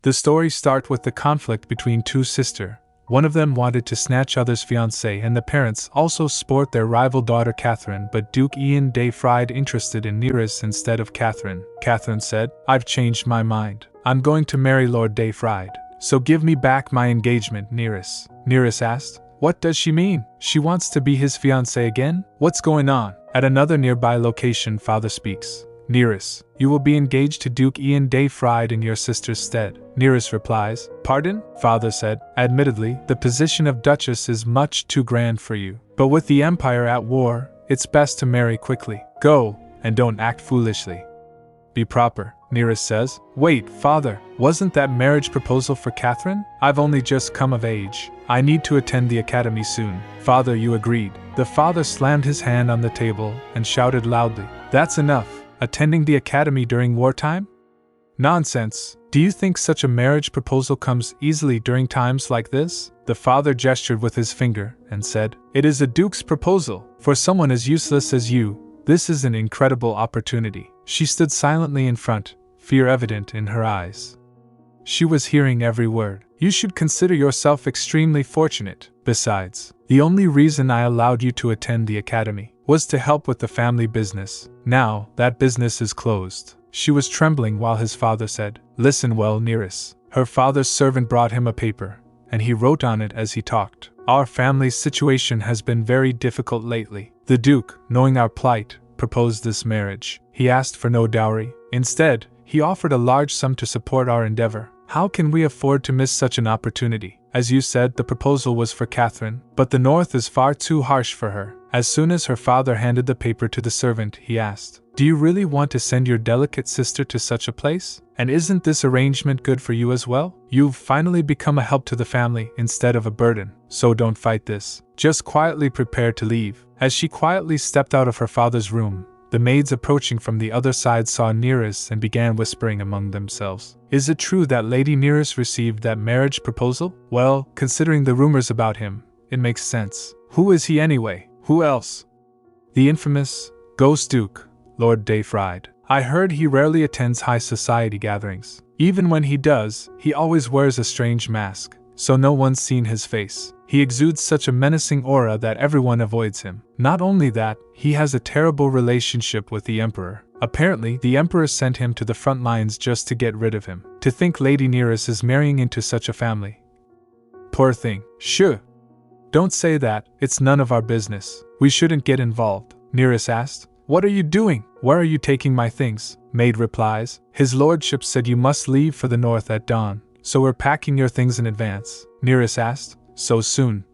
The story starts with the conflict between two sisters. One of them wanted to snatch other's fiancé, and the parents also sport their rival daughter Catherine, but Duke Ian de Fried interested in Neris instead of Catherine. Catherine said, "I've changed my mind. I'm going to marry Lord de Fried. So give me back my engagement, Neris." Neris asked, "What does she mean? She wants to be his fiancé again? What's going on?" At another nearby location, father speaks. "Neris, you will be engaged to Duke Ian de Fried in your sister's stead." Neris replies, "Pardon?" Father said, "Admittedly, the position of Duchess is much too grand for you. But with the Empire at war, it's best to marry quickly. Go, and don't act foolishly. Be proper," Neris says. "Wait, father, wasn't that marriage proposal for Catherine? I've only just come of age. I need to attend the academy soon." "Father, you agreed." The father slammed his hand on the table and shouted loudly, "That's enough. Attending the academy during wartime? Nonsense. Do you think such a marriage proposal comes easily during times like this?" The father gestured with his finger and said, "It is a duke's proposal. For someone as useless as you, this is an incredible opportunity." She stood silently in front, fear evident in her eyes. She was hearing every word. "You should consider yourself extremely fortunate. Besides, the only reason I allowed you to attend the academy was to help with the family business. Now, that business is closed." She was trembling while his father said, "Listen well, Neris." Her father's servant brought him a paper, and he wrote on it as he talked, "Our family's situation has been very difficult lately. The Duke, knowing our plight, proposed this marriage. He asked for no dowry. Instead, he offered a large sum to support our endeavor. How can we afford to miss such an opportunity? As you said, the proposal was for Catherine, but the North is far too harsh for her." As soon as her father handed the paper to the servant, he asked, "Do you really want to send your delicate sister to such a place? And isn't this arrangement good for you as well? You've finally become a help to the family instead of a burden, so don't fight this. Just quietly prepare to leave." As she quietly stepped out of her father's room, the maids approaching from the other side saw Neris and began whispering among themselves, "Is it true that Lady Neris received that marriage proposal? Well, considering the rumors about him, it makes sense. Who is he anyway? Who else?" "The infamous Ghost Duke, Lord de Fried. I heard he rarely attends high society gatherings. Even when he does, he always wears a strange mask, so no one's seen his face. He exudes such a menacing aura that everyone avoids him. Not only that, he has a terrible relationship with the Emperor. Apparently, the Emperor sent him to the front lines just to get rid of him. To think Lady Neris is marrying into such a family. Poor thing. Shoo! Don't say that, it's none of our business. We shouldn't get involved." Neris asked, "What are you doing? Where are you taking my things?" Maid replies, "His lordship said you must leave for the north at dawn, so we're packing your things in advance." Neris asked, "So soon?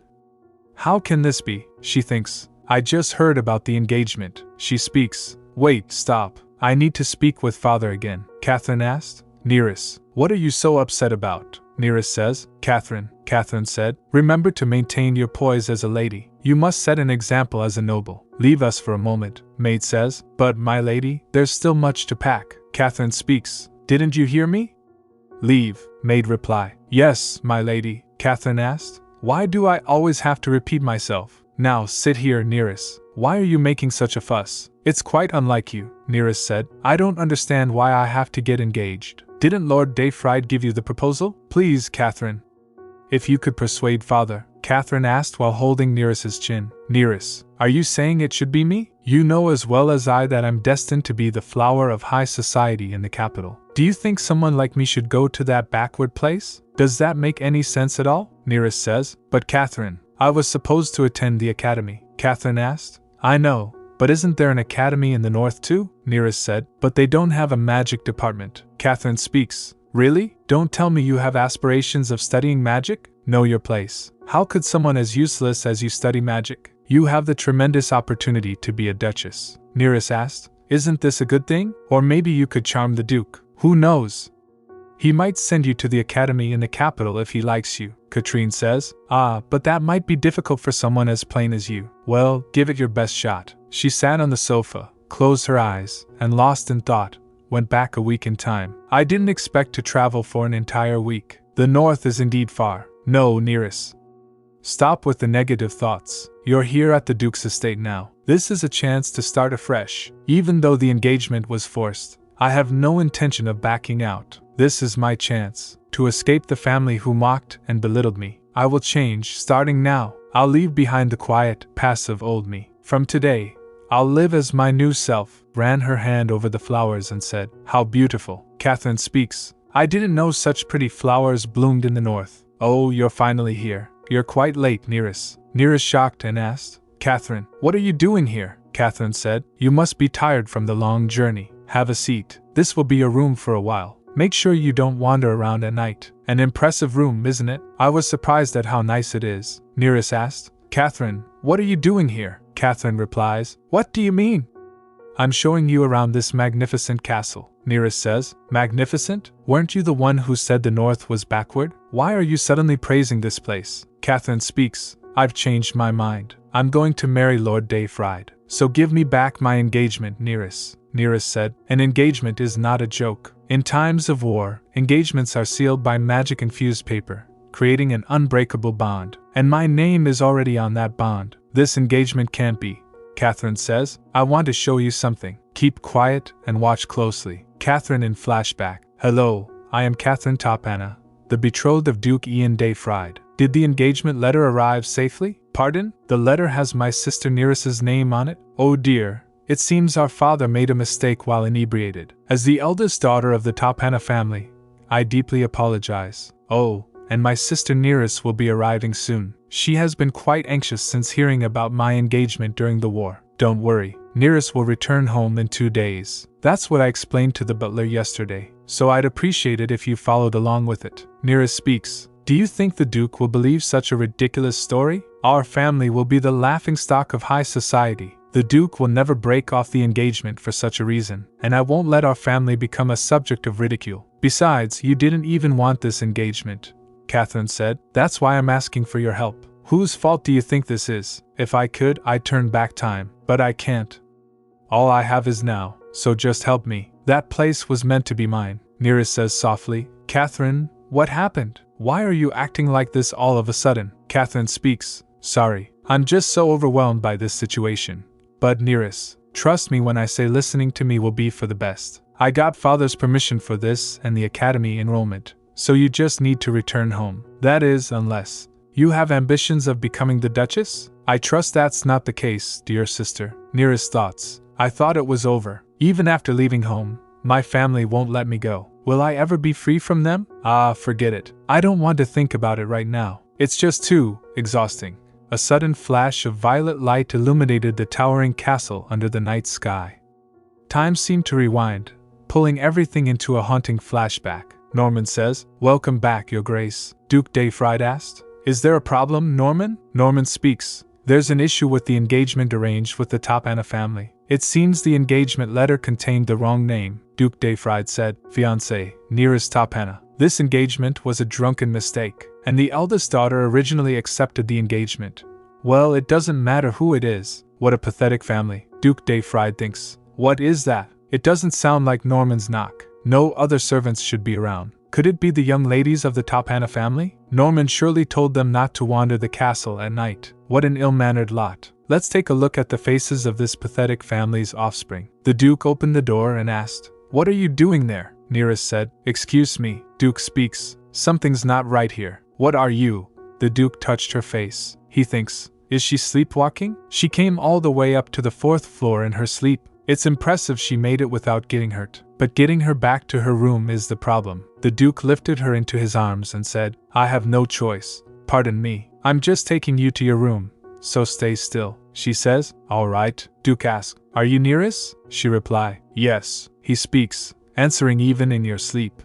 How can this be?" She thinks, "I just heard about the engagement." She speaks, "Wait, stop. I need to speak with father again." Catherine asked, "Neris, what are you so upset about?" Neris says, Catherine said, "Remember to maintain your poise as a lady. You must set an example as a noble. Leave us for a moment." Maid says, "But, my lady, there's still much to pack." Catherine speaks, "Didn't you hear me?" "Leave," Maid reply. "Yes, my lady." Catherine asked, "Why do I always have to repeat myself?" "Now sit here, Neris. Why are you making such a fuss? It's quite unlike you," Neris said. "I don't understand why I have to get engaged. Didn't Lord de Fried give you the proposal? Please, Catherine." "If you could persuade father," Catherine asked while holding Neris's chin. "Neris, are you saying it should be me? You know as well as I that I'm destined to be the flower of high society in the capital. Do you think someone like me should go to that backward place? Does that make any sense at all?" Neris says, "But Catherine, I was supposed to attend the academy." Catherine asked, "I know, but isn't there an academy in the north too?" Neris said, "But they don't have a magic department." Catherine speaks, "Really? Don't tell me you have aspirations of studying magic? Know your place. How could someone as useless as you study magic? You have the tremendous opportunity to be a duchess." Neris asked, "Isn't this a good thing? Or maybe you could charm the Duke. Who knows? He might send you to the academy in the capital if he likes you." Katrine says, "Ah, but that might be difficult for someone as plain as you." "Well, give it your best shot." She sat on the sofa, closed her eyes, and lost in thought, went back a week in time. "I didn't expect to travel for an entire week. The north is indeed far." "No, Neris. Stop with the negative thoughts. You're here at the Duke's estate now. This is a chance to start afresh. Even though the engagement was forced, I have no intention of backing out. This is my chance to escape the family who mocked and belittled me. I will change, starting now. I'll leave behind the quiet, passive old me. From today, I'll live as my new self. Ran her hand over the flowers and said, "How beautiful." Catherine speaks. I didn't know such pretty flowers bloomed in the north. Oh, you're finally here. You're quite late, Neris. Neris shocked and asked, Catherine, what are you doing here? Catherine said, you must be tired from the long journey. Have a seat. This will be your room for a while. Make sure you don't wander around at night. An impressive room, isn't it? I was surprised at how nice it is. Neris asked, Catherine, what are you doing here? Catherine replies, what do you mean? I'm showing you around this magnificent castle. Neris says, magnificent? Weren't you the one who said the north was backward? Why are you suddenly praising this place? Catherine speaks, I've changed my mind. I'm going to marry Lord Dayfried. So give me back my engagement, Neris. Neris said, an engagement is not a joke. In times of war, engagements are sealed by magic-infused paper, creating an unbreakable bond. And my name is already on that bond. This engagement can't be. Catherine says, I want to show you something. Keep quiet and watch closely. Catherine in flashback. Hello, I am Catherine Topana, the betrothed of Duke Ian Dayfried. Did the engagement letter arrive safely? Pardon? The letter has my sister Neris's name on it? Oh dear, it seems our father made a mistake while inebriated. As the eldest daughter of the Topana family, I deeply apologize. Oh, and my sister Neris will be arriving soon. She has been quite anxious since hearing about my engagement during the war. Don't worry, Neris will return home in 2 days. That's what I explained to the butler yesterday, so I'd appreciate it if you followed along with it. Neris speaks. Do you think the Duke will believe such a ridiculous story? Our family will be the laughingstock of high society. The Duke will never break off the engagement for such a reason, and I won't let our family become a subject of ridicule. Besides, you didn't even want this engagement, Catherine said. That's why I'm asking for your help. Whose fault do you think this is? If I could, I'd turn back time, but I can't. All I have is now, so just help me. That place was meant to be mine, Neris says softly. Catherine, what happened? Why are you acting like this all of a sudden? Catherine speaks. Sorry, I'm just so overwhelmed by this situation. But Neris, trust me when I say listening to me will be for the best. I got father's permission for this and the academy enrollment, so you just need to return home. That is, unless you have ambitions of becoming the Duchess? I trust that's not the case, dear sister. Neris thoughts. I thought it was over. Even after leaving home, my family won't let me go. Will I ever be free from them? Ah, forget it. I don't want to think about it right now. It's just too exhausting. A sudden flash of violet light illuminated the towering castle under the night sky. Time seemed to rewind, pulling everything into a haunting flashback. Norman says, Welcome back, Your Grace. Duke Dayfried asked. Is there a problem, Norman? Norman speaks. There's an issue with the engagement arranged with the Topana family. It seems the engagement letter contained the wrong name, Duke Dayfried said. Fiancé, Neris Topana. This engagement was a drunken mistake, and the eldest daughter originally accepted the engagement. Well, it doesn't matter who it is. What a pathetic family, Duke Dayfried thinks. What is that? It doesn't sound like Norman's knock. No other servants should be around. Could it be the young ladies of the Topana family? Norman surely told them not to wander the castle at night. What an ill-mannered lot. Let's take a look at the faces of this pathetic family's offspring. The Duke opened the door and asked, What are you doing there? Neris said. Excuse me, Duke speaks. Something's not right here. What are you? The Duke touched her face. He thinks, is she sleepwalking? She came all the way up to the 4th floor in her sleep. It's impressive she made it without getting hurt. But getting her back to her room is the problem. The Duke lifted her into his arms and said, I have no choice. Pardon me. I'm just taking you to your room. So stay still. She says, All right. Duke asks, Are you Neris? She replies, Yes. He speaks, answering even in your sleep.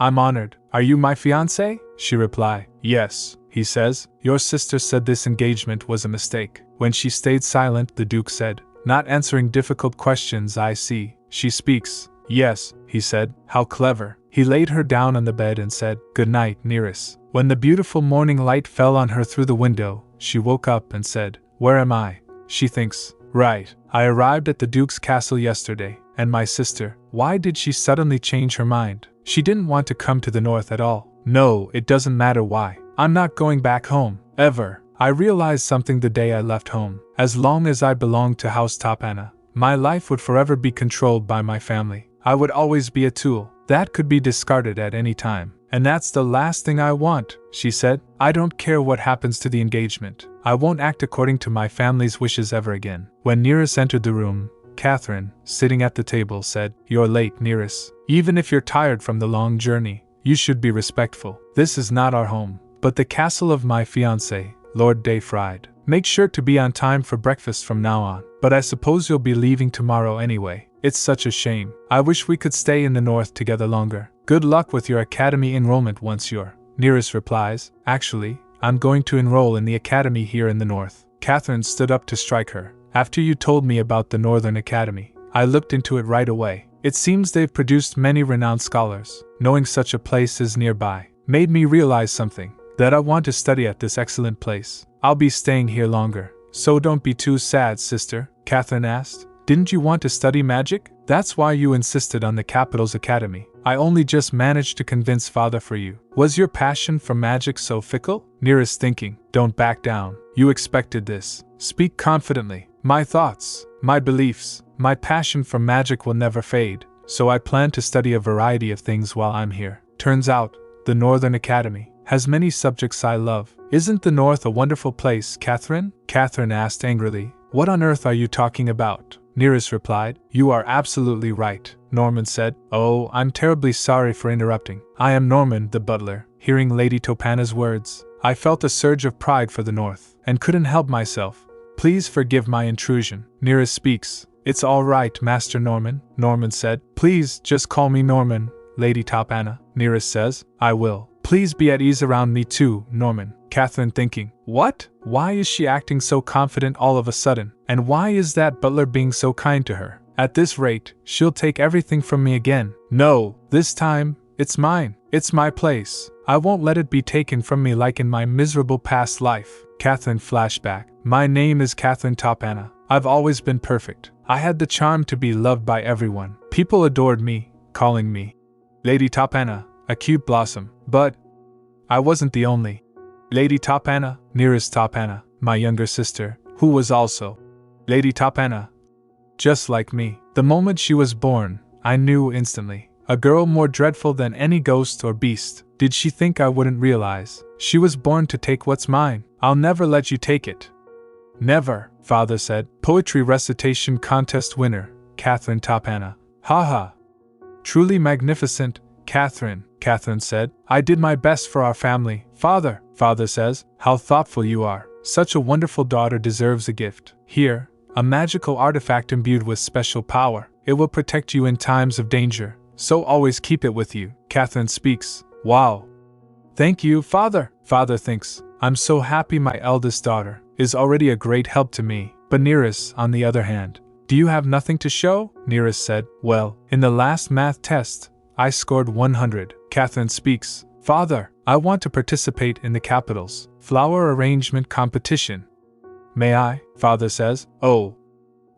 I'm honored. Are you my fiancé? She replies, Yes. He says, Your sister said this engagement was a mistake. When she stayed silent, the Duke said, Not answering difficult questions, I see. She speaks. Yes, he said. How clever. He laid her down on the bed and said, Good night, Neris. When the beautiful morning light fell on her through the window, she woke up and said, Where am I? She thinks, Right. I arrived at the Duke's castle yesterday, and my sister, why did she suddenly change her mind? She didn't want to come to the north at all. No, it doesn't matter why. I'm not going back home, ever. I realized something the day I left home. As long as I belonged to House Topana, my life would forever be controlled by my family. I would always be a tool that could be discarded at any time. And that's the last thing I want, she said. I don't care what happens to the engagement. I won't act according to my family's wishes ever again. When Neris entered the room, Catherine, sitting at the table, said, You're late, Neris. Even if you're tired from the long journey, you should be respectful. This is not our home, but the castle of my fiancé, Lord Dayfried. Make sure to be on time for breakfast from now on. But I suppose you'll be leaving tomorrow anyway. It's such a shame. I wish we could stay in the north together longer. Good luck with your academy enrollment once you're. Neris replies, Actually, I'm going to enroll in the academy here in the north. Catherine stood up to strike her. After you told me about the Northern Academy, I looked into it right away. It seems they've produced many renowned scholars. Knowing such a place is nearby made me realize something, that I want to study at this excellent place. I'll be staying here longer. So don't be too sad, sister, Catherine asked. Didn't you want to study magic? That's why you insisted on the capital's academy. I only just managed to convince father for you. Was your passion for magic so fickle? Neris thinking, Don't back down. You expected this. Speak confidently. My thoughts, my beliefs, my passion for magic will never fade, so I plan to study a variety of things while I'm here. Turns out, the Northern Academy has many subjects I love. Isn't the North a wonderful place, Catherine? Catherine asked angrily. What on earth are you talking about? Neris replied. You are absolutely right, Norman said. Oh, I'm terribly sorry for interrupting. I am Norman, the butler. Hearing Lady Topana's words, I felt a surge of pride for the North, and couldn't help myself. Please forgive my intrusion. Neris speaks. It's all right, Master Norman, Norman said. Please, just call me Norman, Lady Topana. Neris says. I will. Please be at ease around me too, Norman. Catherine thinking. What? Why is she acting so confident all of a sudden? And why is that butler being so kind to her? At this rate, she'll take everything from me again. No, this time, it's mine. It's my place. I won't let it be taken from me like in my miserable past life. Catherine flashback. My name is Catherine Topana. I've always been perfect. I had the charm to be loved by everyone. People adored me, calling me Lady Topana, a cute blossom. But I wasn't the only. Lady Topana, Neris Topana, my younger sister, who was also Lady Topana. Just like me. The moment she was born, I knew instantly. A girl more dreadful than any ghost or beast. Did she think I wouldn't realize? She was born to take what's mine. I'll never let you take it. Never, father said. Poetry recitation contest winner, Catherine Topana. Haha. Truly magnificent, Catherine, Catherine said. I did my best for our family. Father, father says. How thoughtful you are. Such a wonderful daughter deserves a gift. Here, a magical artifact imbued with special power. It will protect you in times of danger. So always keep it with you. Catherine speaks. Wow. Thank you, father. Father thinks. I'm so happy my eldest daughter is already a great help to me. But Neris, on the other hand, do you have nothing to show? Neris said. Well, in the last math test, I scored 100. Catherine speaks. Father, I want to participate in the capital's flower arrangement competition. May I? Father says. Oh.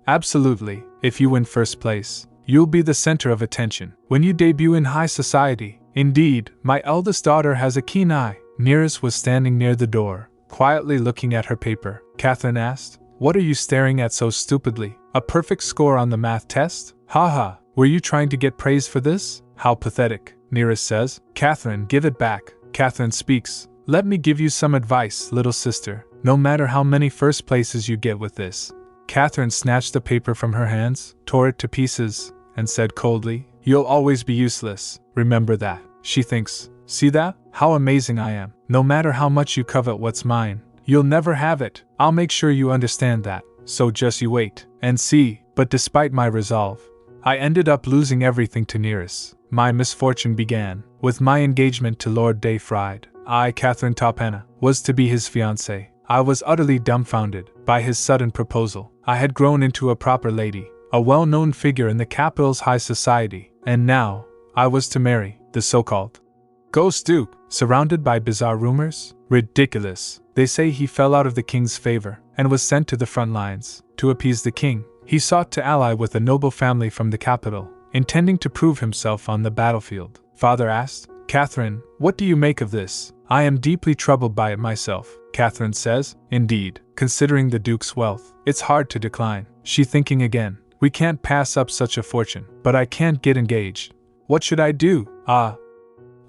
Absolutely. If you win first place, you'll be the center of attention when you debut in high society. Indeed, my eldest daughter has a keen eye. Neris was standing near the door, quietly looking at her paper. Catherine asked, What are you staring at so stupidly? A perfect score on the math test? Haha, were you trying to get praise for this? How pathetic, Neris says. Catherine, give it back. Catherine speaks. Let me give you some advice, little sister. No matter how many first places you get with this. Catherine snatched the paper from her hands, tore it to pieces, and said coldly, You'll always be useless. Remember that. She thinks, See that? How amazing I am. No matter how much you covet what's mine, you'll never have it. I'll make sure you understand that. So just you wait and see. But despite my resolve, I ended up losing everything to Neris. My misfortune began with my engagement to Lord Dayfried. I, Catherine Topana, was to be his fiancé. I was utterly dumbfounded by his sudden proposal. I had grown into a proper lady, a well-known figure in the capital's high society, and now I was to marry the so-called Ghost Duke, surrounded by bizarre rumors. Ridiculous. They say he fell out of the king's favor and was sent to the front lines. To appease the king, he sought to ally with a noble family from the capital, intending to prove himself on the battlefield. Father asked, Catherine, what do you make of this? I am deeply troubled by it myself. Catherine says, Indeed, considering the Duke's wealth, it's hard to decline. She thinking again, we can't pass up such a fortune, but I can't get engaged. What should I do?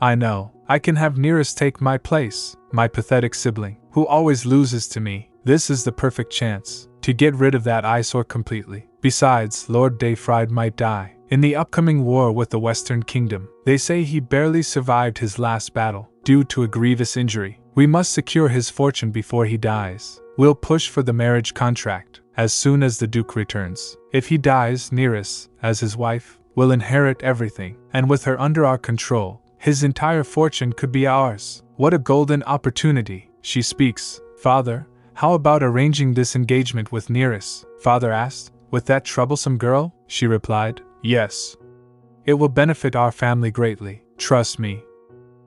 I know, I can have Neris take my place, my pathetic sibling, who always loses to me. This is the perfect chance to get rid of that eyesore completely. Besides, Lord Dayfried might die in the upcoming war with the Western Kingdom. They say he barely survived his last battle due to a grievous injury. We must secure his fortune before he dies. We'll push for the marriage contract as soon as the Duke returns. If he dies, Neris, as his wife, will inherit everything, and with her under our control, his entire fortune could be ours. What a golden opportunity. She speaks. Father, how about arranging this engagement with Neris? Father asked. With that troublesome girl? She replied. Yes. It will benefit our family greatly. Trust me.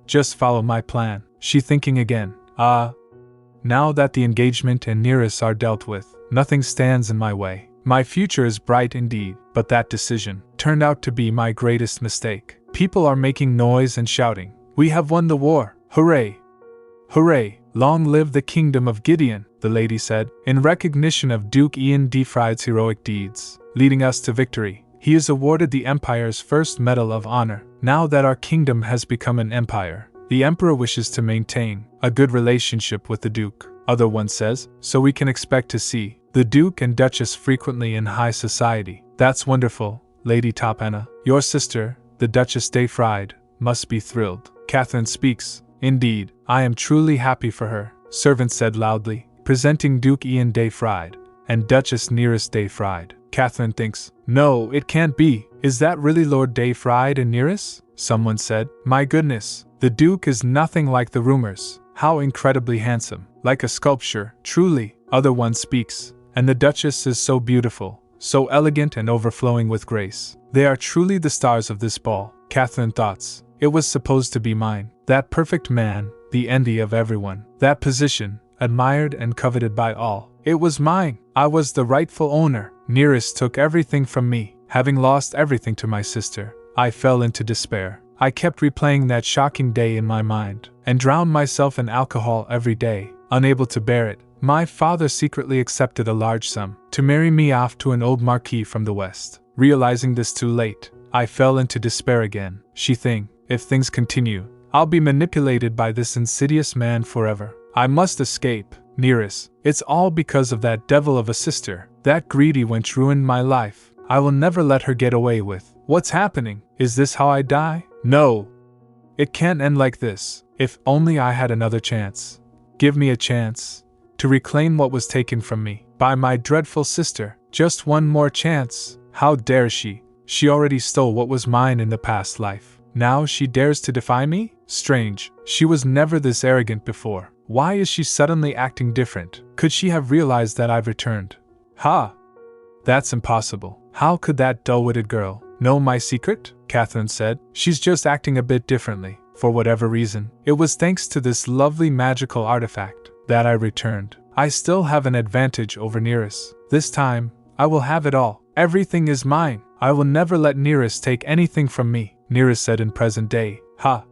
Just follow my plan. She thinking again. Now that the engagement and Neris are dealt with, nothing stands in my way. My future is bright indeed, but that decision turned out to be my greatest mistake. People are making noise and shouting. We have won the war. Hooray! Hooray! Long live the kingdom of Gideon, the lady said, in recognition of Duke Ian Dayfried's heroic deeds, leading us to victory. He is awarded the Empire's first Medal of Honor. Now that our kingdom has become an empire, the Emperor wishes to maintain a good relationship with the Duke. Other one says, so we can expect to see the Duke and Duchess frequently in high society. That's wonderful, Lady Topana. Your sister, the Duchess Dayfried, must be thrilled. Catherine speaks. Indeed, I am truly happy for her, servant said loudly, presenting Duke Ian Dayfried and Duchess Neris Dayfried. Catherine thinks, no, it can't be. Is that really Lord Dayfried and Neris? Someone said. My goodness, the Duke is nothing like the rumors. How incredibly handsome, like a sculpture, truly. Other one speaks. And the Duchess is so beautiful, so elegant and overflowing with grace. They are truly the stars of this ball. Catherine thoughts. It was supposed to be mine. That perfect man, the envy of everyone. That position, admired and coveted by all. It was mine. I was the rightful owner. Neris took everything from me. Having lost everything to my sister, I fell into despair. I kept replaying that shocking day in my mind, and drowned myself in alcohol every day. Unable to bear it, my father secretly accepted a large sum to marry me off to an old marquis from the West. Realizing this too late, I fell into despair again. She think, if things continue, I'll be manipulated by this insidious man forever. I must escape. Neris, it's all because of that devil of a sister. That greedy wench ruined my life. I will never let her get away with. What's happening? Is this how I die? No. It can't end like this. If only I had another chance. Give me a chance to reclaim what was taken from me by my dreadful sister. Just one more chance. How dare she? She already stole what was mine in the past life. Now she dares to defy me? Strange. She was never this arrogant before. Why is she suddenly acting different? Could she have realized that I've returned? Ha! That's impossible. How could that dull-witted girl know my secret? Catherine said. She's just acting a bit differently, for whatever reason. It was thanks to this lovely magical artifact that I returned. I still have an advantage over Neris. This time, I will have it all. Everything is mine. I will never let Neris take anything from me. Neris said in present day. Ha!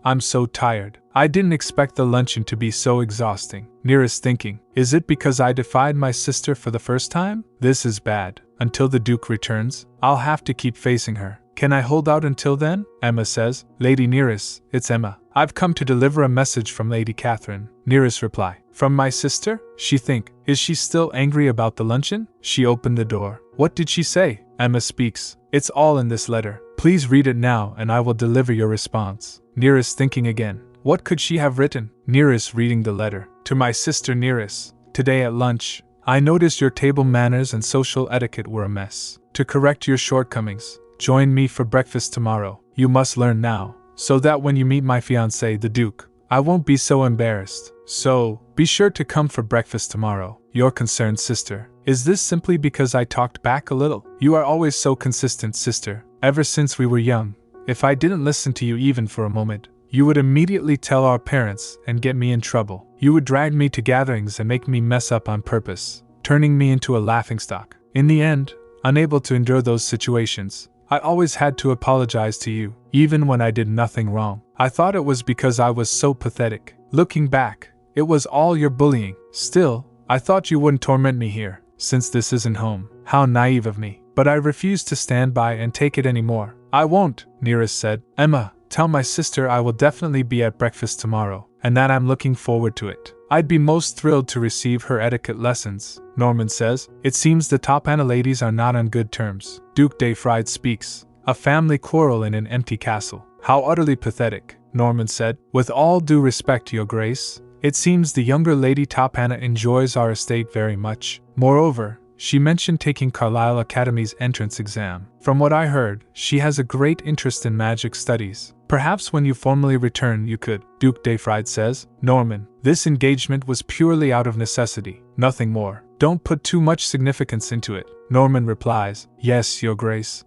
I'm so tired. I didn't expect the luncheon to be so exhausting. Neris thinking, is it because I defied my sister for the first time? This is bad. Until the Duke returns, I'll have to keep facing her. Can I hold out until then? Emma says. Lady Neris, it's Emma. I've come to deliver a message from Lady Catherine. Neris reply. From my sister? She think, is she still angry about the luncheon? She opened the door. What did she say? Emma speaks. It's all in this letter. Please read it now and I will deliver your response. Neris thinking again. What could she have written? Neris reading the letter. To my sister Neris. Today at lunch, I noticed your table manners and social etiquette were a mess. To correct your shortcomings, join me for breakfast tomorrow. You must learn now, so that when you meet my fiancé, the Duke, I won't be so embarrassed. So, be sure to come for breakfast tomorrow. Your concerned sister. Is this simply because I talked back a little? You are always so consistent, sister. Ever since we were young, if I didn't listen to you even for a moment, you would immediately tell our parents and get me in trouble. You would drag me to gatherings and make me mess up on purpose, turning me into a laughingstock. In the end, unable to endure those situations, I always had to apologize to you, even when I did nothing wrong. I thought it was because I was so pathetic. Looking back, it was all your bullying. Still, I thought you wouldn't torment me here, since this isn't home. How naive of me. But I refuse to stand by and take it anymore. I won't, Neris said. Emma, tell my sister I will definitely be at breakfast tomorrow, and that I'm looking forward to it. I'd be most thrilled to receive her etiquette lessons, Norman says. It seems the top Anna ladies are not on good terms. Duke de Fried speaks. A family quarrel in an empty castle. How utterly pathetic, Norman said. With all due respect, Your Grace, it seems the younger Lady Top Anna enjoys our estate very much. Moreover, she mentioned taking Carlisle Academy's entrance exam. From what I heard, she has a great interest in magic studies. Perhaps when you formally return you could, Duke de Fried says. Norman, this engagement was purely out of necessity, nothing more. Don't put too much significance into it. Norman replies, Yes, Your Grace.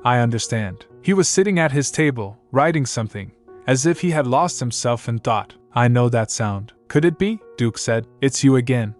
I understand. He was sitting at his table, writing something, as if he had lost himself in thought. I know that sound. Could it be? Duke said. It's you again.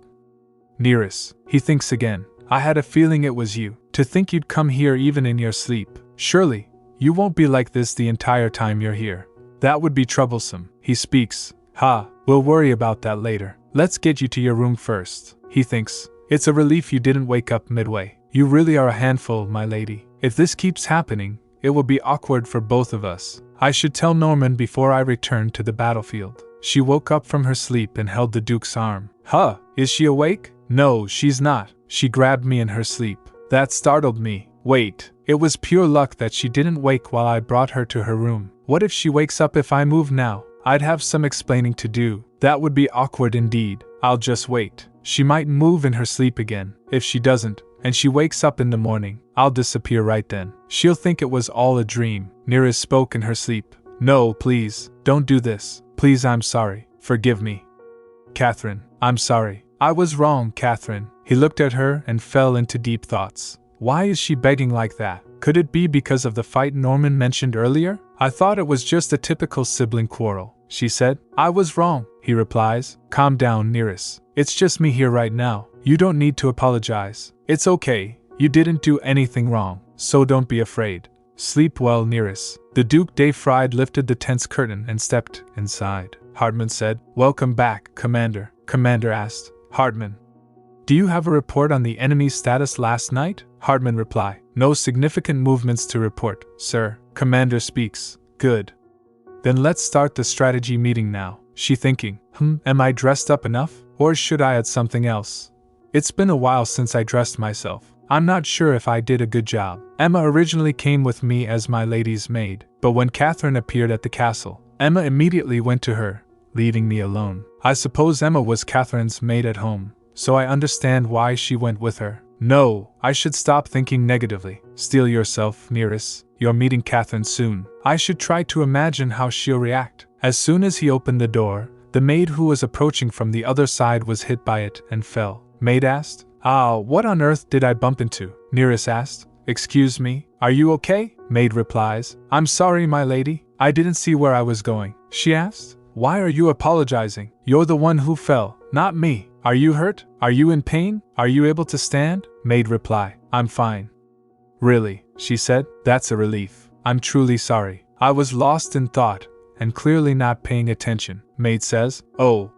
Neris. He thinks again. I had a feeling it was you. To think you'd come here even in your sleep. Surely, you won't be like this the entire time you're here. That would be troublesome. He speaks. We'll worry about that later. Let's get you to your room first. He thinks. It's a relief you didn't wake up midway. You really are a handful, my lady. If this keeps happening, it will be awkward for both of us. I should tell Norman before I return to the battlefield. She woke up from her sleep and held the Duke's arm. Is she awake? No, she's not. She grabbed me in her sleep. That startled me. Wait, it was pure luck that she didn't wake while I brought her to her room. What if she wakes up if I move now? I'd have some explaining to do. That would be awkward indeed. I'll just wait. She might move in her sleep again. If she doesn't, and she wakes up in the morning, I'll disappear right then. She'll think it was all a dream. Neris spoke in her sleep. No, please, don't do this. Please, I'm sorry. Forgive me. Catherine, I'm sorry. I was wrong, Catherine. He looked at her and fell into deep thoughts. Why is she begging like that? Could it be because of the fight Norman mentioned earlier? I thought it was just a typical sibling quarrel, she said. I was wrong, he replies. Calm down, Neris. It's just me here right now. You don't need to apologize. It's okay. You didn't do anything wrong, so don't be afraid. Sleep well, Neris. The Duke de Fried lifted the tense curtain and stepped inside. Hartman said, Welcome back, Commander. Commander asked. Hartman. Do you have a report on the enemy's status last night? Hartman replied. No significant movements to report, sir. Commander speaks. Good. Then let's start the strategy meeting now. She thinking, am I dressed up enough? Or should I add something else? It's been a while since I dressed myself. I'm not sure if I did a good job. Emma originally came with me as my lady's maid, but when Catherine appeared at the castle, Emma immediately went to her, leaving me alone. I suppose Emma was Catherine's maid at home, so I understand why she went with her. No, I should stop thinking negatively. Steel yourself, Neris. You're meeting Catherine soon. I should try to imagine how she'll react. As soon as he opened the door, the maid who was approaching from the other side was hit by it and fell. Maid asked. What on earth did I bump into? Neris asked. Excuse me, are you okay? Maid replies. I'm sorry, my lady. I didn't see where I was going. She asked. Why are you apologizing? You're the one who fell, not me. Are you hurt? Are you in pain? Are you able to stand? Maid reply. I'm fine. Really, she said. That's a relief. I'm truly sorry. I was lost in thought, and clearly not paying attention. Maid says. Oh,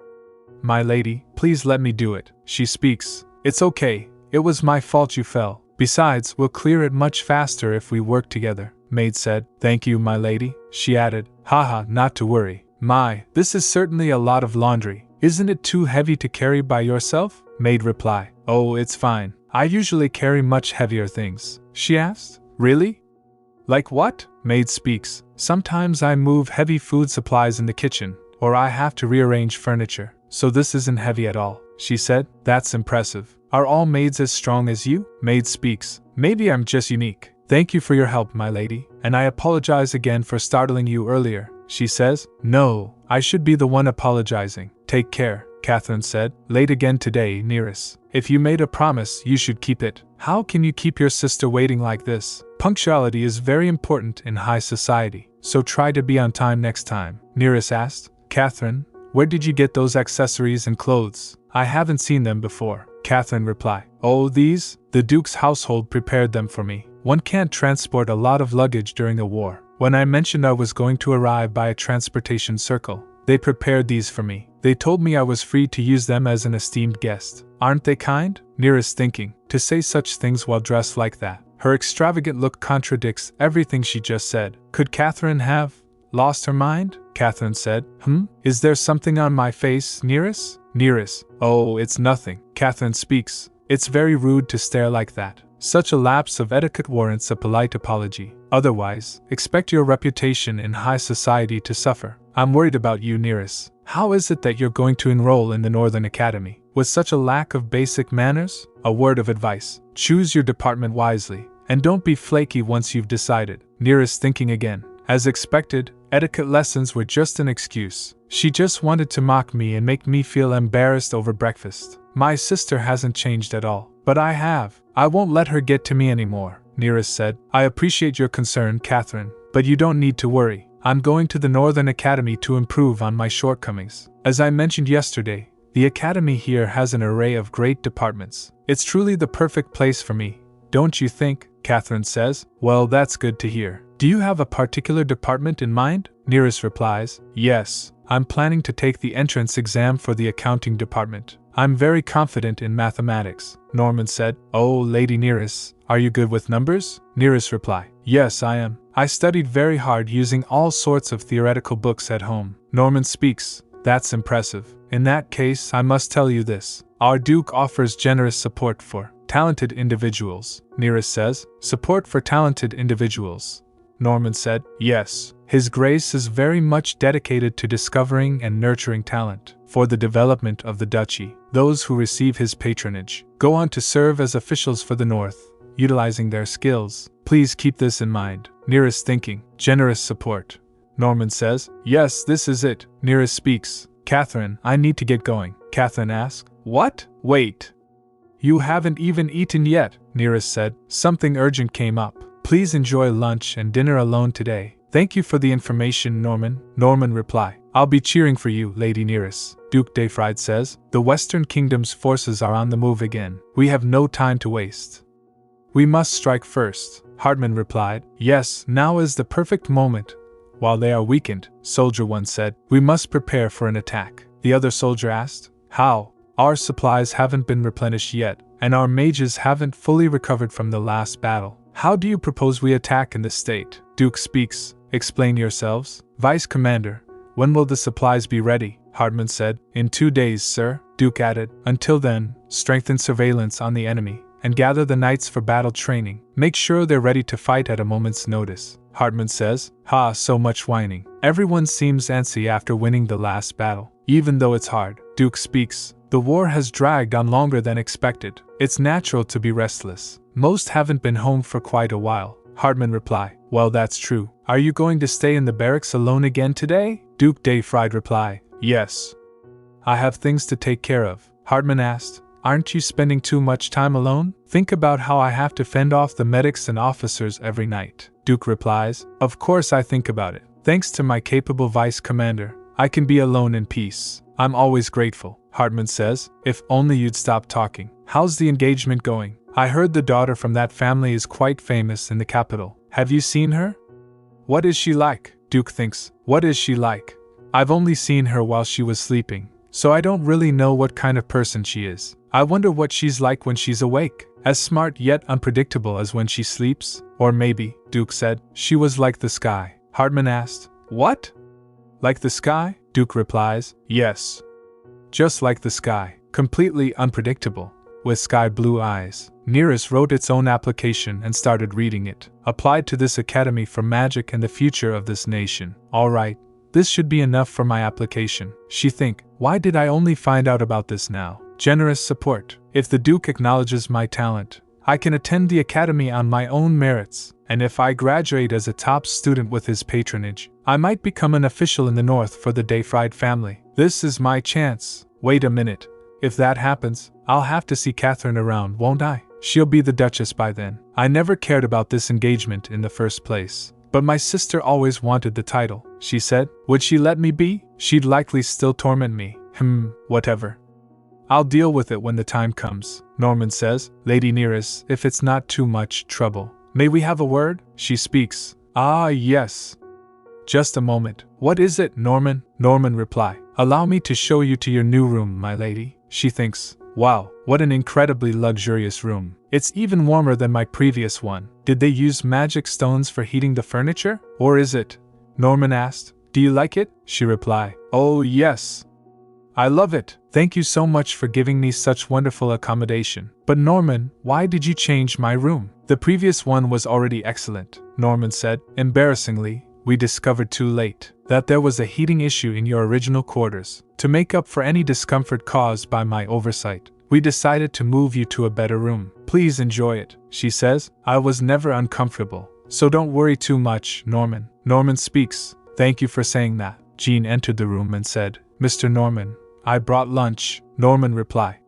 my lady, please let me do it. She speaks. It's okay. It was my fault you fell. Besides, we'll clear it much faster if we work together. Maid said. Thank you, my lady. She added. Haha, not to worry. My, this is certainly a lot of laundry. Isn't it too heavy to carry by yourself? Maid reply. Oh, it's fine. I usually carry much heavier things. She asked. Really? Like what? Maid speaks. Sometimes I move heavy food supplies in the kitchen, or I have to rearrange furniture. So this isn't heavy at all. She said. That's impressive. Are all maids as strong as you? Maid speaks. Maybe I'm just unique. Thank you for your help, my lady, and I apologize again for startling you earlier. She says. No, I should be the one apologizing. Take care, Catherine said. Late again today, Neris. If you made a promise, you should keep it. How can you keep your sister waiting like this? Punctuality is very important in high society, so try to be on time next time. Neris asked. Catherine, where did you get those accessories and clothes? I haven't seen them before. Catherine replied. Oh, these? The Duke's household prepared them for me. One can't transport a lot of luggage during a war. When I mentioned I was going to arrive by a transportation circle, they prepared these for me. They told me I was free to use them as an esteemed guest. Aren't they kind? Neris thinking, to say such things while dressed like that. Her extravagant look contradicts everything she just said. Could Catherine have Lost her mind? Catherine said. Is there something on my face, Neris? Neris. Oh, it's nothing. Catherine speaks. It's very rude to stare like that. Such a lapse of etiquette warrants a polite apology. Otherwise, expect your reputation in high society to suffer. I'm worried about you, Neris. How is it that you're going to enroll in the Northern Academy? With such a lack of basic manners? A word of advice. Choose your department wisely, and don't be flaky once you've decided. Neris thinking again. As expected, etiquette lessons were just an excuse. She just wanted to mock me and make me feel embarrassed over breakfast. My sister hasn't changed at all. But I have. I won't let her get to me anymore, Neris said. I appreciate your concern, Catherine, but you don't need to worry. I'm going to the Northern Academy to improve on my shortcomings. As I mentioned yesterday, the academy here has an array of great departments. It's truly the perfect place for me, don't you think? Catherine says. Well, that's good to hear. Do you have a particular department in mind? Neris replies. Yes, I'm planning to take the entrance exam for the accounting department. I'm very confident in mathematics, Norman said. Oh, Lady Neris, are you good with numbers? Neris replied. Yes, I am. I studied very hard using all sorts of theoretical books at home. Norman speaks. That's impressive. In that case, I must tell you this. Our Duke offers generous support for talented individuals. Neris says. Support for talented individuals. Norman said. Yes, His Grace is very much dedicated to discovering and nurturing talent for the development of the duchy. Those who receive his patronage go on to serve as officials for the North, utilizing their skills. Please keep this in mind. Neris thinking. Generous support. Norman says. Yes, this is it. Neris speaks. Catherine, I need to get going. Catherine asks. What? Wait. You haven't even eaten yet, Neris said. Something urgent came up. Please enjoy lunch and dinner alone today. Thank you for the information, Norman. Norman replied. I'll be cheering for you, Lady Neris. Duke Defried says. The Western Kingdom's forces are on the move again. We have no time to waste. We must strike first, Hartman replied. Yes, now is the perfect moment. While they are weakened, Soldier 1 said. We must prepare for an attack. The other soldier asked. How? Our supplies haven't been replenished yet, and our mages haven't fully recovered from the last battle. How do you propose we attack in this state? Duke speaks. Explain yourselves. Vice Commander, when will the supplies be ready? Hartman said. In 2 days, sir. Duke added. Until then, strengthen surveillance on the enemy, and gather the knights for battle training. Make sure they're ready to fight at a moment's notice. Hartman says. So much whining. Everyone seems antsy after winning the last battle, even though it's hard. Duke speaks. The war has dragged on longer than expected. It's natural to be restless. Most haven't been home for quite a while. Hartman replied. Well, that's true. Are you going to stay in the barracks alone again today? Duke Defried replied. Yes. I have things to take care of. Hartman asked. Aren't you spending too much time alone? Think about how I have to fend off the medics and officers every night. Duke replies. Of course I think about it. Thanks to my capable vice commander, I can be alone in peace. I'm always grateful. Hartman says. If only you'd stop talking. How's the engagement going? I heard the daughter from that family is quite famous in the capital. Have you seen her? What is she like? Duke thinks. What is she like? I've only seen her while she was sleeping, so I don't really know what kind of person she is. I wonder what she's like when she's awake. As smart yet unpredictable as when she sleeps? Or maybe, Duke said, she was like the sky. Hartman asked. What? Like the sky? Duke replies. Yes. Just like the sky. Completely unpredictable. With sky blue eyes. Neris wrote its own application and started reading it. Applied to this academy for magic and the future of this nation. All right. This should be enough for my application. She think, why did I only find out about this now? Generous support. If the Duke acknowledges my talent, I can attend the academy on my own merits, and if I graduate as a top student with his patronage, I might become an official in the North for the Defried family. This is my chance. Wait a minute. If that happens, I'll have to see Catherine around, won't I? She'll be the Duchess by then. I never cared about this engagement in the first place. But my sister always wanted the title, she said. Would she let me be? She'd likely still torment me. Whatever. I'll deal with it when the time comes, Norman says. Lady Neris, if it's not too much trouble, may we have a word? She speaks. Yes. Just a moment. What is it, Norman? Norman reply. Allow me to show you to your new room, my lady. She thinks. Wow, what an incredibly luxurious room. It's even warmer than my previous one. Did they use magic stones for heating the furniture? Or is it Norman asked. Do you like it? She replied. Oh, yes. I love it. Thank you so much for giving me such wonderful accommodation. But Norman, why did you change my room? The previous one was already excellent, Norman said. Embarrassingly, we discovered too late that there was a heating issue in your original quarters. To make up for any discomfort caused by my oversight, we decided to move you to a better room. Please enjoy it, she says. I was never uncomfortable, so don't worry too much, Norman. Norman speaks. Thank you for saying that. Jean entered the room and said, Mr. Norman, I brought lunch. Norman replied.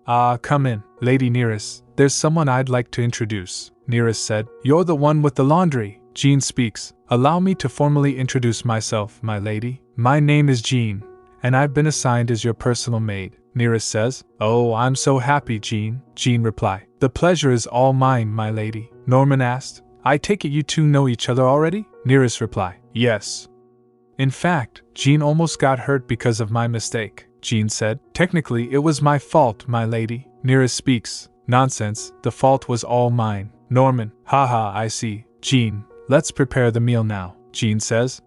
Come in, Lady Neris. There's someone I'd like to introduce. Neris said. You're the one with the laundry. Jean speaks. Allow me to formally introduce myself, my lady. My name is Jean, and I've been assigned as your personal maid. Neris says. Oh, I'm so happy, Jean. Jean replied. The pleasure is all mine, my lady. Norman asked. I take it you two know each other already? Neris replied. Yes. In fact, Jean almost got hurt because of my mistake. Jean said. Technically, it was my fault, my lady. Neris speaks. Nonsense, the fault was all mine. Norman. Haha, I see. Jean, let's prepare the meal now. Jean says.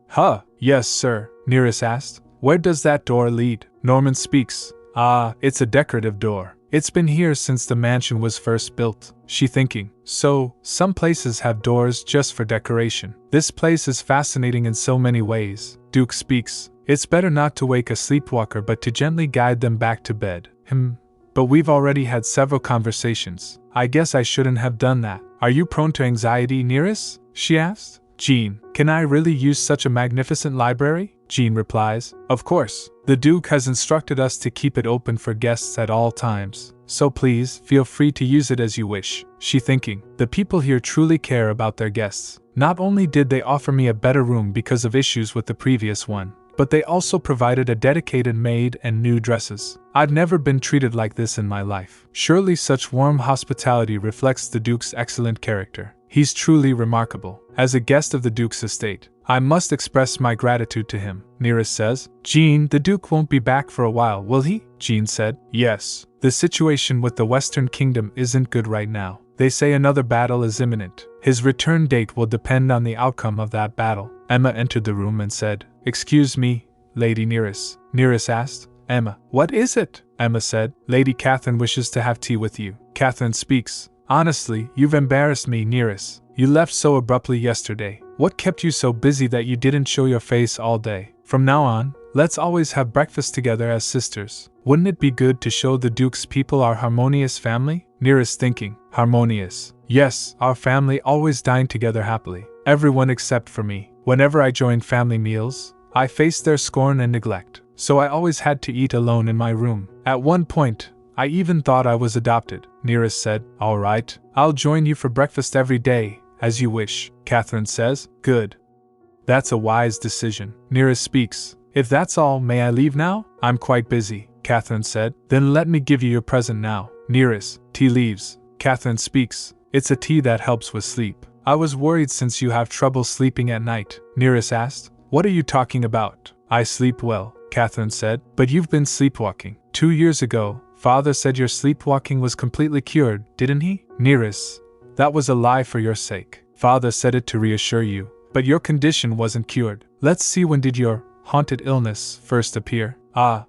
Yes, sir. Neris asked. Where does that door lead? Norman speaks. It's a decorative door. It's been here since the mansion was first built. She thinking. So, some places have doors just for decoration. This place is fascinating in so many ways. Duke speaks. It's better not to wake a sleepwalker but to gently guide them back to bed. But we've already had several conversations. I guess I shouldn't have done that. Are you prone to anxiety, Neris? She asked. Jean, can I really use such a magnificent library? Jean replies. Of course. The Duke has instructed us to keep it open for guests at all times. So please, feel free to use it as you wish. She thinking. The people here truly care about their guests. Not only did they offer me a better room because of issues with the previous one, but they also provided a dedicated maid and new dresses. I've never been treated like this in my life. Surely such warm hospitality reflects the Duke's excellent character. He's truly remarkable. As a guest of the Duke's estate, I must express my gratitude to him. Neris says. Jean, the Duke won't be back for a while, will he? Jean said. Yes. The situation with the Western Kingdom isn't good right now. They say another battle is imminent. His return date will depend on the outcome of that battle. Emma entered the room and said. Excuse me, Lady Neris. Neris asked. Emma, what is it? Emma said. Lady Catherine wishes to have tea with you. Catherine speaks. Honestly, you've embarrassed me, Neris. You left so abruptly yesterday. What kept you so busy that you didn't show your face all day? From now on, let's always have breakfast together as sisters. Wouldn't it be good to show the Duke's people our harmonious family? Neris thinking. Harmonious. Yes, our family always dined together happily. Everyone except for me. Whenever I joined family meals, I faced their scorn and neglect. So I always had to eat alone in my room. At one point, I even thought I was adopted. Neris said. All right, I'll join you for breakfast every day, as you wish. Catherine says. Good. That's a wise decision. Neris speaks. If that's all, may I leave now? I'm quite busy, Catherine said. Then let me give you your present now. Neris, tea leaves. Catherine speaks. It's a tea that helps with sleep. I was worried since you have trouble sleeping at night. Neris asked. What are you talking about? I sleep well, Catherine said. But you've been sleepwalking. 2 years ago, Father said your sleepwalking was completely cured, didn't he? Neris, that was a lie for your sake. Father said it to reassure you, but your condition wasn't cured. Let's see, when did your haunted illness first appear? I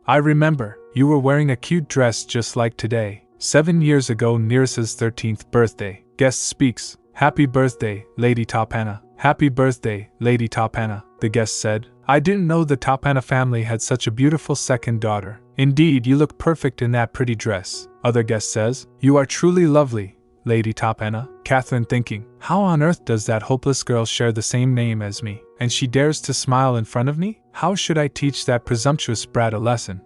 remember. You were wearing a cute dress just like today. 7 years ago, Neris's 13th birthday. Guest speaks. Happy birthday, Lady Topana. Happy birthday, Lady Topana, the guest said. I didn't know the Topana family had such a beautiful second daughter. Indeed, you look perfect in that pretty dress. Other guest says. You are truly lovely, Lady Topana. Catherine thinking. How on earth does that hopeless girl share the same name as me? And she dares to smile in front of me? How should I teach that presumptuous brat a lesson?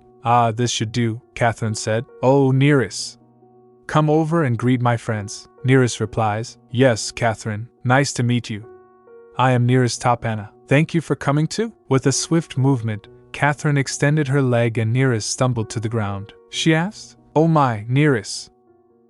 This should do, Catherine said. Oh, Neris. Come over and greet my friends. Neris replies. Yes, Catherine. Nice to meet you. I am Neris Topana. Thank you for coming too. With a swift movement, Catherine extended her leg and Neris stumbled to the ground. She asked. Oh my, Neris.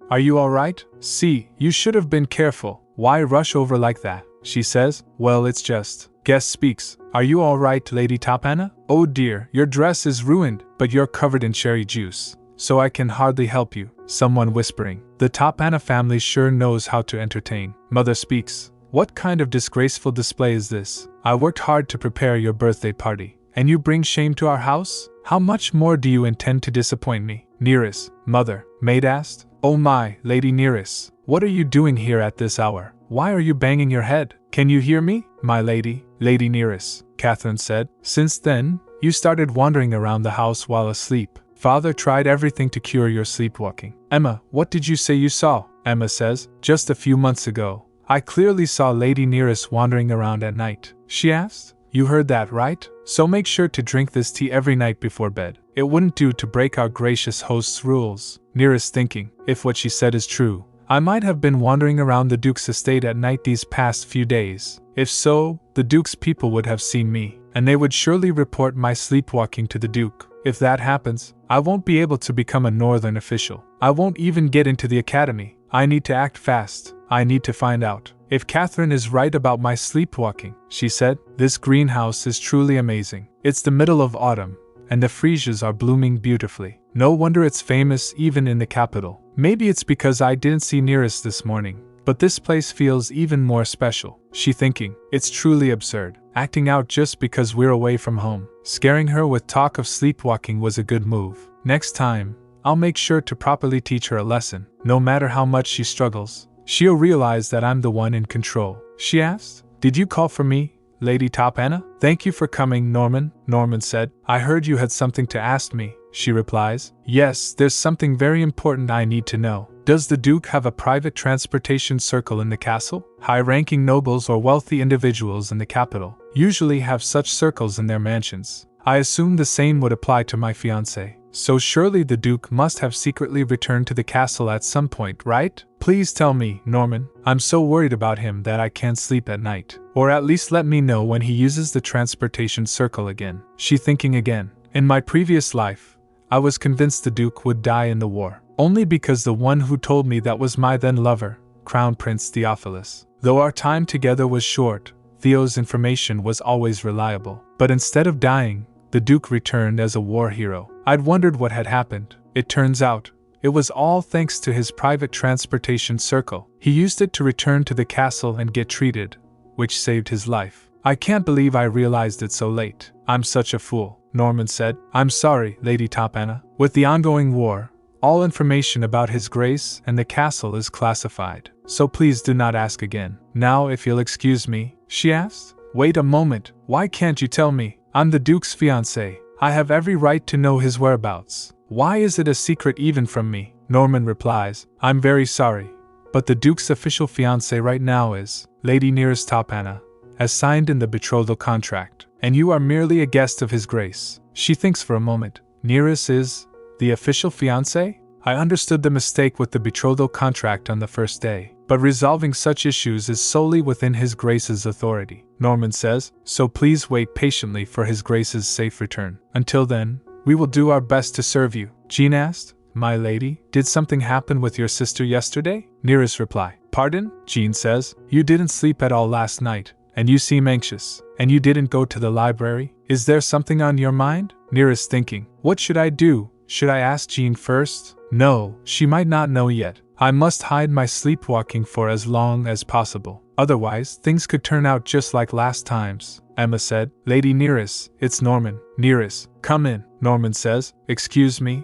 Are you alright? See, you should have been careful. Why rush over like that? She says. Well, it's just. Guest speaks. Are you alright, Lady Topana? Oh dear, your dress is ruined, but you're covered in cherry juice, so I can hardly help you. Someone whispering. The Topana family sure knows how to entertain. Mother speaks. What kind of disgraceful display is this? I worked hard to prepare your birthday party, and you bring shame to our house? How much more do you intend to disappoint me? Neris, mother, maid asked. Oh my, Lady Neris, what are you doing here at this hour? Why are you banging your head? Can you hear me? My lady, Lady Neris, Catherine said. Since then, you started wandering around the house while asleep. Father tried everything to cure your sleepwalking. Emma, what did you say you saw? Emma says, just a few months ago, I clearly saw Lady Neris wandering around at night. She asked. You heard that, right? So make sure to drink this tea every night before bed. It wouldn't do to break our gracious host's rules. Neris thinking, if what she said is true, I might have been wandering around the Duke's estate at night these past few days. If so, the Duke's people would have seen me, and they would surely report my sleepwalking to the Duke. If that happens, I won't be able to become a northern official. I won't even get into the academy. I need to act fast. I need to find out if Catherine is right about my sleepwalking, she said. This greenhouse is truly amazing. It's the middle of autumn, and the freesias are blooming beautifully. No wonder it's famous even in the capital. Maybe it's because I didn't see Neris this morning, but this place feels even more special, she thinking. It's truly absurd, acting out just because we're away from home. Scaring her with talk of sleepwalking was a good move. Next time, I'll make sure to properly teach her a lesson. No matter how much she struggles, she'll realize that I'm the one in control. She asked, Did you call for me, Lady Top Anna? Thank you for coming, Norman, Norman said. I heard you had something to ask me, she replies. Yes, there's something very important I need to know. Does the Duke have a private transportation circle in the castle? High-ranking nobles or wealthy individuals in the capital usually have such circles in their mansions. I assume the same would apply to my fiancé. So surely the Duke must have secretly returned to the castle at some point, right? Please tell me, Norman. I'm so worried about him that I can't sleep at night. Or at least let me know when he uses the transportation circle again. She thinking again. In my previous life, I was convinced the Duke would die in the war, only because the one who told me that was my then lover, Crown Prince Theophilus. Though our time together was short, Theo's information was always reliable. But instead of dying, the Duke returned as a war hero. I'd wondered what had happened. It turns out, it was all thanks to his private transportation circle. He used it to return to the castle and get treated, which saved his life. I can't believe I realized it so late. I'm such a fool, Norman said. I'm sorry, Lady Top Anna. With the ongoing war, all information about His Grace and the castle is classified, so please do not ask again. Now if you'll excuse me, she asked. Wait a moment, why can't you tell me? I'm the Duke's fiancé. I have every right to know his whereabouts. Why is it a secret even from me? Norman replies, I'm very sorry, but the Duke's official fiancé right now is Lady Neris Top Anna, as signed in the betrothal contract, and you are merely a guest of His Grace. She thinks for a moment. Neris is the official fiancé? I understood the mistake with the betrothal contract on the first day, but resolving such issues is solely within His Grace's authority, Norman says, so please wait patiently for His Grace's safe return. Until then, we will do our best to serve you. Jean asked, My lady, did something happen with your sister yesterday? Neris replied, Pardon? Jean says, You didn't sleep at all last night, and you seem anxious, and you didn't go to the library. Is there something on your mind? Neris thinking, What should I do? Should I ask Jean first? No, she might not know yet. I must hide my sleepwalking for as long as possible. Otherwise, things could turn out just like last times. Emma said, Lady Neris, it's Norman. Neris, come in, Norman says. Excuse me?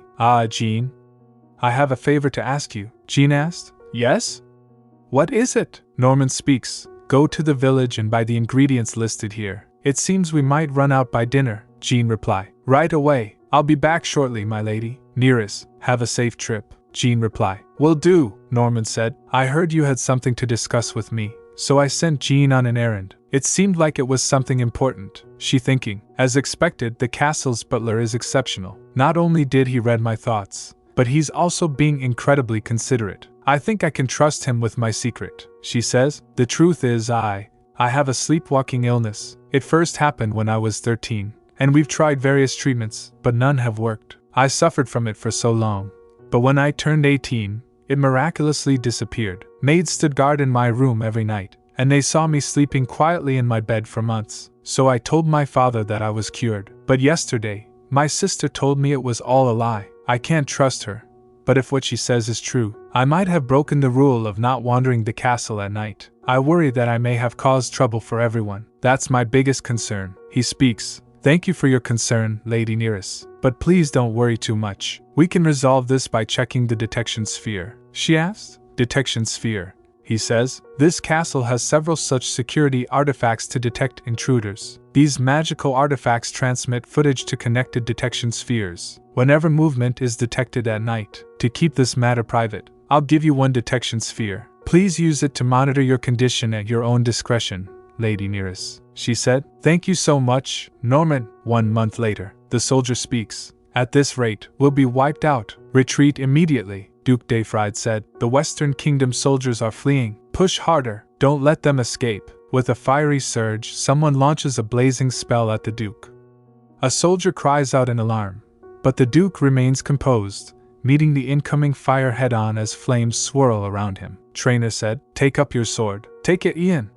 Jean. I have a favor to ask you, Jean asked. Yes? What is it? Norman speaks. Go to the village and buy the ingredients listed here. It seems we might run out by dinner, Jean replied. Right away. I'll be back shortly, my lady. Neris, have a safe trip, Jean replied. Will do, Norman said. I heard you had something to discuss with me, so I sent Jean on an errand. It seemed like it was something important, she thinking. As expected, the castle's butler is exceptional. Not only did he read my thoughts, but he's also being incredibly considerate. I think I can trust him with my secret, she says. The truth is I have a sleepwalking illness. It first happened when I was 13. And we've tried various treatments, but none have worked. I suffered from it for so long. But when I turned 18, it miraculously disappeared. Maids stood guard in my room every night, and they saw me sleeping quietly in my bed for months. So I told my father that I was cured. But yesterday, my sister told me it was all a lie. I can't trust her. But if what she says is true, I might have broken the rule of not wandering the castle at night. I worry that I may have caused trouble for everyone. That's my biggest concern. He speaks. Thank you for your concern, Lady Neris. But please don't worry too much. We can resolve this by checking the detection sphere. She asked. Detection sphere, he says. This castle has several such security artifacts to detect intruders. These magical artifacts transmit footage to connected detection spheres whenever movement is detected at night. To keep this matter private, I'll give you one detection sphere. Please use it to monitor your condition at your own discretion, Lady Neris, she said. Thank you so much, Norman. 1 month later, the soldier speaks. At this rate, we'll be wiped out. Retreat immediately, Duke Dayfried said. The Western Kingdom soldiers are fleeing. Push harder. Don't let them escape. With a fiery surge, someone launches a blazing spell at the Duke. A soldier cries out in alarm, but the Duke remains composed, meeting the incoming fire head-on as flames swirl around him. Trainer said, Take up your sword. Take it, Ian.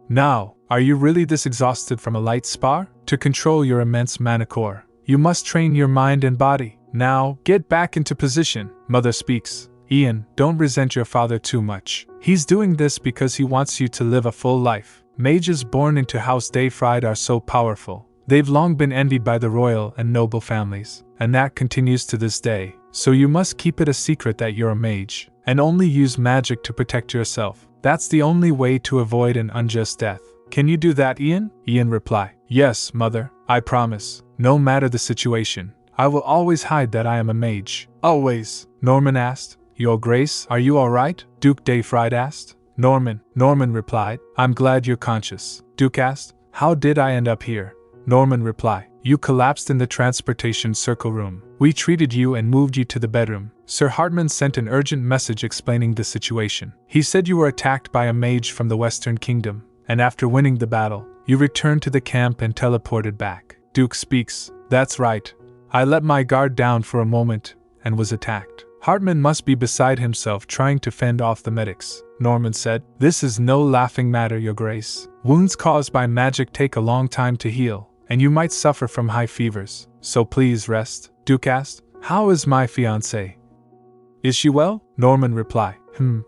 Now, are you really this exhausted from a light spar? To control your immense mana core, you must train your mind and body. Now, get back into position. Mother speaks. Ian, don't resent your father too much. He's doing this because he wants you to live a full life. Mages born into House Dayfried are so powerful. They've long been envied by the royal and noble families, and that continues to this day. So you must keep it a secret that you're a mage, and only use magic to protect yourself. That's the only way to avoid an unjust death. Can you do that, Ian? Ian replied. Yes, Mother, I promise. No matter the situation, I will always hide that I am a mage. Always. Norman asked. Your Grace, are you alright? Duke Dayfried asked. Norman replied. I'm glad you're conscious. Duke asked. How did I end up here? Norman replied. You collapsed in the transportation circle room. We treated you and moved you to the bedroom. Sir Hartman sent an urgent message explaining the situation. He said you were attacked by a mage from the Western Kingdom, and after winning the battle, you returned to the camp and teleported back. Duke speaks. That's right. I let my guard down for a moment and was attacked. Hartman must be beside himself trying to fend off the medics. Norman said, This is no laughing matter, Your Grace. Wounds caused by magic take a long time to heal, and you might suffer from high fevers, so please rest. Duke asked, How is my fiancé? Is she well? Norman replied.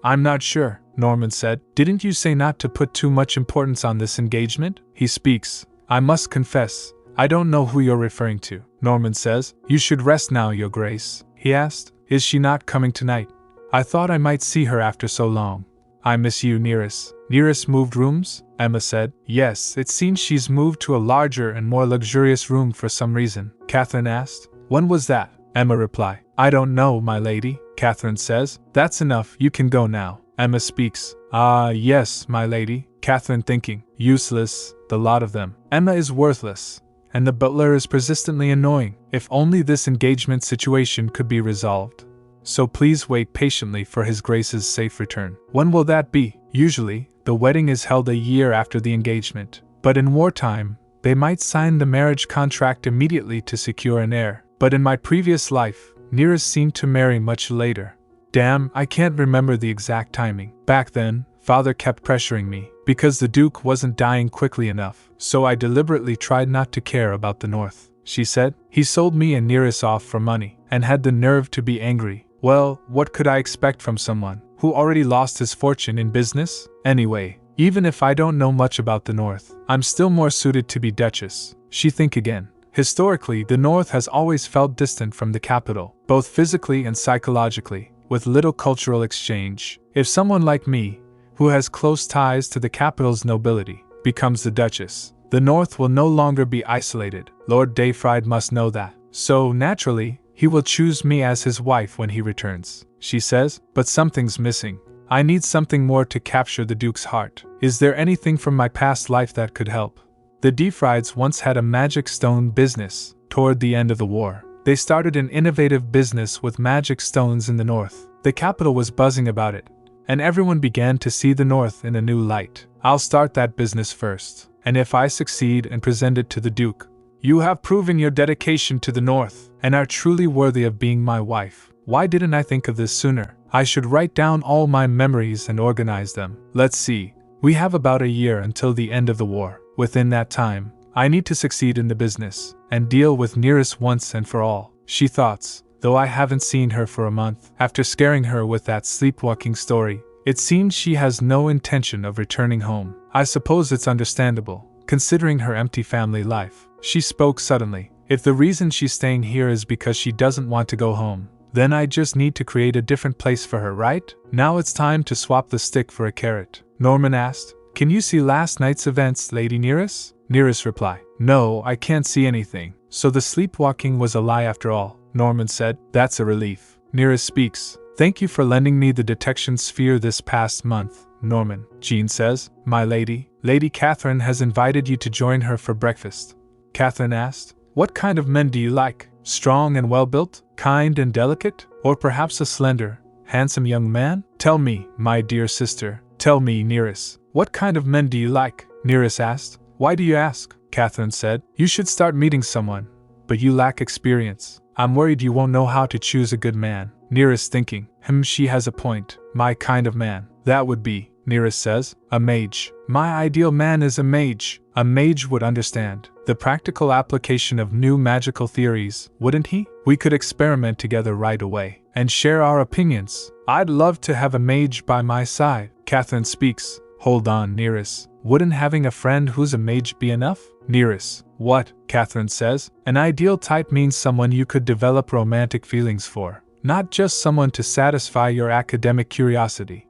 I'm not sure, Norman said. Didn't you say not to put too much importance on this engagement? He speaks. I must confess, I don't know who you're referring to. Norman says, You should rest now, Your Grace. He asked, Is she not coming tonight? I thought I might see her after so long. I miss you, Neris. Neris moved rooms? Emma said. Yes, it seems she's moved to a larger and more luxurious room for some reason. Catherine asked. When was that? Emma replied. I don't know, my lady. Catherine says. That's enough, you can go now. Emma speaks. Ah, yes, my lady. Catherine thinking. Useless, the lot of them. Emma is worthless, and the butler is persistently annoying. If only this engagement situation could be resolved. So please wait patiently for His Grace's safe return. When will that be? Usually, the wedding is held a year after the engagement. But in wartime, they might sign the marriage contract immediately to secure an heir. But in my previous life, Neris seemed to marry much later. Damn, I can't remember the exact timing. Back then, Father kept pressuring me, because the Duke wasn't dying quickly enough. So I deliberately tried not to care about the North. She said, He sold me and Neris off for money, and had the nerve to be angry. Well, what could I expect from someone who already lost his fortune in business? Anyway, even if I don't know much about the North, I'm still more suited to be Duchess. She think again. Historically, the North has always felt distant from the capital, both physically and psychologically, with little cultural exchange. If someone like me, who has close ties to the capital's nobility, becomes the Duchess, the North will no longer be isolated. Lord Dayfried must know that. So, naturally, he will choose me as his wife when he returns. She says, but something's missing. I need something more to capture the Duke's heart. Is there anything from my past life that could help? The Dayfrieds once had a magic stone business. Toward the end of the war, they started an innovative business with magic stones in the North. The capital was buzzing about it, and everyone began to see the North in a new light. I'll start that business first, and if I succeed and present it to the Duke, you have proven your dedication to the North, and are truly worthy of being my wife. Why didn't I think of this sooner? I should write down all my memories and organize them. Let's see. We have about a year until the end of the war. Within that time, I need to succeed in the business, and deal with Neris once and for all. She thought, though I haven't seen her for a month. After scaring her with that sleepwalking story, It seems she has no intention of returning home. I suppose it's understandable, considering her empty family life. She spoke suddenly. If the reason she's staying here is because she doesn't want to go home, then I just need to create a different place for her, right? Now it's time to swap the stick for a carrot. Norman asked. Can you see last night's events, Lady Neris? Neris replied. No, I can't see anything. So the sleepwalking was a lie after all, Norman said. That's a relief. Neris speaks. Thank you for lending me the detection sphere this past month, Norman. Jean says. My lady, Lady Catherine has invited you to join her for breakfast. Catherine asked. What kind of men do you like? Strong and well-built? Kind and delicate? Or perhaps a slender, handsome young man? Tell me, my dear sister. Tell me, Neris. What kind of men do you like? Neris asked. Why do you ask? Catherine said. You should start meeting someone, but you lack experience. I'm worried you won't know how to choose a good man. Neris thinking. She has a point. My kind of man. That would be, Neris says, a mage. My ideal man is a mage. A mage would understand the practical application of new magical theories, wouldn't he? We could experiment together right away and share our opinions. I'd love to have a mage by my side. Catherine speaks. Hold on, Neris. Wouldn't having a friend who's a mage be enough? Neris. What? Catherine says. An ideal type means someone you could develop romantic feelings for, not just someone to satisfy your academic curiosity.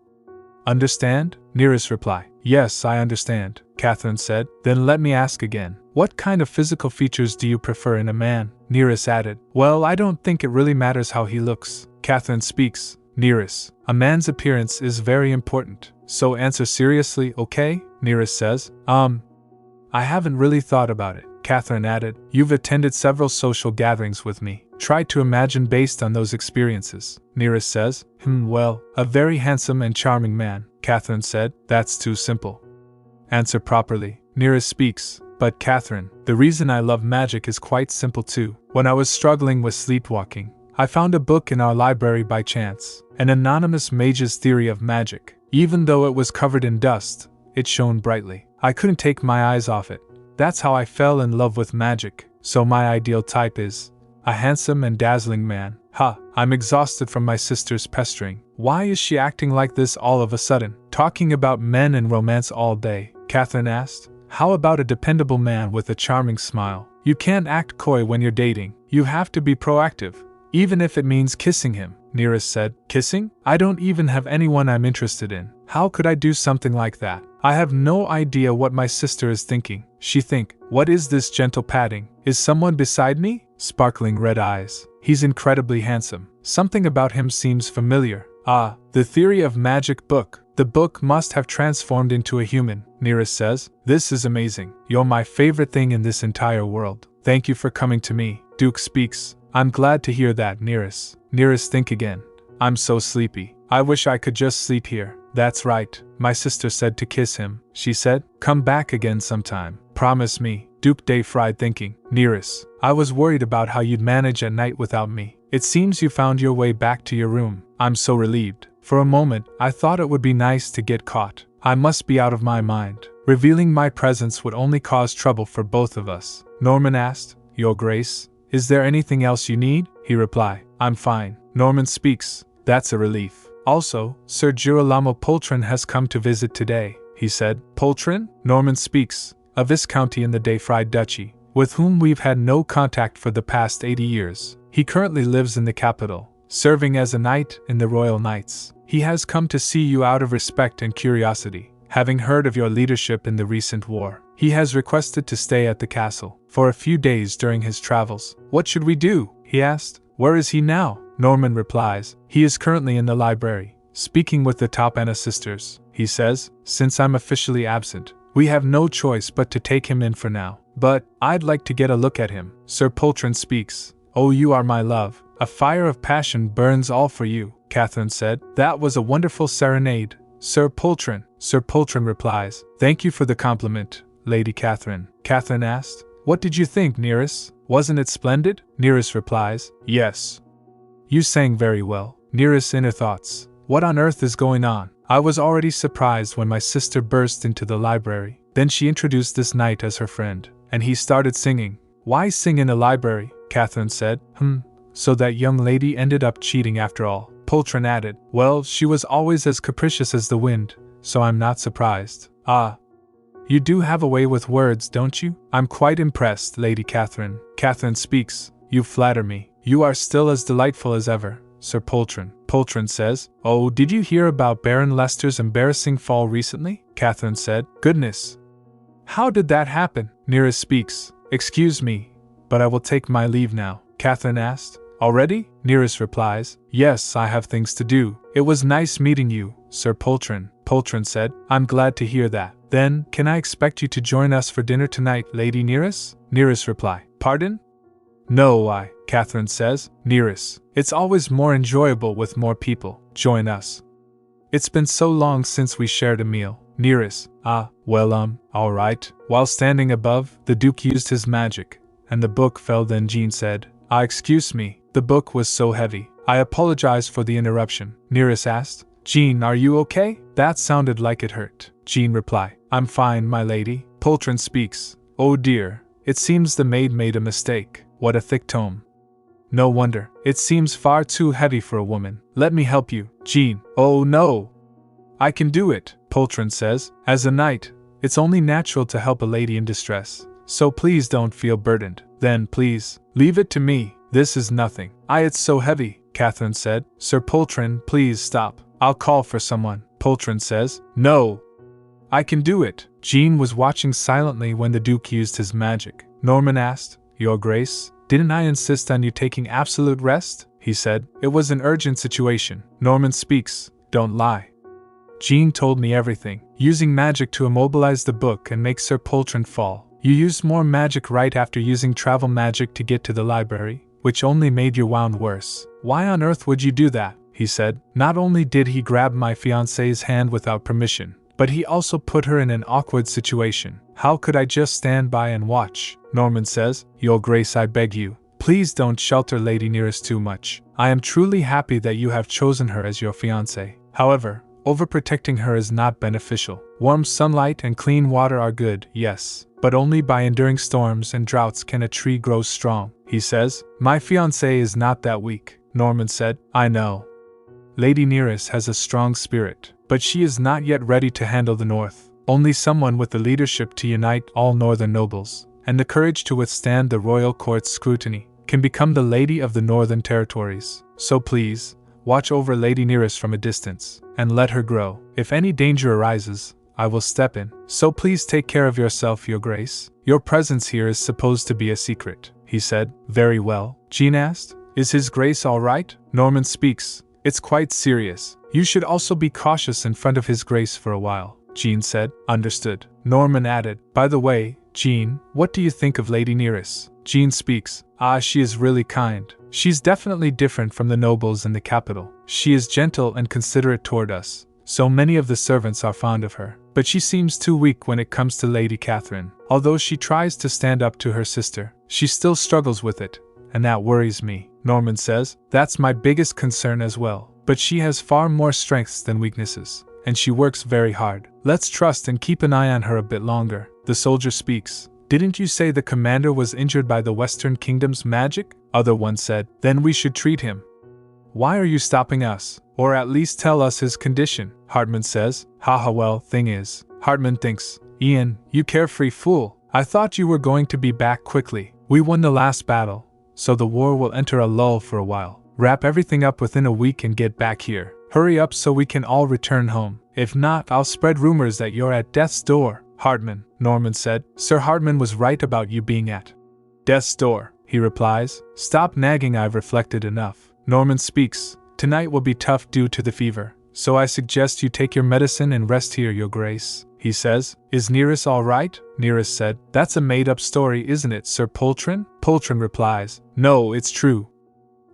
Understand? Neris replied. Yes, I understand, Catherine said. Then let me ask again. What kind of physical features do you prefer in a man? Neris added. Well, I don't think it really matters how he looks. Catherine speaks. Neris. A man's appearance is very important. So answer seriously, okay? Neris says. I haven't really thought about it, Catherine added. You've attended several social gatherings with me. Try to imagine based on those experiences. Neris says. Well, a very handsome and charming man, Catherine said. That's too simple. Answer properly. Neris speaks. But Catherine, the reason I love magic is quite simple too. When I was struggling with sleepwalking, I found a book in our library by chance. An anonymous mage's theory of magic. Even though it was covered in dust, it shone brightly. I couldn't take my eyes off it. That's how I fell in love with magic. So my ideal type is a handsome and dazzling man. I'm exhausted from my sister's pestering. Why is she acting like this all of a sudden? Talking about men and romance all day, Catherine asked. How about a dependable man with a charming smile? You can't act coy when you're dating. You have to be proactive, even if it means kissing him. Neris said. Kissing? I don't even have anyone I'm interested in. How could I do something like that? I have no idea what my sister is thinking. She think, what is this gentle patting? Is someone beside me? Sparkling red eyes. He's incredibly handsome. Something about him seems familiar. The Theory of Magic book. The book must have transformed into a human, Neris says. This is amazing. You're my favorite thing in this entire world. Thank you for coming to me. Duke speaks. I'm glad to hear that, Neris. Neris think again. I'm so sleepy. I wish I could just sleep here. That's right, my sister said to kiss him. She said, come back again sometime. Promise me. Duke Day fried thinking. Neris, I was worried about how you'd manage at night without me. It seems you found your way back to your room. I'm so relieved. For a moment, I thought it would be nice to get caught. I must be out of my mind. Revealing my presence would only cause trouble for both of us. Norman asked, Your Grace, is there anything else you need? He replied, I'm fine. Norman speaks. That's a relief. Also, Sir Girolamo Poltron has come to visit today, he said. Poltron? Norman speaks. A viscounty in the Dayfried Duchy, with whom we've had no contact for the past 80 years. He currently lives in the capital, serving as a knight in the Royal Knights. He has come to see you out of respect and curiosity, having heard of your leadership in the recent war. He has requested to stay at the castle for a few days during his travels. What should we do? He asked. Where is he now? Norman replies. He is currently in the library, speaking with the Top Anna sisters. He says, since I'm officially absent, we have no choice but to take him in for now. But I'd like to get a look at him. Sir Poltron speaks. Oh, you are my love. A fire of passion burns all for you, Catherine said. That was a wonderful serenade, Sir Poltron. Sir Poltron replies. Thank you for the compliment, Lady Catherine. Catherine asked. What did you think, Neris? Wasn't it splendid? Neris replies. Yes. You sang very well. Neris' inner thoughts. What on earth is going on? I was already surprised when my sister burst into the library. Then she introduced this knight as her friend, and he started singing. Why sing in a library? Catherine said. So that young lady ended up cheating after all, Poltron added. Well, she was always as capricious as the wind, so I'm not surprised. Ah. You do have a way with words, don't you? I'm quite impressed, Lady Catherine. Catherine speaks. You flatter me. You are still as delightful as ever, Sir Poltron. Poltron says. Oh, did you hear about Baron Leicester's embarrassing fall recently? Catherine said. Goodness. How did that happen? Neris speaks. Excuse me, but I will take my leave now, Catherine asked. Already? Neris replies. Yes, I have things to do. It was nice meeting you, Sir Poltron. Poltron said. I'm glad to hear that. Then, can I expect you to join us for dinner tonight, Lady Neris? Neris reply. Pardon? No, Catherine says. Neris, it's always more enjoyable with more people. Join us. It's been so long since we shared a meal. Neris, all right. While standing above, the Duke used his magic, and the book fell. Then Jean said, excuse me, the book was so heavy. I apologize for the interruption. Neris asked, Jean, are you okay? That sounded like it hurt. Jean replied, I'm fine, my lady. Poltron speaks. Oh dear, it seems the maid made a mistake. What a thick tome. No wonder, it seems far too heavy for a woman. Let me help you, Jean. Oh no. I can do it, Poltron says. As a knight, it's only natural to help a lady in distress, so please don't feel burdened. Then please, leave it to me. This is nothing. It's so heavy, Catherine said. Sir Poltron, please stop. I'll call for someone. Poltron says. No. I can do it. Jean was watching silently when the Duke used his magic. Norman asked, Your Grace, didn't I insist on you taking absolute rest? He said. It was an urgent situation. Norman speaks. Don't lie. Jean told me everything. Using magic to immobilize the book and make Sir Poltron fall. You used more magic right after using travel magic to get to the library, which only made your wound worse. Why on earth would you do that? He said. Not only did he grab my fiancée's hand without permission, but he also put her in an awkward situation. How could I just stand by and watch? Norman says, Your Grace, I beg you, please don't shelter Lady Neris too much. I am truly happy that you have chosen her as your fiancé. However, overprotecting her is not beneficial. Warm sunlight and clean water are good, yes, but only by enduring storms and droughts can a tree grow strong. He says, My fiancé is not that weak. Norman said, I know. Lady Neris has a strong spirit, but she is not yet ready to handle the North. Only someone with the leadership to unite all northern nobles, and the courage to withstand the royal court's scrutiny, can become the Lady of the Northern Territories. So please, watch over Lady Neris from a distance, and let her grow. If any danger arises, I will step in. So please take care of yourself, Your Grace. Your presence here is supposed to be a secret, he said. Very well, Jean asked. Is His Grace all right? Norman speaks. It's quite serious. You should also be cautious in front of His Grace for a while, Jean said. Understood. Norman added, By the way, Jean, what do you think of Lady Neris? Jean speaks. She is really kind. She's definitely different from the nobles in the capital. She is gentle and considerate toward us. So many of the servants are fond of her. But she seems too weak when it comes to Lady Catherine. Although she tries to stand up to her sister, she still struggles with it, and that worries me. Norman says, That's my biggest concern as well. But she has far more strengths than weaknesses, and she works very hard. Let's trust and keep an eye on her a bit longer. The soldier speaks. Didn't you say the commander was injured by the Western Kingdom's magic? Other one said. Then we should treat him. Why are you stopping us? Or at least tell us his condition, Hartman says. Haha, well, thing is. Hartman thinks. Ian, you carefree fool. I thought you were going to be back quickly. We won the last battle, so the war will enter a lull for a while. Wrap everything up within a week and get back here. Hurry up so we can all return home. If not, I'll spread rumors that you're at death's door. Hartman, Norman said. Sir Hartman was right about you being at death's door, he replies. Stop nagging, I've reflected enough. Norman speaks. Tonight will be tough due to the fever, so I suggest you take your medicine and rest here, Your Grace. He says. Is Neris all right? Neris said. That's a made-up story, isn't it, Sir Poltron? Poltron replies. No, it's true.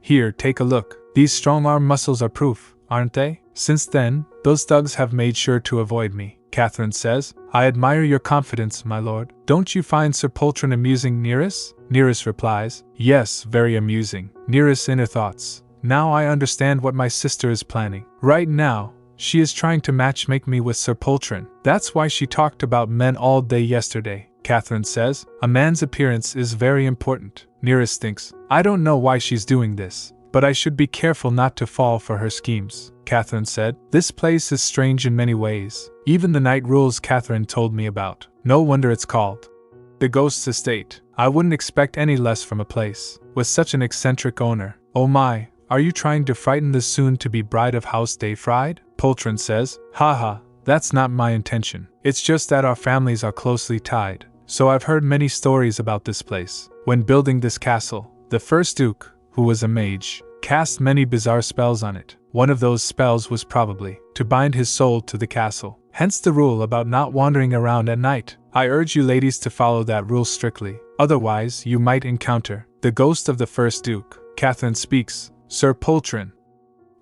Here, take a look. These strong-arm muscles are proof, aren't they? Since then, those thugs have made sure to avoid me. Catherine says. I admire your confidence, my lord. Don't you find Sir Poltron amusing, Neris? Neris replies. Yes, very amusing. Neris' inner thoughts. Now I understand what my sister is planning. Right now, she is trying to matchmake me with Sir Poltron. That's why she talked about men all day yesterday, Catherine says. A man's appearance is very important. Neris thinks, I don't know why she's doing this, but I should be careful not to fall for her schemes. Catherine said, this place is strange in many ways. Even the night rules Catherine told me about. No wonder it's called the Ghost's Estate. I wouldn't expect any less from a place with such an eccentric owner. Oh my, are you trying to frighten the soon-to-be bride of House Day Fried? Poltron says, haha, that's not my intention. It's just that our families are closely tied, so I've heard many stories about this place. When building this castle, the first duke, who was a mage, cast many bizarre spells on it. One of those spells was probably to bind his soul to the castle. Hence the rule about not wandering around at night. I urge you ladies to follow that rule strictly, otherwise you might encounter the ghost of the first duke. Catherine speaks, Sir Poltron.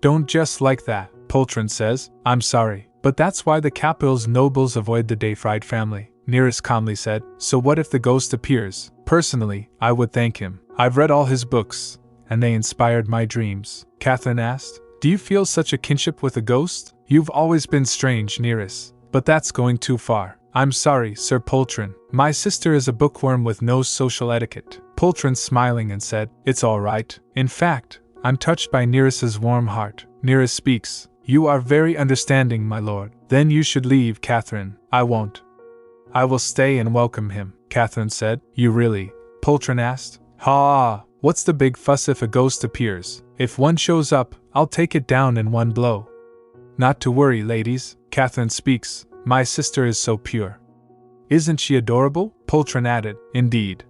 Don't just like that, Poltron says, I'm sorry, but that's why the capital's nobles avoid the Dayfried family. Neris calmly said, so what if the ghost appears? Personally, I would thank him. I've read all his books, and they inspired my dreams. Catherine asked, do you feel such a kinship with a ghost? You've always been strange, Neris, but that's going too far. I'm sorry, Sir Poltron. My sister is a bookworm with no social etiquette. Poltron smiling and said, it's all right. In fact, I'm touched by Neris's warm heart. Neris speaks, you are very understanding, my lord. Then you should leave, Catherine. I won't. I will stay and welcome him, Catherine said. You really? Poltron asked. Ha! What's the big fuss if a ghost appears? If one shows up, I'll take it down in one blow. Not to worry, ladies, Catherine speaks. My sister is so pure. Isn't she adorable? Poltron added. Indeed.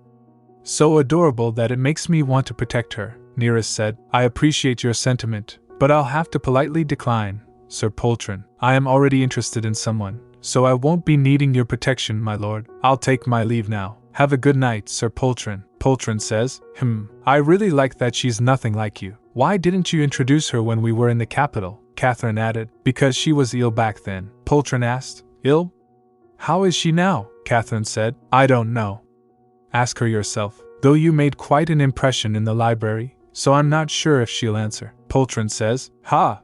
So adorable that it makes me want to protect her, Neris said. I appreciate your sentiment, but I'll have to politely decline, Sir Poltron. I am already interested in someone, so I won't be needing your protection, my lord. I'll take my leave now. Have a good night, Sir Poltron. Poltron says, I really like that she's nothing like you. Why didn't you introduce her when we were in the capital? Catherine added. Because she was ill back then. Poltron asked. Ill? How is she now? Catherine said. I don't know. Ask her yourself. Though you made quite an impression in the library, so I'm not sure if she'll answer. Poltron says. Ha!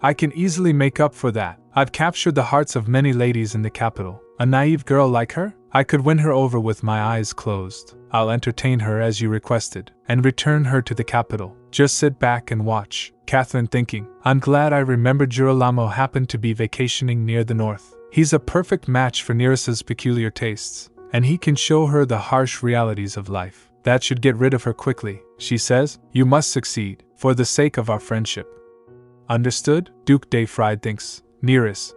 I can easily make up for that. I've captured the hearts of many ladies in the capital. A naive girl like her? I could win her over with my eyes closed. I'll entertain her as you requested, and return her to the capital. Just sit back and watch. Catherine thinking, I'm glad I remembered Girolamo happened to be vacationing near the north. He's a perfect match for Neris's peculiar tastes, and he can show her the harsh realities of life. That should get rid of her quickly, she says. You must succeed, for the sake of our friendship. Understood? Duke Dayfried thinks. Neris.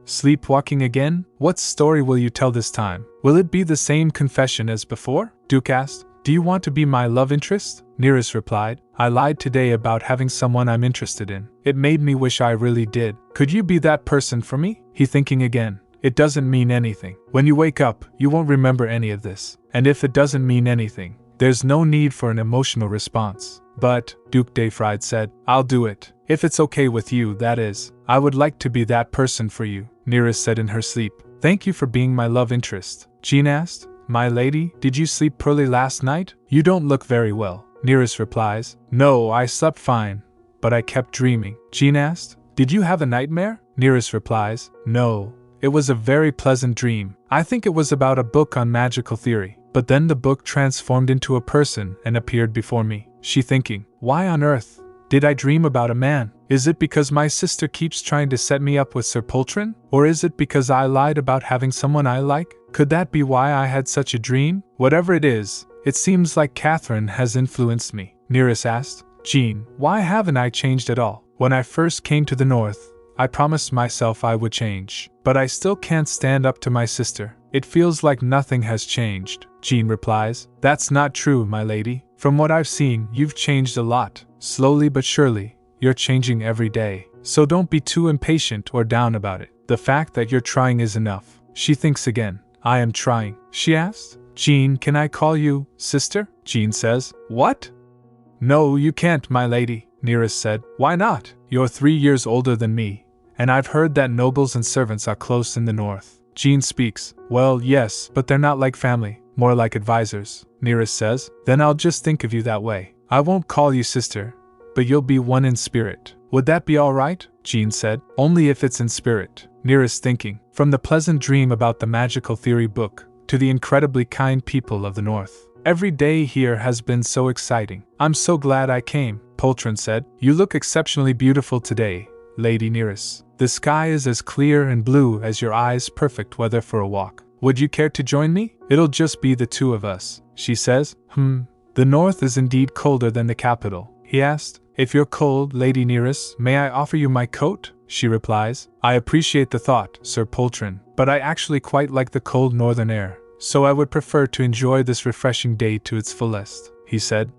Sleepwalking again? What story will you tell this time? Will it be the same confession as before? Duke asked. Do you want to be my love interest? Neris replied. I lied today about having someone I'm interested in. It made me wish I really did. Could you be that person for me? He thinking again. It doesn't mean anything. When you wake up, you won't remember any of this. And if it doesn't mean anything, there's no need for an emotional response. But, Duke Dayfried said, I'll do it. If it's okay with you, that is. I would like to be that person for you, Neris said in her sleep. Thank you for being my love interest. Jean asked. My lady, did you sleep poorly last night? You don't look very well. Neris replies. No, I slept fine, but I kept dreaming. Jean asked. Did you have a nightmare? Neris replies. No, it was a very pleasant dream. I think it was about a book on magical theory. But then the book transformed into a person and appeared before me. She thinking, why on earth did I dream about a man? Is it because my sister keeps trying to set me up with Sir Poltron? Or is it because I lied about having someone I like? Could that be why I had such a dream? Whatever it is, it seems like Catherine has influenced me. Neris asked. Jean, why haven't I changed at all? When I first came to the north, I promised myself I would change. But I still can't stand up to my sister. It feels like nothing has changed. Jean replies. That's not true, my lady. From what I've seen, you've changed a lot. Slowly but surely, you're changing every day. So don't be too impatient or down about it. The fact that you're trying is enough. She thinks again. I am trying. She asked. Jean, can I call you sister? Jean says. What? No, you can't, my lady, Neris said. Why not? You're 3 years older than me, and I've heard that nobles and servants are close in the north. Jean speaks. Well, yes, but they're not like family, more like advisors, Neris says. Then I'll just think of you that way. I won't call you sister, but you'll be one in spirit. Would that be all right? Jean said. Only if it's in spirit. Neris thinking. From the pleasant dream about the magical theory book, to the incredibly kind people of the north, Every day here has been so exciting. I'm so glad I came, Poltron said. You look exceptionally beautiful today, Lady Neris. The sky is as clear and blue as your eyes, perfect weather for a walk. Would you care to join me? It'll just be the two of us, she says. The north is indeed colder than the capital, he asked. If you're cold, Lady Neris, may I offer you my coat? She replies. I appreciate the thought, Sir Poltron, but I actually quite like the cold northern air, so I would prefer to enjoy this refreshing day to its fullest, he said.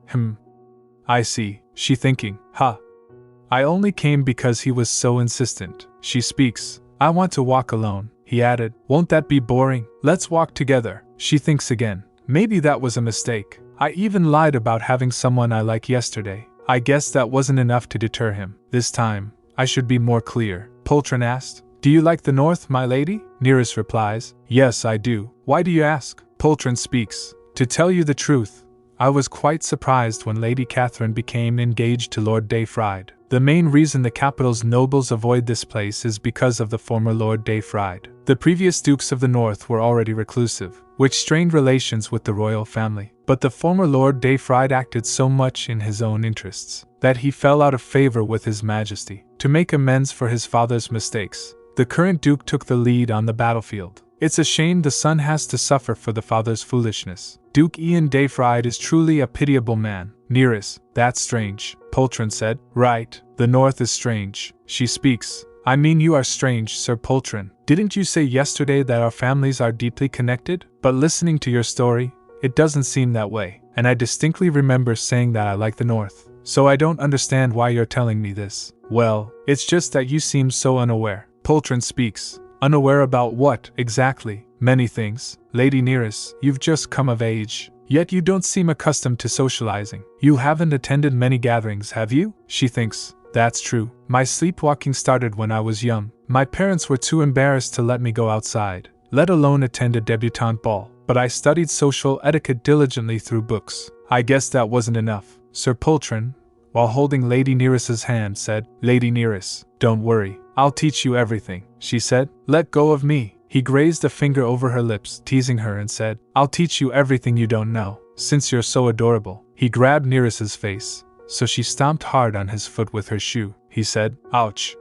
I see, she thinking. I only came because he was so insistent. She speaks. I want to walk alone, he added. Won't that be boring? Let's walk together. She thinks again. Maybe that was a mistake. I even lied about having someone I like yesterday. I guess that wasn't enough to deter him. This time, I should be more clear. Poltron asked. Do you like the north, my lady? Neris replies. Yes, I do. Why do you ask? Poltron speaks. To tell you the truth, I was quite surprised when Lady Catherine became engaged to Lord Dayfried. The main reason the capital's nobles avoid this place is because of the former Lord Dayfried. The previous dukes of the north were already reclusive, which strained relations with the royal family. But the former Lord Dayfried acted so much in his own interests that he fell out of favor with His Majesty. To make amends for his father's mistakes, the current duke took the lead on the battlefield. It's a shame the son has to suffer for the father's foolishness. Duke Ian Dayfried is truly a pitiable man. Neris, that's strange, Poltron said. Right, the north is strange. She speaks. I mean, you are strange, Sir Poltron. Didn't you say yesterday that our families are deeply connected? But listening to your story, it doesn't seem that way. And I distinctly remember saying that I like the north. So I don't understand why you're telling me this. Well, it's just that you seem so unaware. Poltron speaks. Unaware about what, exactly? Many things. Lady Neris, you've just come of age. Yet you don't seem accustomed to socializing. You haven't attended many gatherings, have you? She thinks. That's true. My sleepwalking started when I was young. My parents were too embarrassed to let me go outside, let alone attend a debutante ball. But I studied social etiquette diligently through books. I guess that wasn't enough. Sir Poltron, while holding Lady Neris's hand, said, Lady Neris, don't worry. I'll teach you everything, she said. Let go of me. He grazed a finger over her lips, teasing her, and said, I'll teach you everything you don't know, since you're so adorable. He grabbed Neris's face, so she stomped hard on his foot with her shoe. He said, Ouch.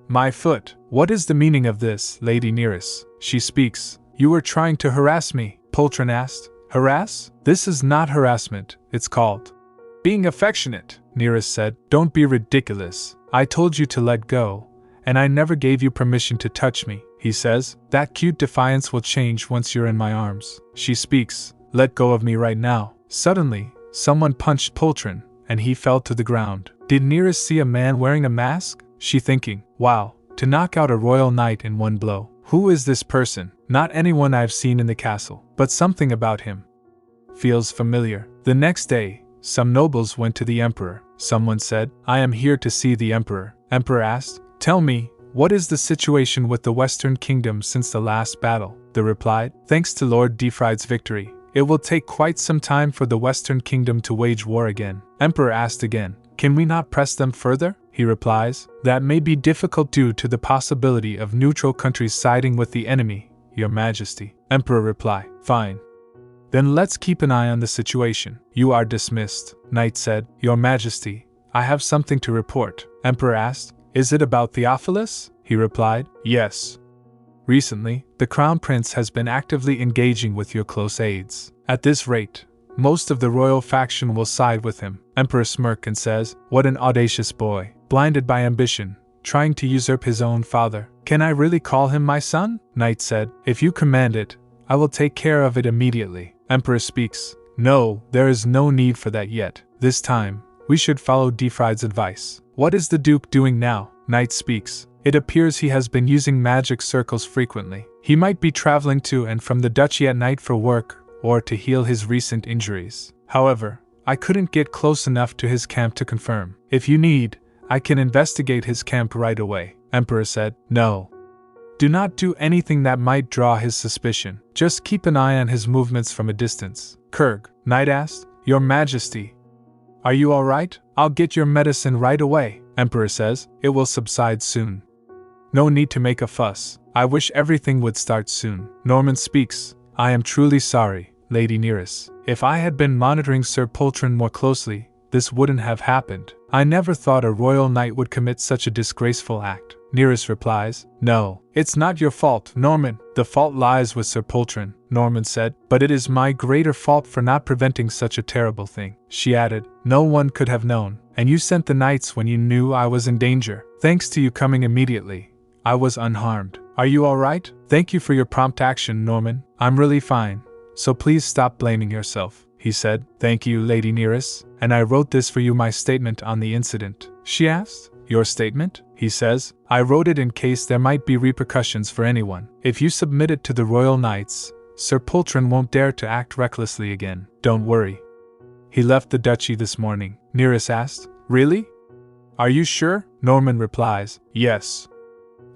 My foot. What is the meaning of this, Lady Neris? She speaks. You were trying to harass me, Poltron asked. Harass? This is not harassment, it's called being affectionate, Neris said. Don't be ridiculous. I told you to let go, and I never gave you permission to touch me, he says. That cute defiance will change once you're in my arms. She speaks. Let go of me right now. Suddenly, someone punched Poltron, and he fell to the ground. Did Neris see a man wearing a mask? She thinking. Wow, to knock out a royal knight in one blow. Who is this person? Not anyone I've seen in the castle, but something about him feels familiar. The next day, some nobles went to the emperor. Someone said, I am here to see the emperor. Emperor asked, Tell me, what is the situation with the Western Kingdom since the last battle? They replied, Thanks to Lord Dayfried's victory, it will take quite some time for the Western Kingdom to wage war again. Emperor asked again, Can we not press them further? He replies, That may be difficult due to the possibility of neutral countries siding with the enemy, Your Majesty. Emperor reply, Fine. Then let's keep an eye on the situation. You are dismissed. Knight said, Your Majesty, I have something to report. Emperor asked, Is it about Theophilus? He replied, Yes. Recently, the Crown Prince has been actively engaging with your close aides. At this rate, most of the royal faction will side with him. Emperor smirks and says, What an audacious boy, blinded by ambition, trying to usurp his own father. Can I really call him my son? Knight said, If you command it, I will take care of it immediately. Emperor speaks, No, there is no need for that yet. This time, we should follow Dayfried's advice. What is the Duke doing now? Knight speaks. It appears he has been using magic circles frequently. He might be traveling to and from the duchy at night for work, or to heal his recent injuries. However, I couldn't get close enough to his camp to confirm. If you need, I can investigate his camp right away. Emperor said, No. Do not do anything that might draw his suspicion. Just keep an eye on his movements from a distance. Kurg, Knight asked, Your Majesty, are you alright? I'll get your medicine right away. Emperor says, It will subside soon. No need to make a fuss. I wish everything would start soon. Norman speaks, I am truly sorry, Lady Neris. If I had been monitoring Sir Poltron more closely, this wouldn't have happened. I never thought a royal knight would commit such a disgraceful act. Neris replies, No, it's not your fault, Norman. The fault lies with Sir Poltron, Norman said, but it is my greater fault for not preventing such a terrible thing. She added, No one could have known, and you sent the knights when you knew I was in danger. Thanks to you coming immediately, I was unharmed. Are you alright? Thank you for your prompt action, Norman. I'm really fine, so please stop blaming yourself, he said. Thank you, Lady Neris, and I wrote this for you, my statement on the incident. She asked. Your statement? He says. I wrote it in case there might be repercussions for anyone. If you submit it to the royal knights, Sir Poltron won't dare to act recklessly again. Don't worry. He left the duchy this morning, Neris asked. Really? Are you sure? Norman replies. Yes.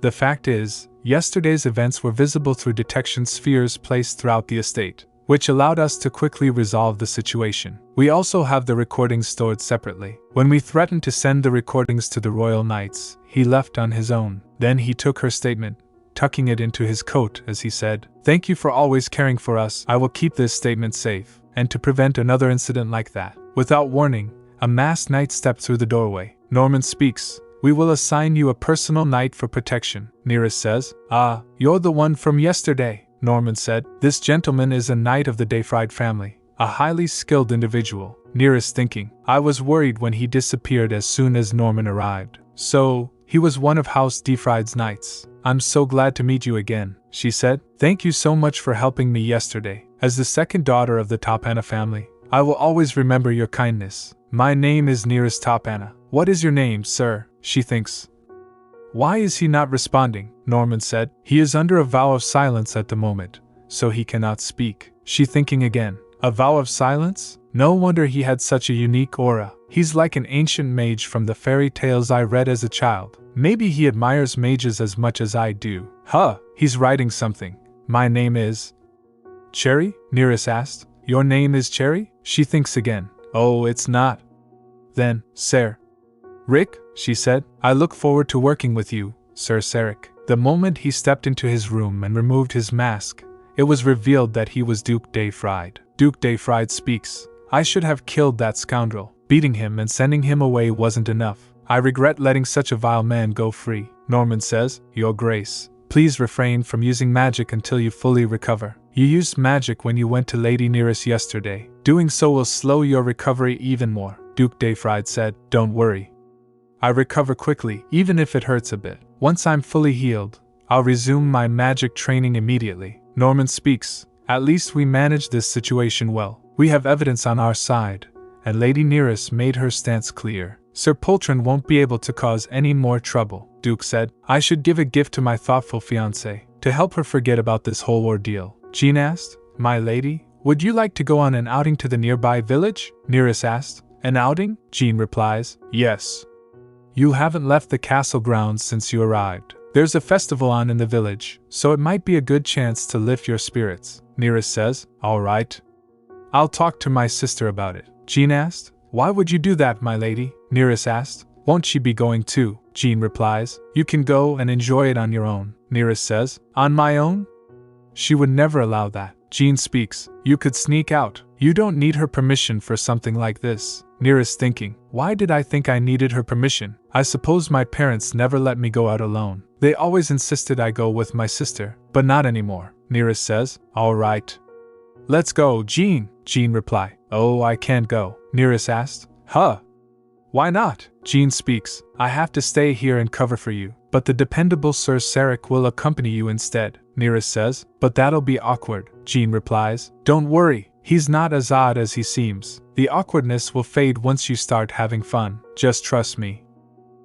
The fact is, yesterday's events were visible through detection spheres placed throughout the estate, which allowed us to quickly resolve the situation. We also have the recordings stored separately. When we threatened to send the recordings to the royal knights, he left on his own. Then he took her statement, tucking it into his coat as he said, Thank you for always caring for us. I will keep this statement safe, and to prevent another incident like that. Without warning, a masked knight stepped through the doorway. Norman speaks. We will assign you a personal knight for protection, Neris says. Ah, you're the one from yesterday, Norman said. This gentleman is a knight of the Dayfried family, a highly skilled individual. Neris thinking. I was worried when he disappeared as soon as Norman arrived. So, he was one of House Dayfried's knights. I'm so glad to meet you again, she said. Thank you so much for helping me yesterday. As the second daughter of the Topana family, I will always remember your kindness. My name is Neris Topana. What is your name, sir? She thinks. Why is he not responding? Norman said. He is under a vow of silence at the moment, so he cannot speak. She thinking again. A vow of silence? No wonder he had such a unique aura. He's like an ancient mage from the fairy tales I read as a child. Maybe he admires mages as much as I do. Huh, he's writing something. My name is... Cherry? Neris asked. Your name is Cherry? She thinks again. Oh, it's not. Then, Sir. Rick, she said, I look forward to working with you, Sir Sarek. The moment he stepped into his room and removed his mask, it was revealed that he was Duke Dayfried. Duke Dayfried speaks. I should have killed that scoundrel. Beating him and sending him away wasn't enough. I regret letting such a vile man go free. Norman says, Your Grace, please refrain from using magic until you fully recover. You used magic when you went to Lady Neris yesterday. Doing so will slow your recovery even more. Duke Dayfried said, Don't worry. I recover quickly, even if it hurts a bit. Once I'm fully healed, I'll resume my magic training immediately. Norman speaks. At least we managed this situation well. We have evidence on our side, and Lady Neris made her stance clear. Sir Poltron won't be able to cause any more trouble, Duke said. I should give a gift to my thoughtful fiancé, to help her forget about this whole ordeal. Jean asked, My lady, would you like to go on an outing to the nearby village? Neris asked. An outing? Jean replies. Yes. You haven't left the castle grounds since you arrived. There's a festival on in the village, so it might be a good chance to lift your spirits. Neris says, All right. I'll talk to my sister about it. Jean asked. Why would you do that, my lady? Neris asked. Won't she be going too? Jean replies. You can go and enjoy it on your own. Neris says. On my own? She would never allow that. Jean speaks. You could sneak out. You don't need her permission for something like this. Neris thinking. Why did I think I needed her permission? I suppose my parents never let me go out alone. They always insisted I go with my sister, but not anymore. Neris says. All right. Let's go, Jean. Jean reply. Oh, I can't go. Neris asked. Huh? Why not? Jean speaks. I have to stay here and cover for you, but the dependable Sir Sarek will accompany you instead. Neris says. But that'll be awkward. Jean replies. Don't worry. He's not as odd as he seems. The awkwardness will fade once you start having fun. Just trust me.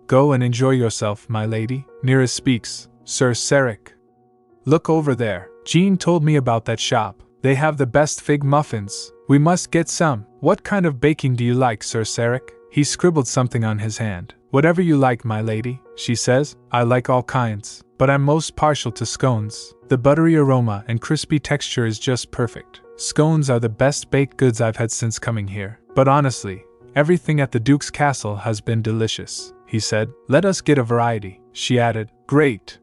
Go and enjoy yourself, my lady. Neris speaks. Sir Sarek. Look over there. Jean told me about that shop. They have the best fig muffins. We must get some. What kind of baking do you like, Sir Sarek? He scribbled something on his hand. Whatever you like, my lady, she says. I like all kinds, but I'm most partial to scones. The buttery aroma and crispy texture is just perfect. Scones are the best baked goods I've had since coming here. But honestly, everything at the Duke's castle has been delicious, he said. Let us get a variety, she added. Great.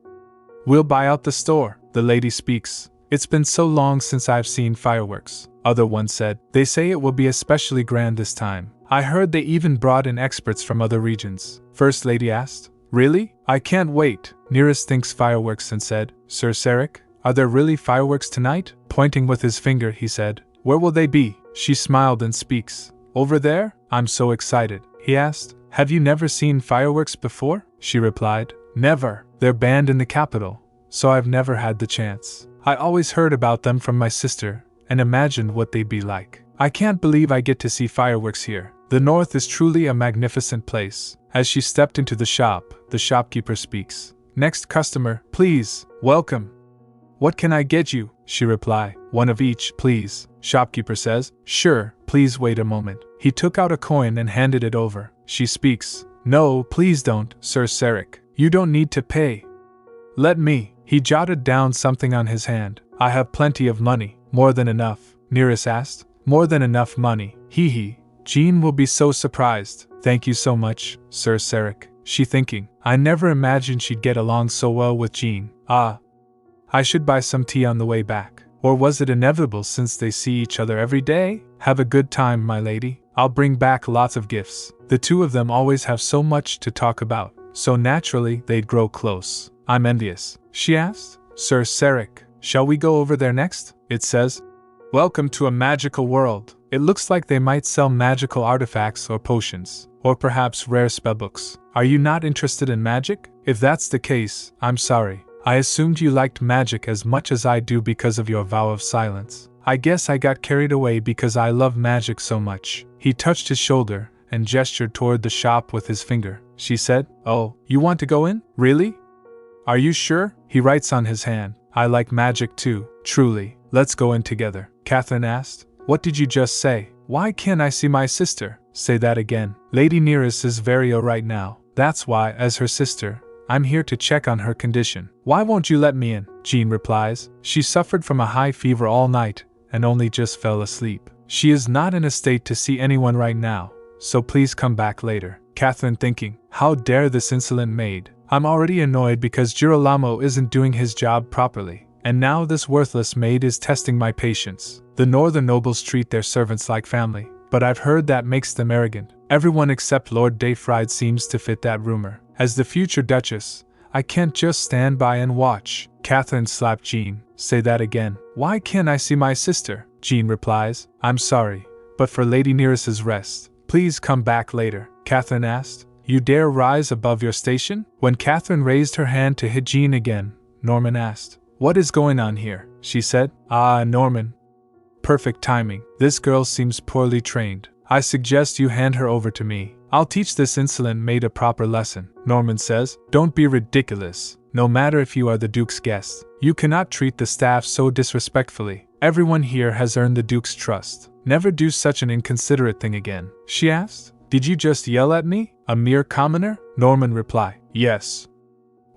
We'll buy out the store, the lady speaks. It's been so long since I've seen fireworks. Other one said. They say it will be especially grand this time. I heard they even brought in experts from other regions. First Lady asked. Really? I can't wait. Neris thinks fireworks and said, Sir Sarek, are there really fireworks tonight? Pointing with his finger, he said. Where will they be? She smiled and speaks. Over there? I'm so excited. He asked. Have you never seen fireworks before? She replied. Never. They're banned in the capital, so I've never had the chance. I always heard about them from my sister, and imagined what they'd be like. I can't believe I get to see fireworks here. The north is truly a magnificent place. As she stepped into the shop, the shopkeeper speaks. Next customer, please. Welcome. What can I get you? She replied. One of each, please. Shopkeeper says. Sure, please wait a moment. He took out a coin and handed it over. She speaks. No, please don't, Sir Sarek. You don't need to pay. Let me. He jotted down something on his hand. I have plenty of money. More than enough. Neris asked. More than enough money. Hee. Jean will be so surprised. Thank you so much, Sir Sarek. She thinking. I never imagined she'd get along so well with Jean. I should buy some tea on the way back. Or was it inevitable since they see each other every day? Have a good time, my lady. I'll bring back lots of gifts. The two of them always have so much to talk about, so naturally they'd grow close. I'm envious. She asked. Sir Sarek, shall we go over there next? It says. Welcome to a magical world. It looks like they might sell magical artifacts or potions, or perhaps rare spellbooks. Are you not interested in magic? If that's the case, I'm sorry. I assumed you liked magic as much as I do because of your vow of silence. I guess I got carried away because I love magic so much. He touched his shoulder and gestured toward the shop with his finger. She said, Oh, you want to go in? Really? Are you sure? He writes on his hand. I like magic too, truly. Let's go in together. Catherine asked. What did you just say? Why can't I see my sister? Say that again. Lady Neris is very ill right now. That's why, as her sister, I'm here to check on her condition. Why won't you let me in? Jean replies. She suffered from a high fever all night and only just fell asleep. She is not in a state to see anyone right now, so please come back later. Catherine thinking, how dare this insolent maid? I'm already annoyed because Girolamo isn't doing his job properly, and now this worthless maid is testing my patience. The northern nobles treat their servants like family, but I've heard that makes them arrogant. Everyone except Lord Dayfried seems to fit that rumor. As the future Duchess, I can't just stand by and watch. Catherine slapped Jean. Say that again. Why can't I see my sister? Jean replies. I'm sorry, but for Lady Neris's rest, please come back later. Catherine asked. You dare rise above your station? When Catherine raised her hand to hit Jean again, Norman asked. What is going on here? She said. Norman. Perfect timing. This girl seems poorly trained. I suggest you hand her over to me. I'll teach this insolent maid a proper lesson. Norman says. Don't be ridiculous. No matter if you are the Duke's guest, you cannot treat the staff so disrespectfully. Everyone here has earned the Duke's trust. Never do such an inconsiderate thing again. She asked. Did you just yell at me? A mere commoner? Norman replied. Yes.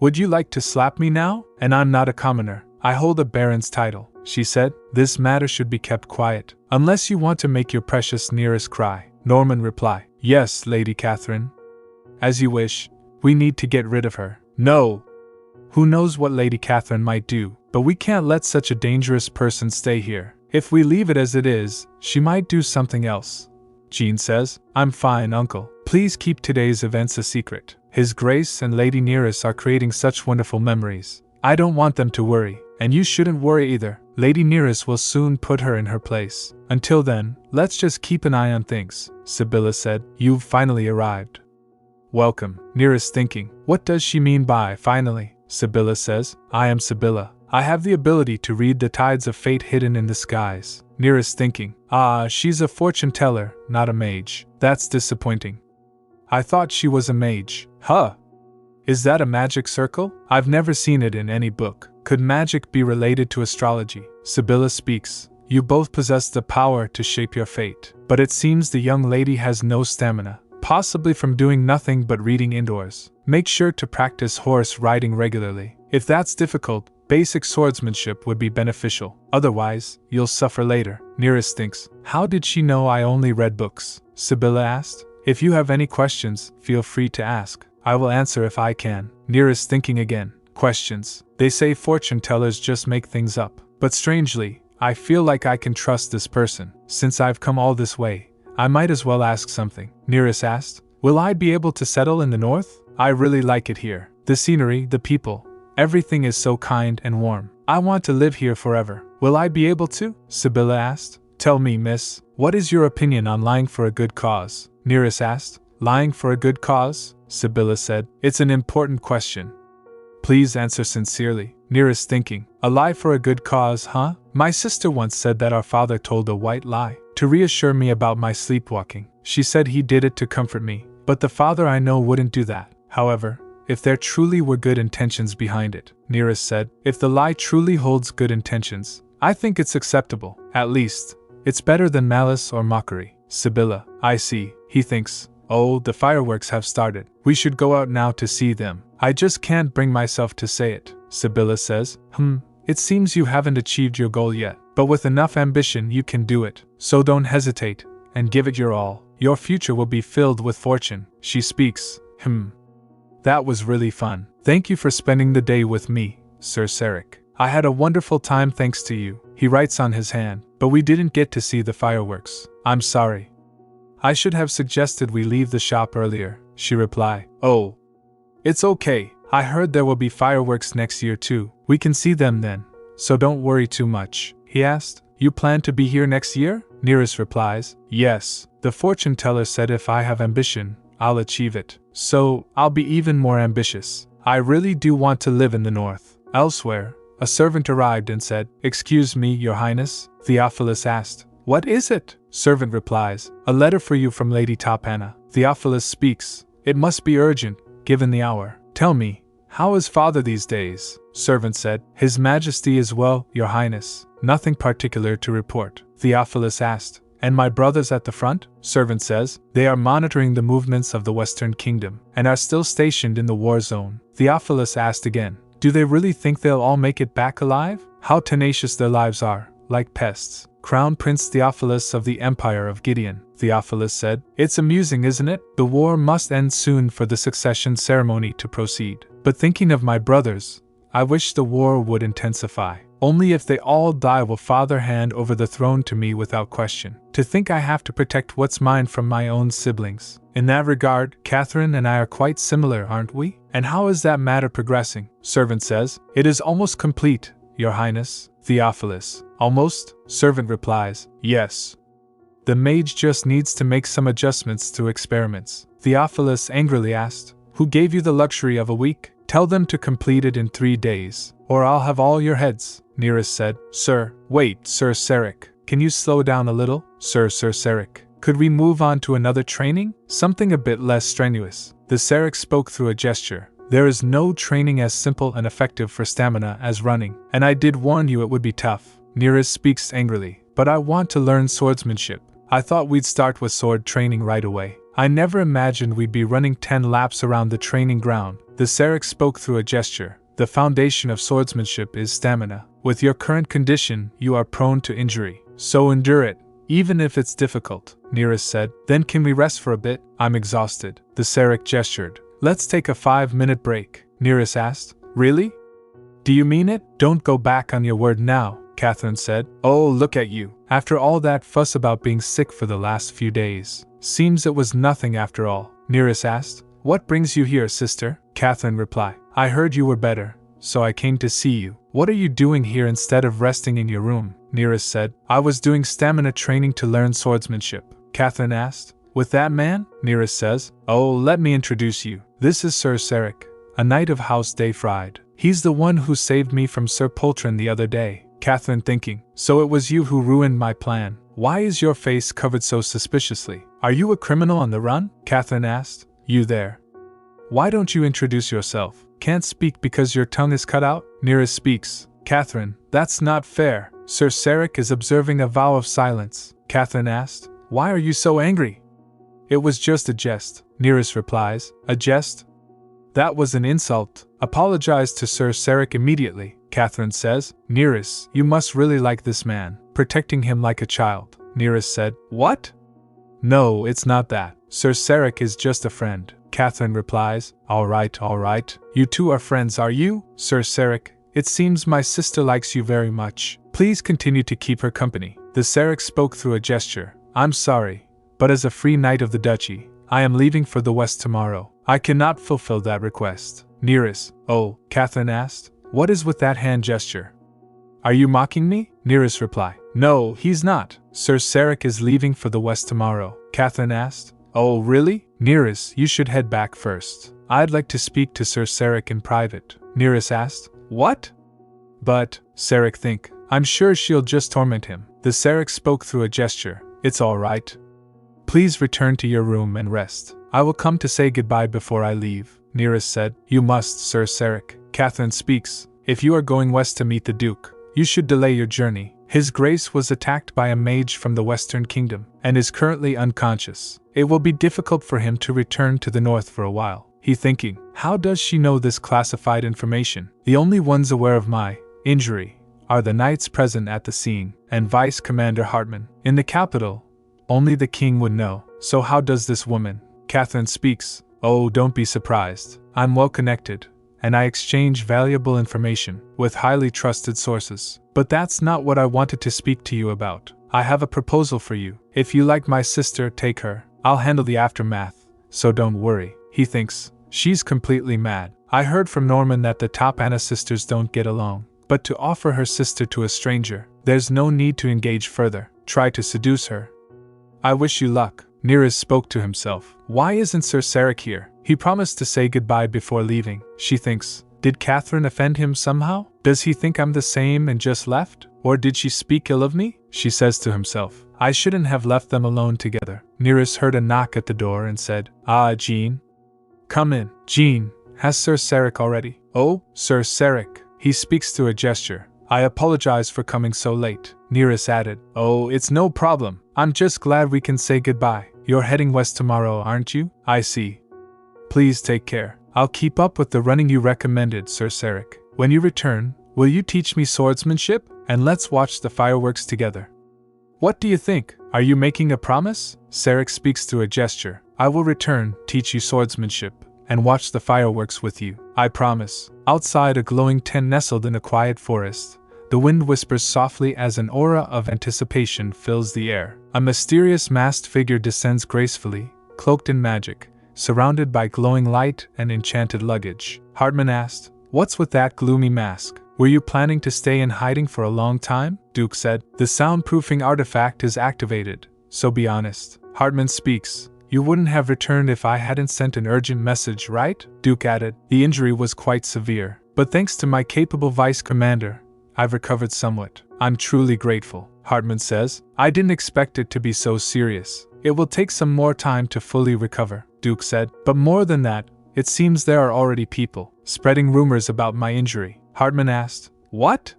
Would you like to slap me now? And I'm not a commoner. I hold a baron's title. She said. This matter should be kept quiet, unless you want to make your precious Neris cry. Norman replied. Yes, Lady Catherine. As you wish. We need to get rid of her. No. Who knows what Lady Catherine might do, but we can't let such a dangerous person stay here. If we leave it as it is, she might do something else. Jean says. I'm fine, uncle. Please keep today's events a secret. His Grace and Lady Neris are creating such wonderful memories. I don't want them to worry, and you shouldn't worry either. Lady Neris will soon put her in her place. Until then, let's just keep an eye on things. Sibylla said. You've finally arrived. Welcome. Neris thinking. What does she mean by finally? Sibylla says. I am Sibylla. I have the ability to read the tides of fate hidden in the skies. Neris thinking. She's a fortune teller, not a mage. That's disappointing. I thought she was a mage. Huh. Is that a magic circle? I've never seen it in any book. Could magic be related to astrology? Sibylla speaks. You both possess the power to shape your fate, but it seems the young lady has no stamina, possibly from doing nothing but reading indoors. Make sure to practice horse riding regularly. If that's difficult, basic swordsmanship would be beneficial. Otherwise, you'll suffer later. Neris thinks. How did she know I only read books? Sibylla asked. If you have any questions, feel free to ask. I will answer if I can. Neris thinking again. Questions. They say fortune tellers just make things up. But strangely, I feel like I can trust this person. Since I've come all this way, I might as well ask something. Neris asked, will I be able to settle in the north? I really like it here. The scenery, the people, everything is so kind and warm. I want to live here forever. Will I be able to? Sibylla asked. Tell me, miss, what is your opinion on lying for a good cause? Neris asked. Lying for a good cause? Sibylla said. It's an important question. Please answer sincerely. Neris thinking. A lie for a good cause, huh? My sister once said that our father told a white lie to reassure me about my sleepwalking. She said he did it to comfort me, but the father I know wouldn't do that. However, if there truly were good intentions behind it, Neris said, if the lie truly holds good intentions, I think it's acceptable. At least, it's better than malice or mockery. Sibylla, I see, he thinks. Oh, the fireworks have started. We should go out now to see them. I just can't bring myself to say it. Sibylla says, it seems you haven't achieved your goal yet, but with enough ambition you can do it. So don't hesitate, and give it your all. Your future will be filled with fortune. She speaks. That was really fun. Thank you for spending the day with me, Sir Sarek. I had a wonderful time thanks to you. He writes on his hand, but we didn't get to see the fireworks. I'm sorry. I should have suggested we leave the shop earlier, she replied. Oh. It's okay. I heard there will be fireworks next year too. We can see them then, so don't worry too much. He asked, you plan to be here next year? Neris replies, yes. The fortune teller said if I have ambition, I'll achieve it. So, I'll be even more ambitious. I really do want to live in the north. Elsewhere, a servant arrived and said, excuse me, your highness? Theophilus asked, what is it? Servant replies, a letter for you from Lady Topana. Theophilus speaks, it must be urgent, given the hour. Tell me, how is father these days? Servant said, His Majesty is well, your highness. Nothing particular to report. Theophilus asked, and my brothers at the front? Servant says, they are monitoring the movements of the Western Kingdom, and are still stationed in the war zone. Theophilus asked again, do they really think they'll all make it back alive? How tenacious their lives are, like pests. Crown Prince Theophilus of the Empire of Gideon, Theophilus said, it's amusing, isn't it? The war must end soon for the succession ceremony to proceed. But thinking of my brothers, I wish the war would intensify. Only if they all die will father hand over the throne to me without question. To think I have to protect what's mine from my own siblings. In that regard, Catherine and I are quite similar, aren't we? And how is that matter progressing? Servant says, it is almost complete, your highness. Theophilus, almost? Servant replies, yes. The mage just needs to make some adjustments through experiments. Theophilus angrily asked, who gave you the luxury of a week? Tell them to complete it in 3 days, or I'll have all your heads. Neris said, Sir, wait, Sir Sarek, can you slow down a little? Sir Sarek, could we move on to another training? Something a bit less strenuous. The Sarek spoke through a gesture. There is no training as simple and effective for stamina as running, and I did warn you it would be tough. Neris speaks angrily, but I want to learn swordsmanship. I thought we'd start with sword training right away. I never imagined we'd be running 10 laps around the training ground. The Sarek spoke through a gesture. The foundation of swordsmanship is stamina. With your current condition, you are prone to injury. So endure it, even if it's difficult. Neris said, then can we rest for a bit? I'm exhausted. The Sarek gestured. Let's take a 5-minute break. Neris asked, really? Do you mean it? Don't go back on your word now, Catherine said. Oh, look at you. After all that fuss about being sick for the last few days. Seems it was nothing after all. Neris asked, what brings you here, sister? Catherine replied, I heard you were better, so I came to see you. What are you doing here instead of resting in your room? Neris said, I was doing stamina training to learn swordsmanship. Catherine asked, with that man? Neris says, oh, let me introduce you. This is Sir Sarek, a knight of House Dayfried. He's the one who saved me from Sir Poltron the other day. Catherine thinking, so it was you who ruined my plan. Why is your face covered so suspiciously? Are you a criminal on the run? Catherine asked. You there. Why don't you introduce yourself? Can't speak because your tongue is cut out? Neris speaks. Catherine, that's not fair. Sir Sarek is observing a vow of silence. Catherine asked, why are you so angry? It was just a jest. Neris replies, a jest? That was an insult. Apologize to Sir Sarek immediately. Catherine says, Neris, you must really like this man, protecting him like a child. Neris said, what? No, it's not that. Sir Sarek is just a friend. Catherine replies, all right. You two are friends, are you? Sir Sarek, it seems my sister likes you very much. Please continue to keep her company. The Sarek spoke through a gesture. I'm sorry, but as a free knight of the duchy, I am leaving for the west tomorrow. I cannot fulfill that request. Neris, oh, Catherine asked, what is with that hand gesture? Are you mocking me? Neris replied. No, he's not. Sir Sarek is leaving for the west tomorrow. Catherine asked. Oh, really? Neris, you should head back first. I'd like to speak to Sir Sarek in private. Neris asked. What? But, Sarek think, I'm sure she'll just torment him. The Sarek spoke through a gesture. It's all right. Please return to your room and rest. I will come to say goodbye before I leave. Neris said. You must, Sir Sarek. Catherine speaks. If you are going west to meet the Duke, you should delay your journey. His Grace was attacked by a mage from the Western Kingdom, and is currently unconscious. It will be difficult for him to return to the north for a while. He thinking, how does she know this classified information? The only ones aware of my injury are the knights present at the scene, and Vice Commander Hartman. In the capital, only the king would know. So how does this woman? Catherine speaks. Oh, don't be surprised. I'm well connected, and I exchange valuable information with highly trusted sources. But that's not what I wanted to speak to you about. I have a proposal for you. If you like my sister, take her. I'll handle the aftermath, so don't worry. He thinks, she's completely mad. I heard from Norman that the top Anna sisters don't get along. But to offer her sister to a stranger, there's no need to engage further. Try to seduce her. I wish you luck. Neris spoke to himself. Why isn't Sir Sarek here? He promised to say goodbye before leaving. She thinks, did Catherine offend him somehow? Does he think I'm the same and just left? Or did she speak ill of me? She says to himself, I shouldn't have left them alone together. Neris heard a knock at the door and said, Ah, Jean. Come in. Jean, has Sir Sarek already? Oh, Sir Sarek. He speaks through a gesture. I apologize for coming so late. Neris added, Oh, it's no problem. I'm just glad we can say goodbye. You're heading west tomorrow, aren't you? I see. Please take care. I'll keep up with the running you recommended, Sir Sarek. When you return, will you teach me swordsmanship? And let's watch the fireworks together. What do you think? Are you making a promise? Sarek speaks through a gesture. I will return, teach you swordsmanship, and watch the fireworks with you. I promise. Outside a glowing tent nestled in a quiet forest, the wind whispers softly as an aura of anticipation fills the air. A mysterious masked figure descends gracefully, cloaked in magic, surrounded by glowing light and enchanted luggage. Hartman asked, What's with that gloomy mask? Were you planning to stay in hiding for a long time? Duke said, The soundproofing artifact is activated, so be honest. Hartman speaks. You wouldn't have returned if I hadn't sent an urgent message, right? Duke added. The injury was quite severe, but thanks to my capable vice commander, I've recovered somewhat. I'm truly grateful. Hartman says, I didn't expect it to be so serious. It will take some more time to fully recover, Duke said. But more than that, it seems there are already people spreading rumors about my injury. Hartman asked, What?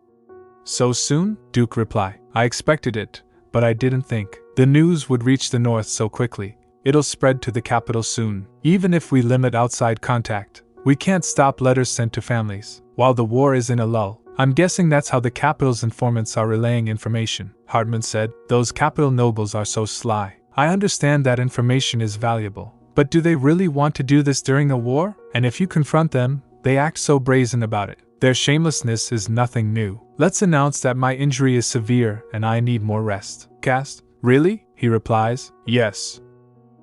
So soon? Duke replied. I expected it, but I didn't think the news would reach the north so quickly. It'll spread to the capital soon. Even if we limit outside contact, we can't stop letters sent to families. While the war is in a lull, I'm guessing that's how the capital's informants are relaying information. Hartman said, Those capital nobles are so sly. I understand that information is valuable, but do they really want to do this during a war? And if you confront them, they act so brazen about it. Their shamelessness is nothing new. Let's announce that my injury is severe and I need more rest. Cast? Really? He replies, Yes.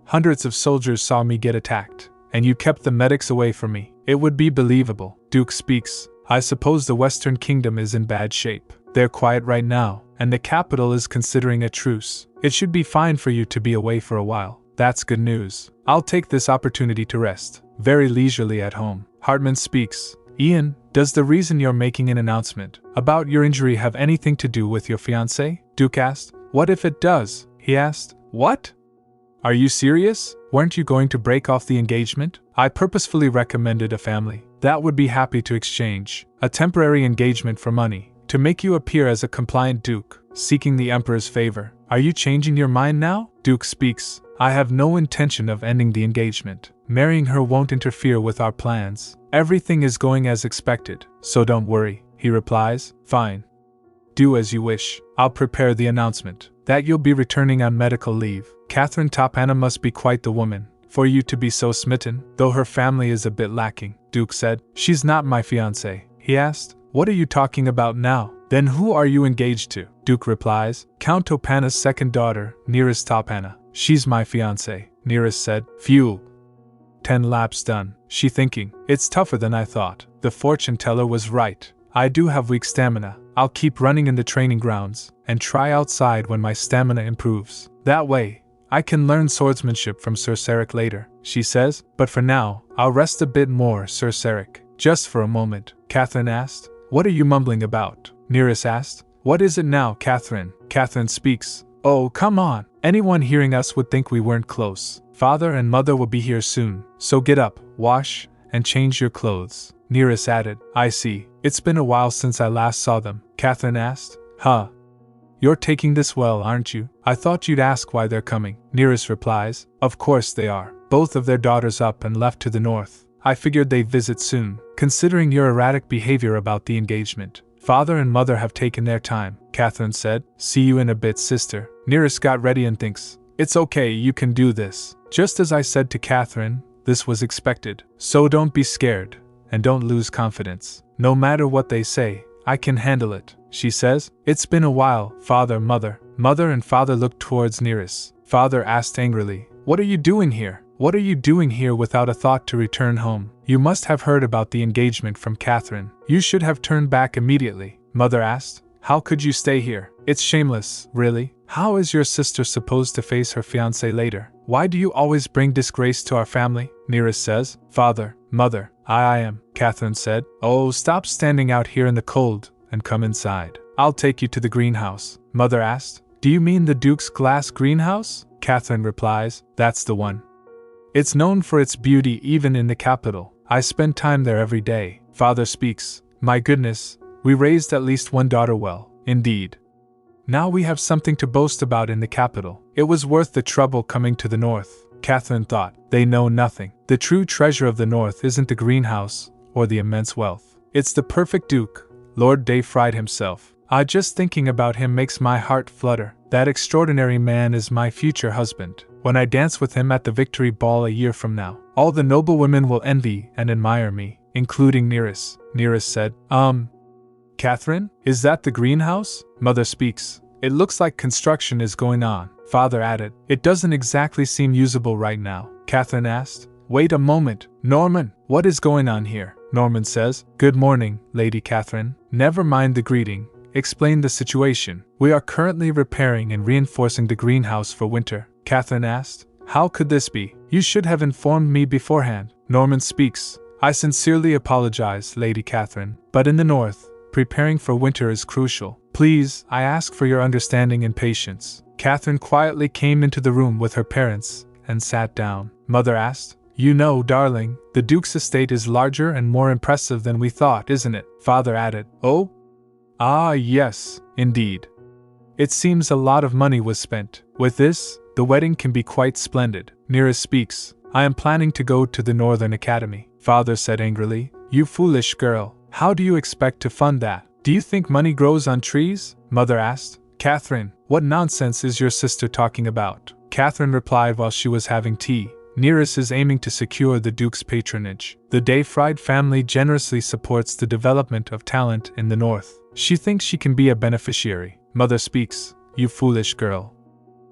Hundreds of soldiers saw me get attacked, and you kept the medics away from me. It would be believable. Duke speaks. I suppose the Western Kingdom is in bad shape. They're quiet right now, and the capital is considering a truce. It should be fine for you to be away for a while. That's good news. I'll take this opportunity to rest very leisurely at home. Hartman speaks. Ian, does the reason you're making an announcement about your injury have anything to do with your fiancé? Duke asked. What if it does? He asked. What? Are you serious? Weren't you going to break off the engagement? I purposefully recommended a family that would be happy to exchange a temporary engagement for money to make you appear as a compliant duke, seeking the emperor's favor. Are you changing your mind now? Duke speaks. I have no intention of ending the engagement. Marrying her won't interfere with our plans. Everything is going as expected, so don't worry. He replies. Fine. Do as you wish. I'll prepare the announcement that you'll be returning on medical leave. Catherine Topana must be quite the woman for you to be so smitten, though her family is a bit lacking, Duke said. She's not my fiancé. He asked. What are you talking about now? Then who are you engaged to? Duke replies, Count Topana's second daughter, Neris Topana. She's my fiancé, Neris said. Phew. 10 laps done. She thinking, it's tougher than I thought. The fortune teller was right. I do have weak stamina. I'll keep running in the training grounds, and try outside when my stamina improves. That way, I can learn swordsmanship from Sir Seric later, she says, but for now, I'll rest a bit more, Sir Seric. Just for a moment, Catherine asked. What are you mumbling about? Neris asked. What is it now, Catherine? Catherine speaks. Oh, come on. Anyone hearing us would think we weren't close. Father and mother will be here soon, so get up, wash, and change your clothes. Neris added. I see. It's been a while since I last saw them, Catherine asked. Huh. You're taking this well, aren't you? I thought you'd ask why they're coming. Neris replies. Of course they are. Both of their daughters up and left to the north. I figured they'd visit soon, considering your erratic behavior about the engagement. Father and mother have taken their time, Catherine said. See you in a bit, sister. Neris got ready and thinks, it's okay, you can do this. Just as I said to Catherine, this was expected. So don't be scared, and don't lose confidence. No matter what they say, I can handle it, she says. It's been a while, father, mother. Mother and father looked towards Neris. Father asked angrily, what are you doing here? What are you doing here without a thought to return home? You must have heard about the engagement from Catherine. You should have turned back immediately, mother asked. How could you stay here? It's shameless, really. How is your sister supposed to face her fiancé later? Why do you always bring disgrace to our family? Neris says. Father, mother, I am, Catherine said. Oh, stop standing out here in the cold, and come inside. I'll take you to the greenhouse, mother asked. Do you mean the Duke's glass greenhouse? Catherine replies. That's the one. It's known for its beauty even in the capital. I spend time there every day. Father speaks. My goodness, we raised at least one daughter well, indeed. Now we have something to boast about in the capital. It was worth the trouble coming to the north, Catherine thought. They know nothing. The true treasure of the north isn't the greenhouse or the immense wealth. It's the perfect Duke, Lord Dayfried himself. Just thinking about him makes my heart flutter. That extraordinary man is my future husband. When I dance with him at the Victory Ball a year from now, all the noble women will envy and admire me, including Neris. Neris said. Catherine, is that the greenhouse? Mother speaks. It looks like construction is going on. Father added. It doesn't exactly seem usable right now. Catherine asked. Wait a moment. Norman, what is going on here? Norman says. Good morning, Lady Catherine. Never mind the greeting. Explain the situation. We are currently repairing and reinforcing the greenhouse for winter. Catherine asked. How could this be? You should have informed me beforehand. Norman speaks. I sincerely apologize, Lady Catherine, but in the north, preparing for winter is crucial. Please, I ask for your understanding and patience. Catherine quietly came into the room with her parents and sat down. Mother asked. You know, darling, the Duke's estate is larger and more impressive than we thought, isn't it? Father added. Oh? Ah, yes, indeed. It seems a lot of money was spent. With this, the wedding can be quite splendid. Neris speaks. I am planning to go to the Northern Academy. Father said angrily. You foolish girl. How do you expect to fund that? Do you think money grows on trees? Mother asked. Catherine, what nonsense is your sister talking about? Catherine replied while she was having tea. Neris is aiming to secure the Duke's patronage. The Dayfried family generously supports the development of talent in the north. She thinks she can be a beneficiary. Mother speaks. You foolish girl.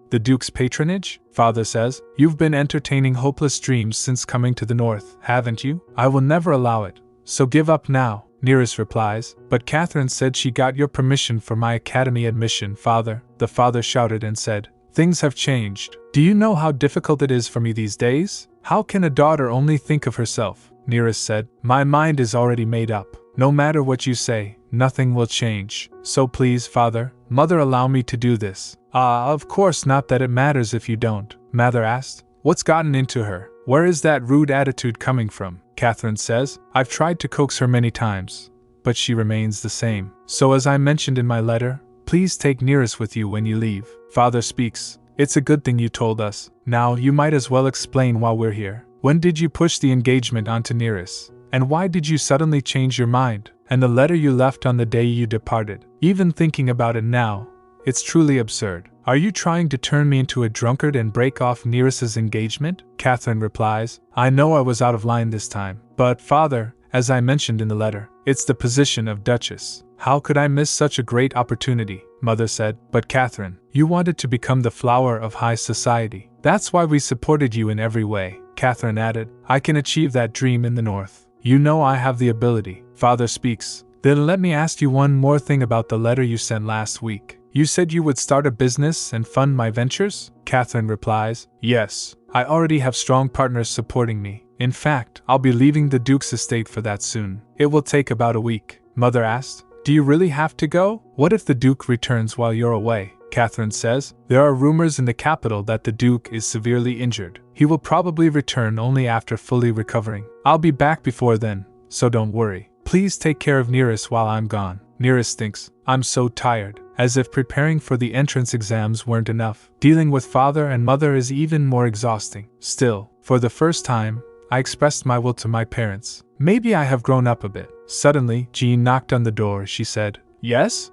The Duke's patronage? Father says. You've been entertaining hopeless dreams since coming to the north, haven't you? I will never allow it. So give up now, Neris replies. But Catherine said she got your permission for my academy admission, Father. The father shouted and said. Things have changed. Do you know how difficult it is for me these days? How can a daughter only think of herself? Neris said. My mind is already made up. No matter what you say, nothing will change. So please, Father, Mother, allow me to do this. Of course not that it matters if you don't, Mother asked. What's gotten into her? Where is that rude attitude coming from? Catherine says. I've tried to coax her many times, but she remains the same. So as I mentioned in my letter, please take Neris with you when you leave. Father speaks. It's a good thing you told us. Now you might as well explain while we're here. When did you push the engagement onto Neris? And why did you suddenly change your mind? And the letter you left on the day you departed? Even thinking about it now, it's truly absurd. Are you trying to turn me into a drunkard and break off Neris's engagement? Catherine replies. I know I was out of line this time. But, Father, as I mentioned in the letter, it's the position of Duchess. How could I miss such a great opportunity? Mother said. But Catherine, you wanted to become the flower of high society. That's why we supported you in every way, Catherine added. I can achieve that dream in the north. You know I have the ability. Father speaks. Then let me ask you one more thing about the letter you sent last week. You said you would start a business and fund my ventures? Catherine replies. Yes, I already have strong partners supporting me. In fact, I'll be leaving the Duke's estate for that soon. It will take about a week. Mother asked. Do you really have to go? What if the Duke returns while you're away? Catherine says. There are rumors in the capital that the Duke is severely injured. He will probably return only after fully recovering. I'll be back before then, so don't worry. Please take care of Neris while I'm gone. Neris thinks, I'm so tired. As if preparing for the entrance exams weren't enough. Dealing with father and mother is even more exhausting. Still, for the first time, I expressed my will to my parents. Maybe I have grown up a bit. Suddenly, Jean knocked on the door. She said, Yes?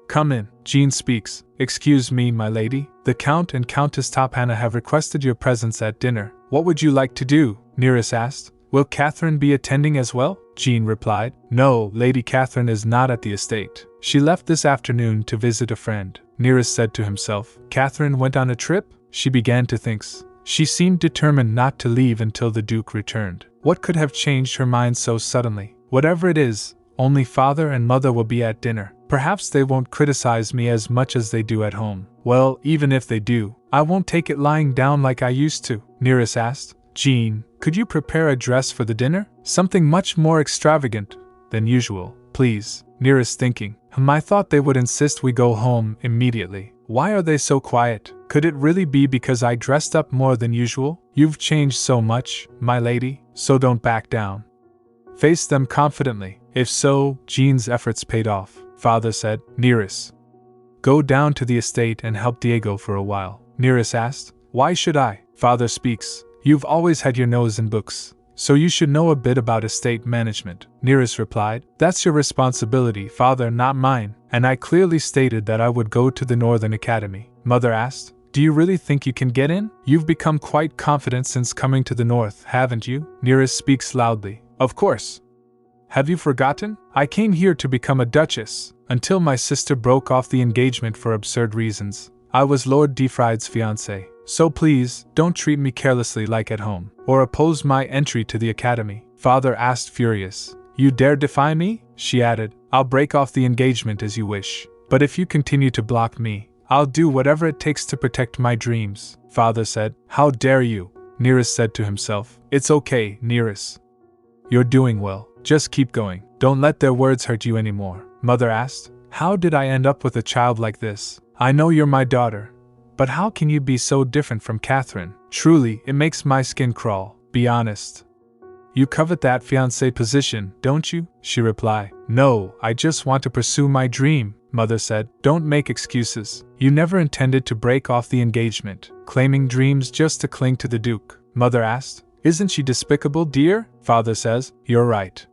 Come in. Jean speaks. Excuse me, my lady. The Count and Countess Topana have requested your presence at dinner. What would you like to do? Neris asked. Will Catherine be attending as well? Jean replied. No, Lady Catherine is not at the estate. She left this afternoon to visit a friend. Neris said to himself. Catherine went on a trip? She began to think. She seemed determined not to leave until the Duke returned. What could have changed her mind so suddenly? Whatever it is, only father and mother will be at dinner. Perhaps they won't criticize me as much as they do at home. Well, even if they do, I won't take it lying down like I used to. Neris asked. Jean, could you prepare a dress for the dinner? Something much more extravagant than usual, please. Neris thinking. I thought they would insist we go home immediately. Why are they so quiet? Could it really be because I dressed up more than usual? You've changed so much, my lady, so don't back down. Face them confidently. If so, Jean's efforts paid off. Father said. Neris, go down to the estate and help Diego for a while. Neris asked. Why should I? Father speaks. You've always had your nose in books, so you should know a bit about estate management. Neris replied. That's your responsibility, father, not mine, and I clearly stated that I would go to the Northern Academy. Mother asked. Do you really think you can get in? You've become quite confident since coming to the North, haven't you? Neris speaks loudly. Of course. Have you forgotten? I came here to become a duchess, until my sister broke off the engagement for absurd reasons. I was Lord Defried's fiancé. So please, don't treat me carelessly like at home, or oppose my entry to the academy. Father asked furious. You dare defy me? She added. I'll break off the engagement as you wish. But if you continue to block me, I'll do whatever it takes to protect my dreams. Father said. How dare you? Neris said to himself. It's okay, Neris. You're doing well. Just keep going. Don't let their words hurt you anymore. Mother asked. How did I end up with a child like this? I know you're my daughter. But how can you be so different from Catherine? Truly, it makes my skin crawl. Be honest. You covet that fiancé position, don't you? She replied. No, I just want to pursue my dream, Mother said. Don't make excuses. You never intended to break off the engagement, claiming dreams just to cling to the Duke. Mother asked. Isn't she despicable, dear? Father says. You're right.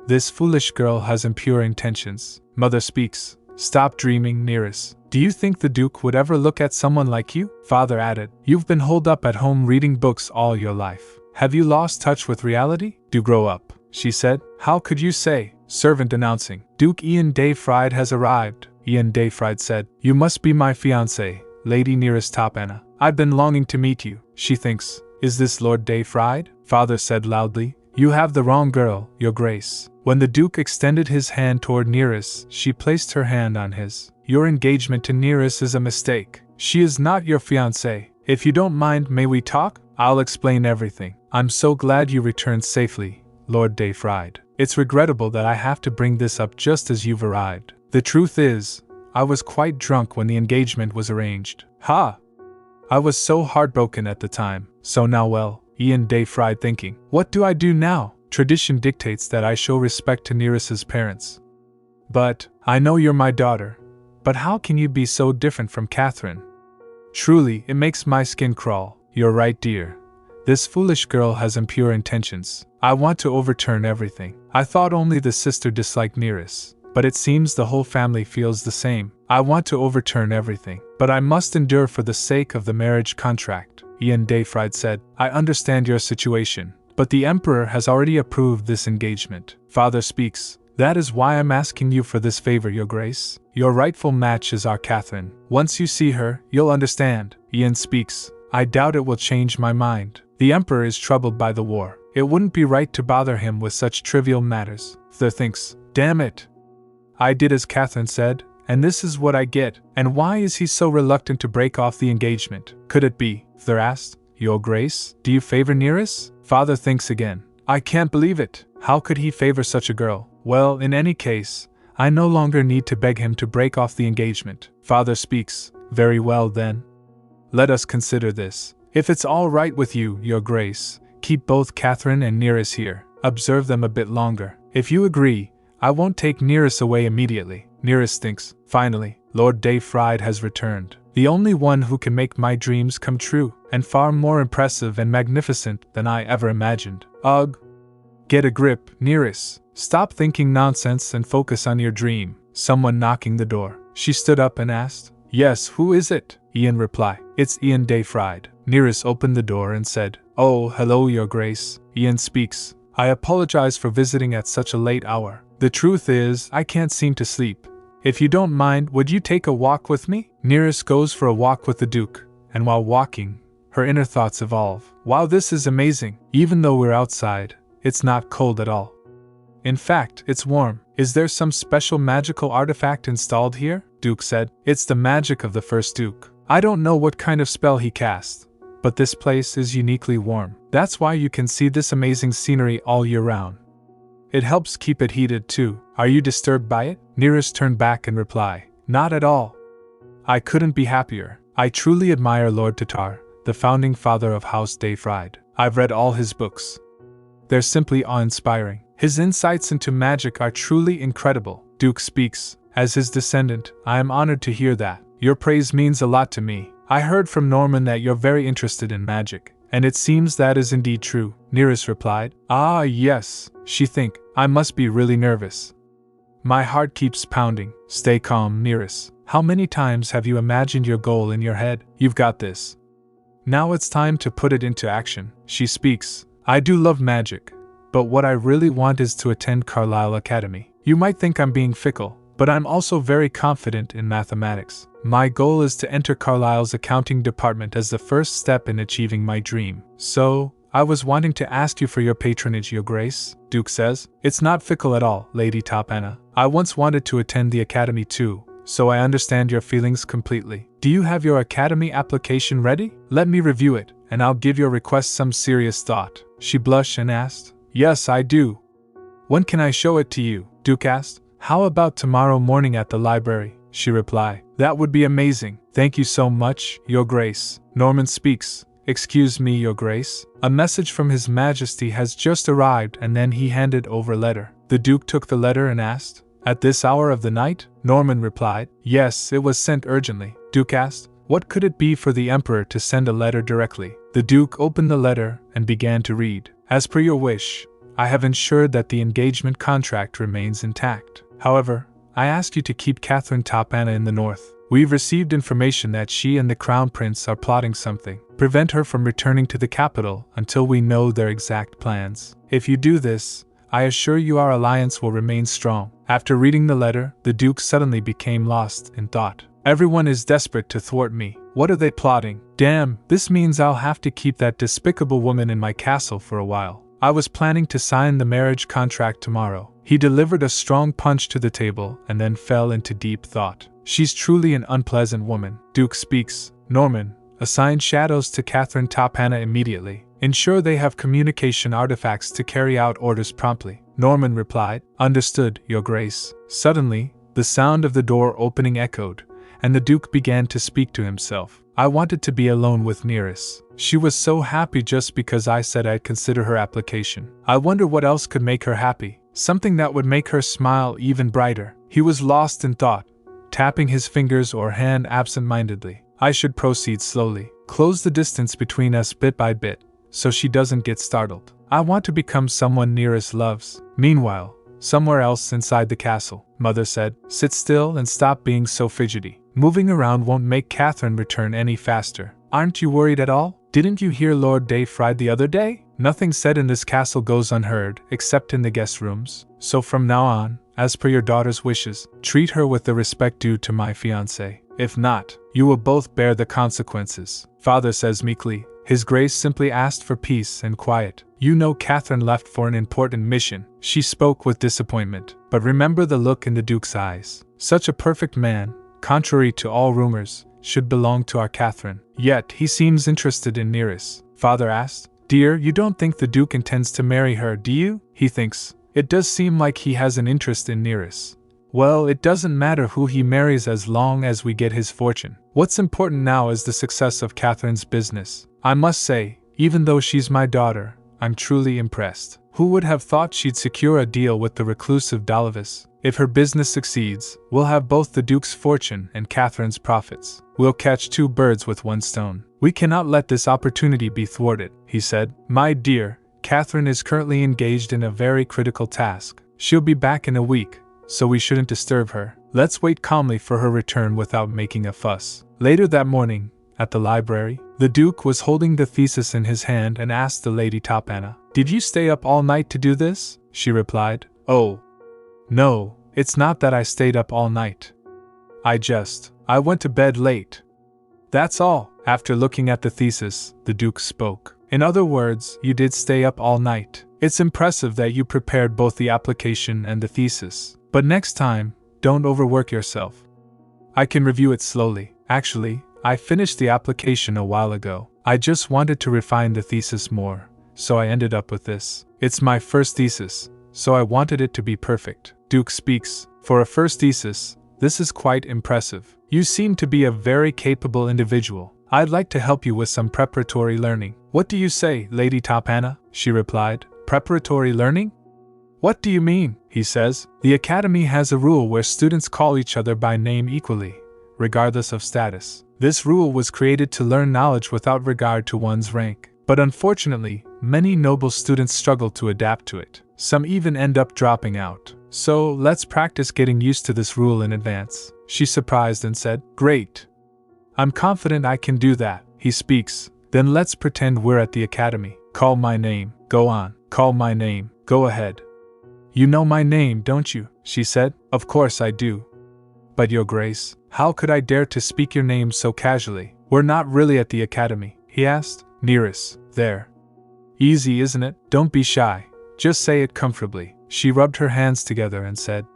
This foolish girl has impure intentions. Mother speaks. Stop dreaming, Neris. Do you think the Duke would ever look at someone like you? Father added. You've been holed up at home reading books all your life. Have you lost touch with reality? Do grow up, she said. How could you say? Servant announcing. Duke Ian Defried has arrived. Ian Defried said. You must be my fiancé, Lady Neris Topana. I've been longing to meet you. She thinks. Is this Lord Defried? Father said loudly. You have the wrong girl, your grace. When the Duke extended his hand toward Neris, she placed her hand on his. Your engagement to Neris is a mistake. She is not your fiancé. If you don't mind, may we talk? I'll explain everything. I'm so glad you returned safely, Lord Defried. It's regrettable that I have to bring this up just as you've arrived. The truth is, I was quite drunk when the engagement was arranged. Ha! I was so heartbroken at the time. So now well, Ian Defried thinking. What do I do now? Tradition dictates that I show respect to Neris's parents. But, I know you're my daughter. But how can you be so different from Catherine? Truly, it makes my skin crawl. You're right, dear. This foolish girl has impure intentions. I want to overturn everything. I thought only the sister disliked Neris, but it seems the whole family feels the same. I want to overturn everything, but I must endure for the sake of the marriage contract. Ian Defried said. I understand your situation, but the Emperor has already approved this engagement. Father speaks. That is why I'm asking you for this favor, Your Grace. Your rightful match is our Catherine. Once you see her, you'll understand. Ian speaks. I doubt it will change my mind. The Emperor is troubled by the war. It wouldn't be right to bother him with such trivial matters. Thur thinks, damn it. I did as Catherine said, and this is what I get. And why is he so reluctant to break off the engagement? Could it be, Thur asked, Your Grace, do you favor Neris? Father thinks again. I can't believe it. How could he favor such a girl? Well, in any case, I no longer need to beg him to break off the engagement. Father speaks. Very well then. Let us consider this. If it's all right with you, Your Grace, keep both Catherine and Neris here. Observe them a bit longer. If you agree, I won't take Neris away immediately. Neris thinks. Finally, Lord Dayfried has returned. The only one who can make my dreams come true, and far more impressive and magnificent than I ever imagined. Ugh. Get a grip, Neris. Stop thinking nonsense and focus on your dream. Someone knocking the door. She stood up and asked, Yes, who is it? Ian replied, It's Ian Dayfried. Neris opened the door and said, Oh, hello, Your Grace. Ian speaks. I apologize for visiting at such a late hour. The truth is, I can't seem to sleep. If you don't mind, would you take a walk with me? Neris goes for a walk with the Duke, and while walking, her inner thoughts evolve. Wow, this is amazing. Even though we're outside, it's not cold at all. In fact, it's warm. Is there some special magical artifact installed here? Duke said. It's the magic of the first Duke. I don't know what kind of spell he cast, but this place is uniquely warm. That's why you can see this amazing scenery all year round. It helps keep it heated too. Are you disturbed by it? Neris turned back and replied, Not at all. I couldn't be happier. I truly admire Lord Tatar, the founding father of House Dayfried. I've read all his books. They're simply awe-inspiring. His insights into magic are truly incredible. Duke speaks. As his descendant, I am honored to hear that. Your praise means a lot to me. I heard from Norman that you're very interested in magic, and it seems that is indeed true. Neris replied. Ah, yes. She think. I must be really nervous. My heart keeps pounding. Stay calm, Neris. How many times have you imagined your goal in your head? You've got this. Now it's time to put it into action. She speaks. I do love magic, but what I really want is to attend Carlisle Academy. You might think I'm being fickle, but I'm also very confident in mathematics. My goal is to enter Carlisle's accounting department as the first step in achieving my dream. So, I was wanting to ask you for your patronage, Your Grace, Duke says. It's not fickle at all, Lady Topana. I once wanted to attend the academy too, so I understand your feelings completely. Do you have your academy application ready? Let me review it, and I'll give your request some serious thought. She blushed and asked. Yes, I do. When can I show it to you? Duke asked. How about tomorrow morning at the library? She replied. That would be amazing. Thank you so much, Your Grace. Norman speaks. Excuse me, Your Grace. A message from His Majesty has just arrived, and then he handed over a letter. The Duke took the letter and asked, At this hour of the night? Norman replied. Yes, it was sent urgently. Duke asked, What could it be for the Emperor to send a letter directly? The Duke opened the letter and began to read. As per your wish, I have ensured that the engagement contract remains intact. However, I ask you to keep Catherine Topana in the north. We've received information that she and the Crown Prince are plotting something. Prevent her from returning to the capital until we know their exact plans. If you do this, I assure you our alliance will remain strong. After reading the letter, the Duke suddenly became lost in thought. Everyone is desperate to thwart me. What are they plotting? Damn, this means I'll have to keep that despicable woman in my castle for a while. I was planning to sign the marriage contract tomorrow. He delivered a strong punch to the table and then fell into deep thought. She's truly an unpleasant woman. Duke speaks. Norman, assign shadows to Catherine Topana immediately. Ensure they have communication artifacts to carry out orders promptly. Norman replied. Understood, Your Grace. Suddenly, the sound of the door opening echoed, and the Duke began to speak to himself. I wanted to be alone with Neris. She was so happy just because I said I'd consider her application. I wonder what else could make her happy. Something that would make her smile even brighter. He was lost in thought, tapping his fingers or hand absent-mindedly. I should proceed slowly, close the distance between us bit by bit, so she doesn't get startled. I want to become someone Neris loves. Meanwhile, somewhere else inside the castle, Mother said, sit still and stop being so fidgety. Moving around won't make Catherine return any faster. Aren't you worried at all? Didn't you hear Lord Dayfried the other day? Nothing said in this castle goes unheard, except in the guest rooms. So from now on, as per your daughter's wishes, treat her with the respect due to my fiancé. If not, you will both bear the consequences. Father says meekly, His Grace simply asked for peace and quiet. You know Catherine left for an important mission. She spoke with disappointment, but remember the look in the Duke's eyes. Such a perfect man, contrary to all rumors, should belong to our Catherine. Yet he seems interested in Neris. Father asked, Dear, you don't think the Duke intends to marry her, do you? He thinks. It does seem like he has an interest in Neris. Well, it doesn't matter who he marries as long as we get his fortune. What's important now is the success of Catherine's business. I must say, even though she's my daughter, I'm truly impressed. Who would have thought she'd secure a deal with the reclusive Dalavis? If her business succeeds, we'll have both the Duke's fortune and Catherine's profits. We'll catch two birds with one stone. We cannot let this opportunity be thwarted, he said. My dear, Catherine is currently engaged in a very critical task. She'll be back in a week, so we shouldn't disturb her. Let's wait calmly for her return without making a fuss. Later that morning, at the library, the Duke was holding the thesis in his hand and asked the Lady Topana, Did you stay up all night to do this? She replied, Oh, no, it's not that I stayed up all night. I went to bed late. That's all. After looking at the thesis, the Duke spoke. In other words, you did stay up all night. It's impressive that you prepared both the application and the thesis. But next time, don't overwork yourself. I can review it slowly. Actually, I finished the application a while ago. I just wanted to refine the thesis more, so I ended up with this. It's my first thesis, so I wanted it to be perfect. Duke speaks. For a first thesis, this is quite impressive. You seem to be a very capable individual. I'd like to help you with some preparatory learning. What do you say, Lady Topana? She replied. Preparatory learning? What do you mean? He says. The Academy has a rule where students call each other by name equally, regardless of status. This rule was created to learn knowledge without regard to one's rank. But unfortunately, many noble students struggle to adapt to it. Some even end up dropping out. So, let's practice getting used to this rule in advance. She surprised and said, Great. I'm confident I can do that. He speaks. Then let's pretend we're at the Academy. Call my name. Go on. Call my name. Go ahead. You know my name, don't you? She said. Of course I do. But Your Grace, how could I dare to speak your name so casually? We're not really at the Academy, he asked. Neris, there. Easy, isn't it? Don't be shy. Just say it comfortably. She rubbed her hands together and said,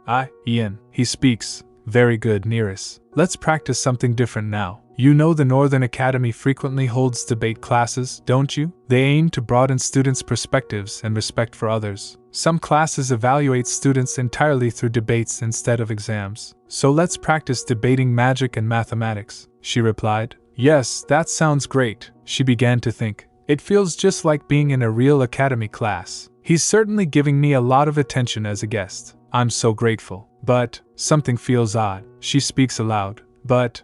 Ian. He speaks. Very good, Neris. Let's practice something different now. You know the Northern Academy frequently holds debate classes, don't you? They aim to broaden students' perspectives and respect for others. Some classes evaluate students entirely through debates instead of exams. So let's practice debating magic and mathematics, she replied. Yes, that sounds great. She began to think. It feels just like being in a real Academy class. He's certainly giving me a lot of attention as a guest. I'm so grateful. But something feels odd. She speaks aloud. But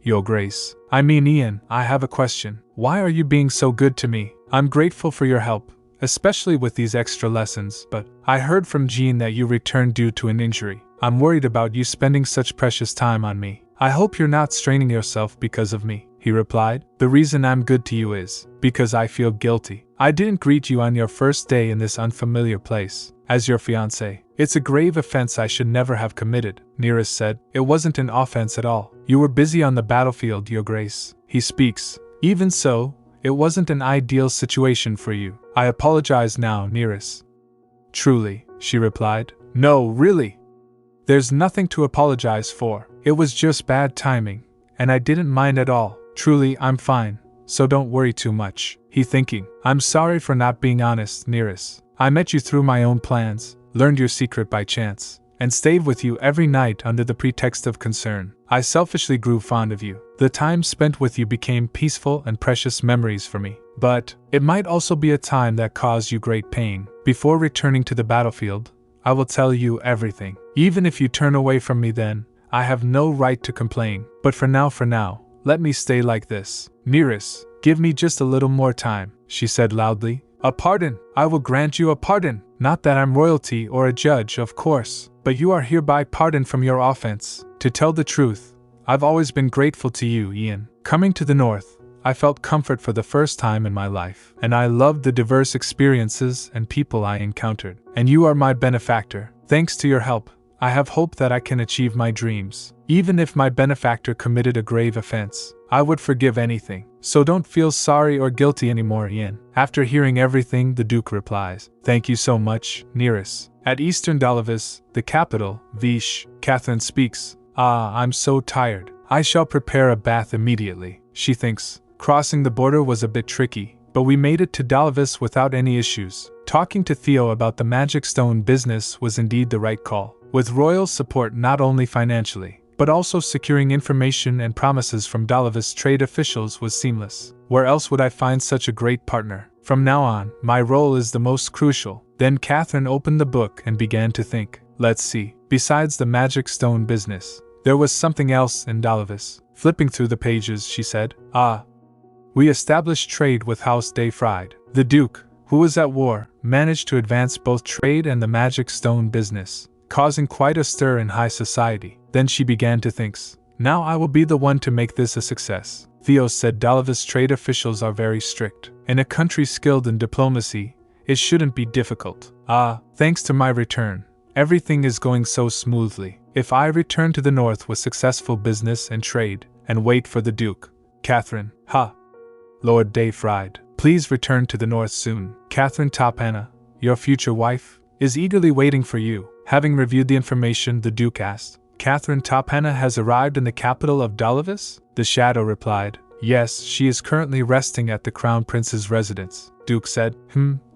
Your Grace. I mean, Ian, I have a question. Why are you being so good to me? I'm grateful for your help, especially with these extra lessons, but I heard from Jean that you returned due to an injury. I'm worried about you spending such precious time on me. I hope you're not straining yourself because of me, he replied. The reason I'm good to you is because I feel guilty. I didn't greet you on your first day in this unfamiliar place. As your fiancé. It's a grave offense I should never have committed, Neris said. It wasn't an offense at all. You were busy on the battlefield, Your Grace. He speaks. Even so, it wasn't an ideal situation for you. I apologize now, Neris. Truly, she replied. No, really. There's nothing to apologize for. It was just bad timing, and I didn't mind at all. Truly, I'm fine, so don't worry too much. He thinking. I'm sorry for not being honest, Neris. I met you through my own plans, learned your secret by chance, and stayed with you every night under the pretext of concern. I selfishly grew fond of you. The time spent with you became peaceful and precious memories for me. But it might also be a time that caused you great pain. Before returning to the battlefield, I will tell you everything. Even if you turn away from me then, I have no right to complain. But for now, let me stay like this. Neris, give me just a little more time, she said loudly. A pardon! I will grant you a pardon! Not that I'm royalty or a judge, of course, but you are hereby pardoned from your offense. To tell the truth, I've always been grateful to you, Ian. Coming to the north, I felt comfort for the first time in my life, and I loved the diverse experiences and people I encountered. And you are my benefactor. Thanks to your help, I have hope that I can achieve my dreams. Even if my benefactor committed a grave offense, I would forgive anything. So don't feel sorry or guilty anymore, Ian. After hearing everything, the Duke replies, Thank you so much, Neris. At Eastern Dalavis, the capital, Vish, Catherine speaks. I'm so tired. I shall prepare a bath immediately. She thinks. Crossing the border was a bit tricky, but we made it to Dalavis without any issues. Talking to Theo about the magic stone business was indeed the right call. With royal support not only financially, but also securing information and promises from Dalavis trade officials was seamless. Where else would I find such a great partner? From now on, my role is the most crucial. Then Catherine opened the book and began to think. Let's see. Besides the magic stone business, there was something else in Dalavis. Flipping through the pages, she said, We established trade with House de Fried. The Duke, who was at war, managed to advance both trade and the magic stone business, causing quite a stir in high society. Then she began to think, now I will be the one to make this a success. Theo said Dalavis trade officials are very strict. In a country skilled in diplomacy, it shouldn't be difficult. Thanks to my return, everything is going so smoothly. If I return to the north with successful business and trade, and wait for the Duke, Catherine, Lord de Fried, please return to the north soon. Catherine Topana, your future wife, is eagerly waiting for you. Having reviewed the information, the Duke asked, Catherine Topana has arrived in the capital of Dalavis? The Shadow replied, Yes, she is currently resting at the Crown Prince's residence. Duke said,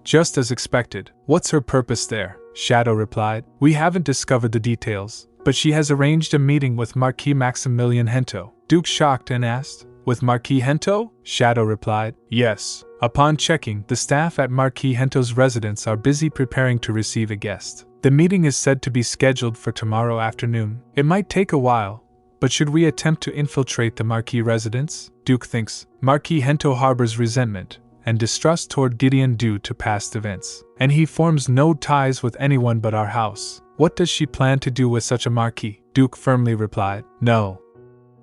just as expected. What's her purpose there? Shadow replied, We haven't discovered the details, but she has arranged a meeting with Marquis Maximilian Hento. Duke shocked and asked, With Marquis Hento? Shadow replied, Yes. Upon checking, the staff at Marquis Hento's residence are busy preparing to receive a guest. The meeting is said to be scheduled for tomorrow afternoon. It might take a while, but should we attempt to infiltrate the Marquis residence? Duke thinks Marquis Hento harbors resentment and distrust toward Gideon due to past events, and he forms no ties with anyone but our house. What does she plan to do with such a Marquis? Duke firmly replied, No.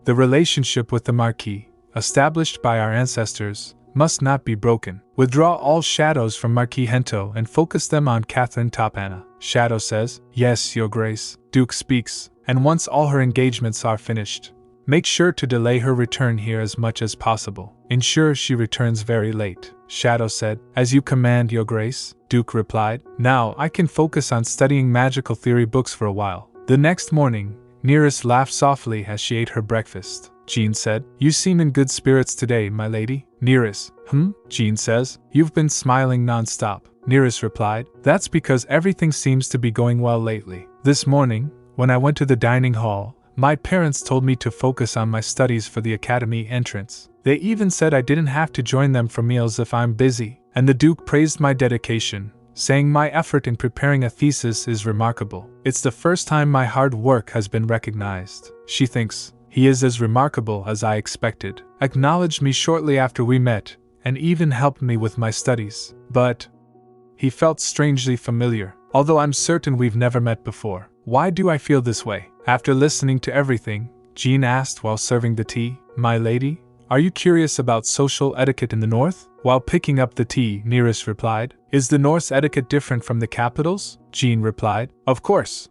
The relationship with the Marquis, established by our ancestors, must not be broken. Withdraw all shadows from Marquis Hento and focus them on Catherine Topana. Shadow says, Yes, Your Grace. Duke speaks, and once all her engagements are finished, make sure to delay her return here as much as possible. Ensure she returns very late. Shadow said, As you command, Your Grace. Duke replied, Now I can focus on studying magical theory books for a while. The next morning, Neris laughed softly as she ate her breakfast. Jean said, You seem in good spirits today, my lady. Neris, Jean says, You've been smiling non-stop. Neris replied, That's because everything seems to be going well lately. This morning, when I went to the dining hall, my parents told me to focus on my studies for the academy entrance. They even said I didn't have to join them for meals if I'm busy, and the Duke praised my dedication, saying my effort in preparing a thesis is remarkable. It's the first time my hard work has been recognized. She thinks, He is as remarkable as I expected. Acknowledged me shortly after we met, and even helped me with my studies. But he felt strangely familiar, although I'm certain we've never met before. Why do I feel this way? After listening to everything, Jean asked while serving the tea, My lady, are you curious about social etiquette in the north? While picking up the tea, Neris replied, Is the North's etiquette different from the capital's? Jean replied, Of course.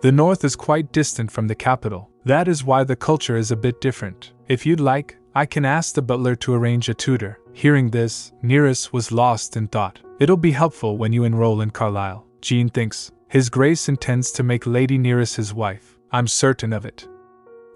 The north is quite distant from the capital. That is why the culture is a bit different. If you'd like, I can ask the butler to arrange a tutor. Hearing this, Neris was lost in thought. It'll be helpful when you enroll in Carlisle. Jean thinks, His Grace intends to make Lady Neris his wife. I'm certain of it.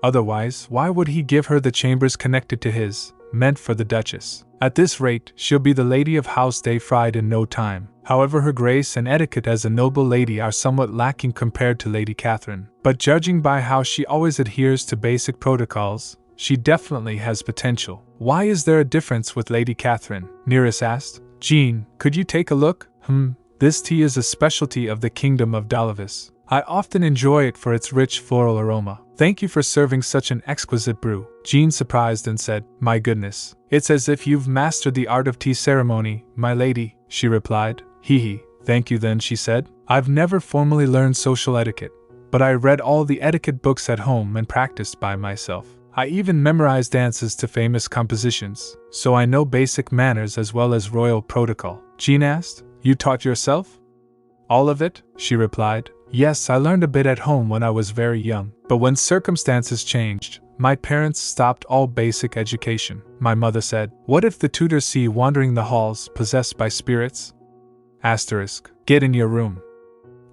Otherwise, why would he give her the chambers connected to his, meant for the Duchess? At this rate, she'll be the lady of House de Fried in no time. However, her grace and etiquette as a noble lady are somewhat lacking compared to Lady Catherine. But judging by how she always adheres to basic protocols, she definitely has potential. Why is there a difference with Lady Catherine? Neris asked. Jean, could you take a look? This tea is a specialty of the Kingdom of Dalavis. I often enjoy it for its rich floral aroma. Thank you for serving such an exquisite brew. Jean surprised and said, My goodness, it's as if you've mastered the art of tea ceremony, my lady, she replied. Thank you then, she said. I've never formally learned social etiquette, but I read all the etiquette books at home and practiced by myself. I even memorized dances to famous compositions, so I know basic manners as well as royal protocol. Jean asked, You taught yourself? All of it? She replied. Yes, I learned a bit at home when I was very young, but when circumstances changed, my parents stopped all basic education. My mother said, "What if the tutors see you wandering the halls possessed by spirits?" Asterisk. Get in your room.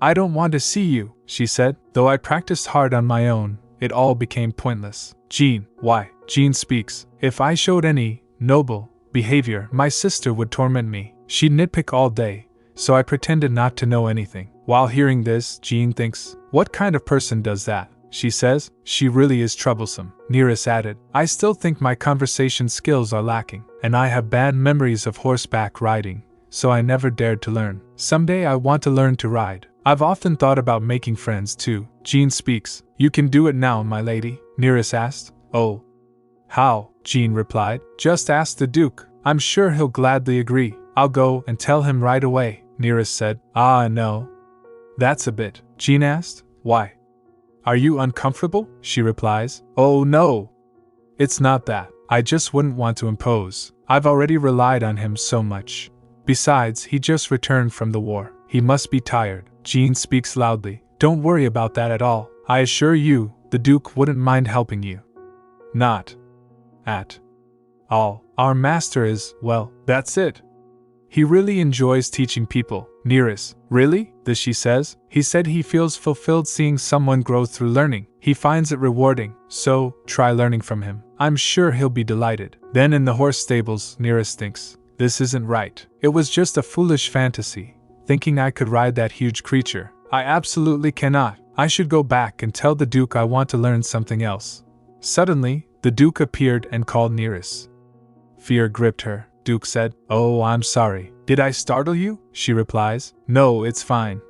I don't want to see you, she said. Though I practiced hard on my own, it all became pointless. Jean, why? Jean speaks. If I showed any noble behavior, my sister would torment me. She'd nitpick all day, so I pretended not to know anything. While hearing this, Jean thinks, what kind of person does that? She says, she really is troublesome. Neris added, I still think my conversation skills are lacking, and I have bad memories of horseback riding, so I never dared to learn. Someday I want to learn to ride. I've often thought about making friends too. Jean speaks. You can do it now, my lady, Neris asked. Oh. How? Jean replied. Just ask the Duke. I'm sure he'll gladly agree. I'll go and tell him right away, Neris said. Ah, no. That's a bit. Jean asked. Why? Are you uncomfortable? She replies. Oh no. It's not that. I just wouldn't want to impose. I've already relied on him so much. Besides, he just returned from the war. He must be tired. Jean speaks loudly. Don't worry about that at all. I assure you, the Duke wouldn't mind helping you. Not at all. Our master is, well, that's it. He really enjoys teaching people. Neris, really? This she says. He said he feels fulfilled seeing someone grow through learning. He finds it rewarding, so try learning from him. I'm sure he'll be delighted. Then in the horse stables, Neris thinks, this isn't right. It was just a foolish fantasy, thinking I could ride that huge creature. I absolutely cannot. I should go back and tell the Duke I want to learn something else. Suddenly, the Duke appeared and called Neris. Fear gripped her. Duke said, Oh, I'm sorry. Did I startle you? She replies, No, it's fine.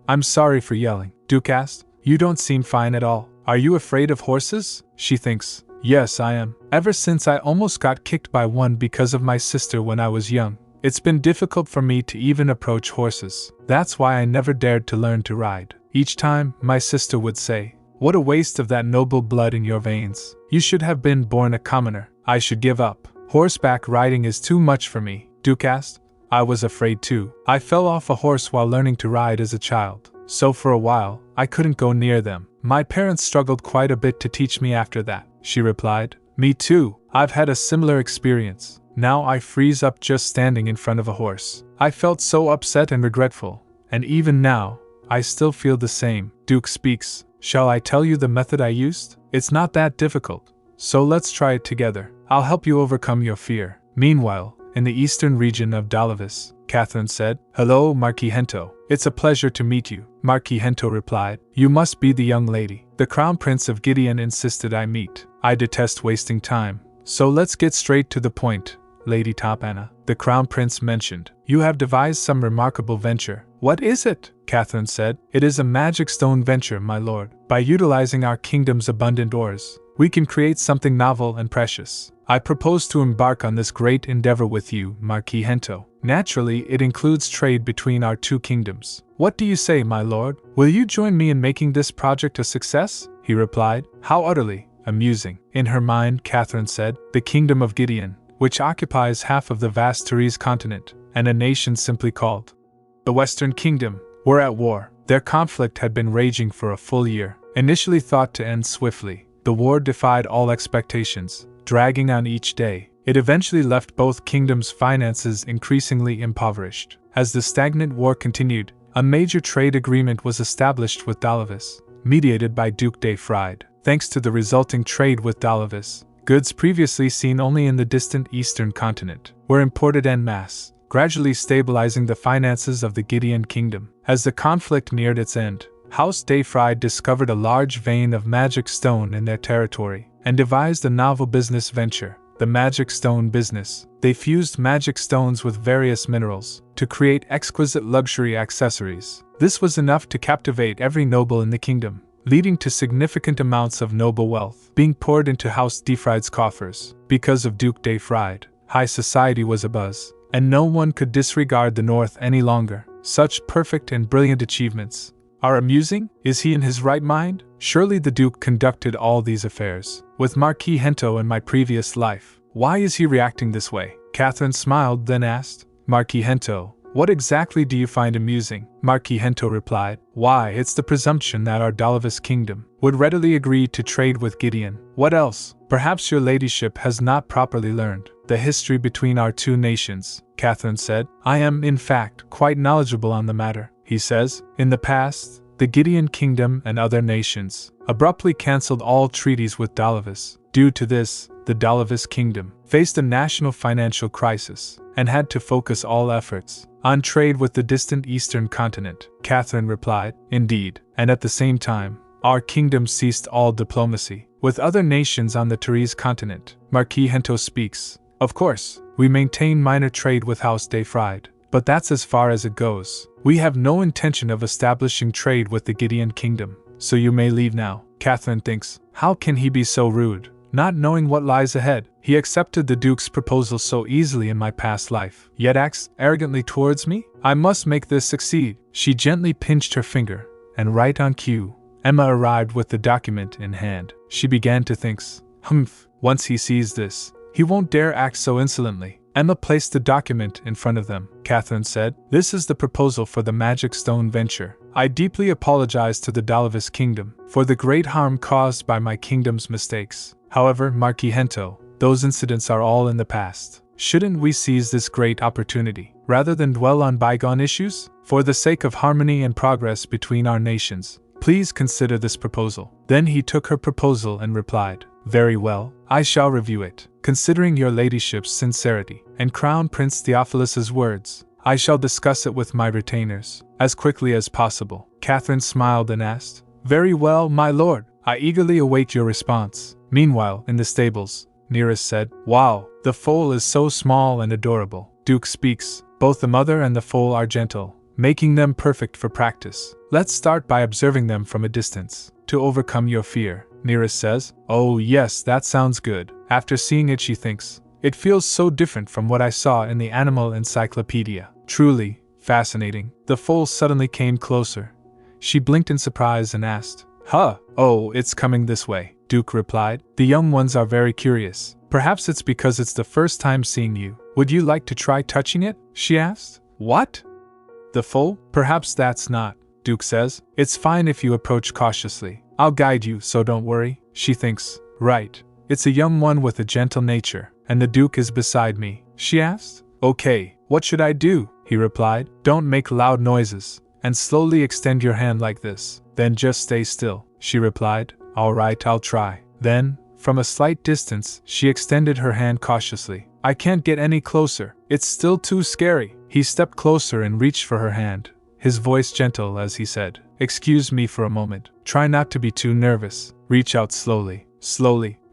I'm sorry for yelling. Duke asked, You don't seem fine at all. Are you afraid of horses? She thinks, Yes, I am. Ever since I almost got kicked by one because of my sister when I was young, it's been difficult for me to even approach horses. That's why I never dared to learn to ride. Each time, my sister would say, What a waste of that noble blood in your veins. You should have been born a commoner. I should give up. Horseback riding is too much for me. Duke asked. I was afraid too. I fell off a horse while learning to ride as a child, so for a while, I couldn't go near them. My parents struggled quite a bit to teach me after that, she replied. Me too. I've had a similar experience. Now I freeze up just standing in front of a horse. I felt so upset and regretful, and even now, I still feel the same. Duke speaks. Shall I tell you the method I used? It's not that difficult, so let's try it together. I'll help you overcome your fear. Meanwhile, in the eastern region of Dalavis, Catherine said, Hello, Marquis Hento. It's a pleasure to meet you. Marquis Hento replied, You must be the young lady the Crown Prince of Gideon insisted I meet. I detest wasting time, so let's get straight to the point, Lady Topana. The Crown Prince mentioned, You have devised some remarkable venture. What is it? Catherine said. It is a magic stone venture, my lord. By utilizing our kingdom's abundant ores, we can create something novel and precious. I propose to embark on this great endeavor with you, Marquis Hento. Naturally, it includes trade between our two kingdoms. What do you say, my lord? Will you join me in making this project a success? He replied. How utterly amusing. In her mind, Catherine said, the kingdom of Gideon, which occupies half of the vast Therese continent, and a nation simply called the Western Kingdom, were at war. Their conflict had been raging for a full year. Initially thought to end swiftly, the war defied all expectations. Dragging on each day, it eventually left both kingdoms' finances increasingly impoverished. As the stagnant war continued, a major trade agreement was established with Dalavis, mediated by Duke de Fried. Thanks to the resulting trade with Dalavis, goods previously seen only in the distant eastern continent were imported en masse, gradually stabilizing the finances of the Gideon kingdom. As the conflict neared its end, House de Fried discovered a large vein of magic stone in their territory, and devised a novel business venture, the magic stone business. They fused magic stones with various minerals to create exquisite luxury accessories. This was enough to captivate every noble in the kingdom, leading to significant amounts of noble wealth being poured into House de Fried's coffers. Because of Duke de Fried, high society was abuzz, and no one could disregard the North any longer. Such perfect and brilliant achievements are amusing? Is he in his right mind? Surely the Duke conducted all these affairs with Marquis Hento in my previous life. Why is he reacting this way? Catherine smiled, then asked, Marquis Hento, What exactly do you find amusing? Marquis Hento replied. Why, it's the presumption that our Dalavis kingdom would readily agree to trade with Gideon. What else? Perhaps your ladyship has not properly learned the history between our two nations, Catherine said. I am, in fact, quite knowledgeable on the matter, he says. In the past, the Gideon kingdom and other nations abruptly cancelled all treaties with Dalavis. Due to this, the Dalavis kingdom faced a national financial crisis and had to focus all efforts on trade with the distant eastern continent, Catherine replied. Indeed, and at the same time, our kingdom ceased all diplomacy with other nations on the Therese continent. Marquis Hento speaks. Of course, we maintain minor trade with House de Fried, but that's as far as it goes. We have no intention of establishing trade with the Gideon kingdom, so you may leave now. Catherine thinks, how can he be so rude? Not knowing what lies ahead, he accepted the Duke's proposal so easily in my past life, yet acts arrogantly towards me? I must make this succeed. She gently pinched her finger, and right on cue, Emma arrived with the document in hand. She began to think, once he sees this, he won't dare act so insolently. Emma placed the document in front of them. Catherine said, this is the proposal for the Magic Stone venture. I deeply apologize to the Dalavis kingdom for the great harm caused by my kingdom's mistakes. However, Marquis Hento, those incidents are all in the past. Shouldn't we seize this great opportunity, rather than dwell on bygone issues? For the sake of harmony and progress between our nations, please consider this proposal. Then he took her proposal and replied, very well, I shall review it. Considering your ladyship's sincerity and Crown Prince Theophilus's words, I shall discuss it with my retainers as quickly as possible. Catherine smiled and asked, very well, my lord, I eagerly await your response. Meanwhile, in the stables, Neris said, wow, the foal is so small and adorable. Duke speaks, both the mother and the foal are gentle, making them perfect for practice. Let's start by observing them from a distance, to overcome your fear. Neris says, oh yes, that sounds good. After seeing it she thinks, it feels so different from what I saw in the animal encyclopedia. Truly, fascinating. The foal suddenly came closer. She blinked in surprise and asked, oh, it's coming this way. Duke replied, the young ones are very curious. Perhaps it's because it's the first time seeing you. Would you like to try touching it? She asked. What? The foal? Perhaps that's not, Duke says. It's fine if you approach cautiously. I'll guide you, so don't worry. She thinks, right. It's a young one with a gentle nature, and the Duke is beside me. She asked. Okay, what should I do? He replied. Don't make loud noises, and slowly extend your hand like this. Then just stay still. She replied. All right, I'll try. Then, from a slight distance, she extended her hand cautiously. I can't get any closer. It's still too scary. He stepped closer and reached for her hand, his voice gentle as he said, excuse me for a moment. Try not to be too nervous. Reach out slowly,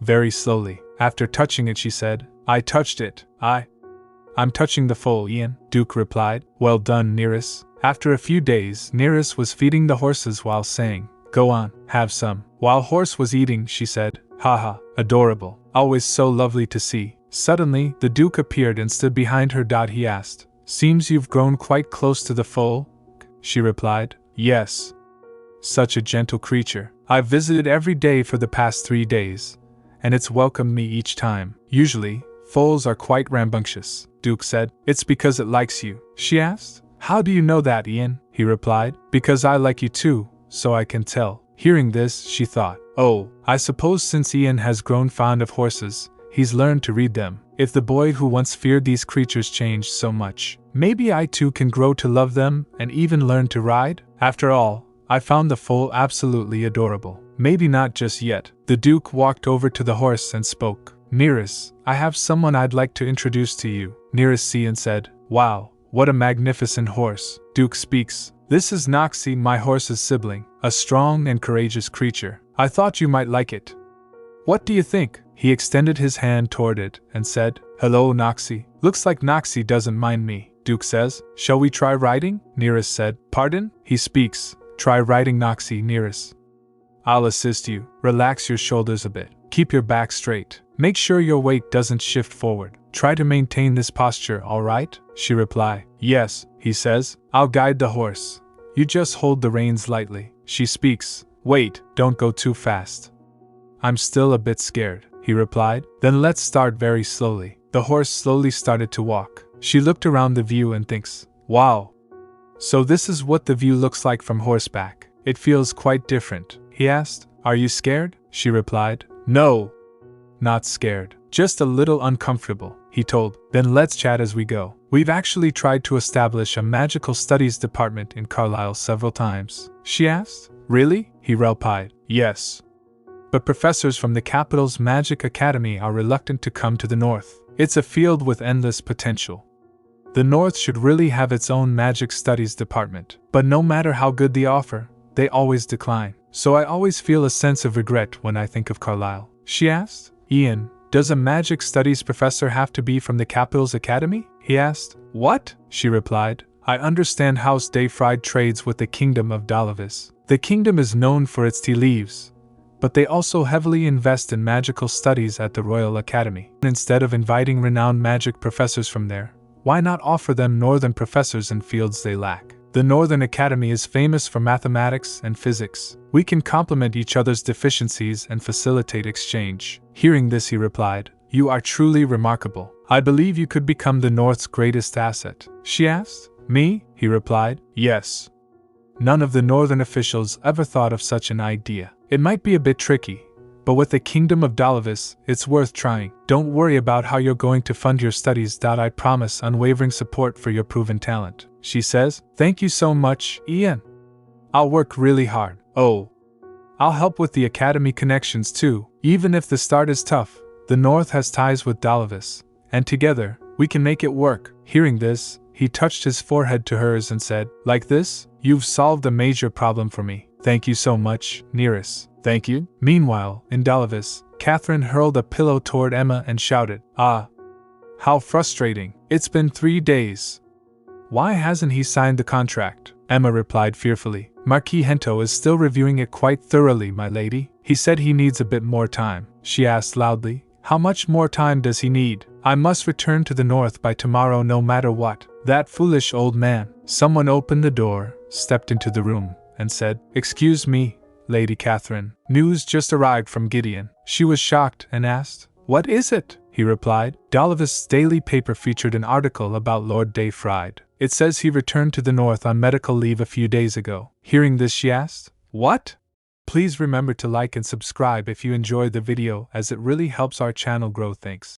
very slowly. After touching it, she said, I touched it. I'm touching the foal, Ian, Duke replied. Well done, Neris. After a few days, Neris was feeding the horses while saying, go on, have some. While Horse was eating, she said, haha, adorable. Always so lovely to see. Suddenly, the Duke appeared and stood behind her. He asked, seems you've grown quite close to the foal? She replied, yes. Such a gentle creature. I've visited every day for the past 3 days, and it's welcomed me each time. Usually, foals are quite rambunctious, Duke said. It's because it likes you. She asked, how do you know that, Ian? He replied, because I like you too, so I can tell. Hearing this, she thought, oh, I suppose since Ian has grown fond of horses, he's learned to read them. If the boy who once feared these creatures changed so much, maybe I too can grow to love them and even learn to ride? After all, I found the foal absolutely adorable. Maybe not just yet. The Duke walked over to the horse and spoke. Neris, I have someone I'd like to introduce to you. Neris see and said, wow, what a magnificent horse. Duke speaks. This is Noxie, my horse's sibling, a strong and courageous creature. I thought you might like it. What do you think? He extended his hand toward it and said, hello, Noxie. Looks like Noxie doesn't mind me. Duke says, shall we try riding? Neris said, pardon? He speaks. Try riding, Noxie, Neris. I'll assist you. Relax your shoulders a bit. Keep your back straight. Make sure your weight doesn't shift forward. Try to maintain this posture, all right? She replied. Yes, he says. I'll guide the horse. You just hold the reins lightly. She speaks. Wait, don't go too fast. I'm still a bit scared, he replied. Then let's start very slowly. The horse slowly started to walk. She looked around the view and thinks, Wow! So this is what the view looks like from horseback. It feels quite different, he asked. Are you scared? She replied. No, not scared. Just a little uncomfortable, he told. Then let's chat as we go. We've actually tried to establish a magical studies department in Carlisle several times. She asked. Really? He replied. Yes. But professors from the capital's magic academy are reluctant to come to the north. It's a field with endless potential. The north should really have its own magic studies department. But no matter how good the offer, they always decline. So I always feel a sense of regret when I think of Carlisle. She asked. Ian, does a magic studies professor have to be from the capital's academy? He asked. What? She replied. I understand House Dayfried trades with the Kingdom of Dalavis. The kingdom is known for its tea leaves, but they also heavily invest in magical studies at the Royal Academy. Instead of inviting renowned magic professors from there, why not offer them northern professors in fields they lack? The Northern Academy is famous for mathematics and physics. We can complement each other's deficiencies and facilitate exchange. Hearing this, he replied, You are truly remarkable. I believe you could become the North's greatest asset. She asked. Me? He replied. Yes. None of the Northern officials ever thought of such an idea. It might be a bit tricky, but with the Kingdom of Dalavis, it's worth trying. Don't worry about how you're going to fund your studies. I promise unwavering support for your proven talent. She says. Thank you so much, Ian. I'll work really hard. Oh, I'll help with the academy connections too. Even if the start is tough, the North has ties with Dalavis, and together, we can make it work. Hearing this, he touched his forehead to hers and said, Like this, you've solved a major problem for me. Thank you so much, Neris. Thank you. Meanwhile, in Dalavis, Catherine hurled a pillow toward Emma and shouted, Ah! How frustrating. It's been 3 days. Why hasn't he signed the contract? Emma replied fearfully. Marquis Hento is still reviewing it quite thoroughly, my lady. He said he needs a bit more time. She asked loudly. How much more time does he need? I must return to the north by tomorrow no matter what. That foolish old man. Someone opened the door, stepped into the room, and said, Excuse me, Lady Catherine. News just arrived from Gideon. She was shocked and asked, What is it? He replied. Dalavis' daily paper featured an article about Lord Dayfried. It says he returned to the north on medical leave a few days ago. Hearing this, she asked, What? Please remember to like and subscribe if you enjoyed the video, as it really helps our channel grow. Thanks.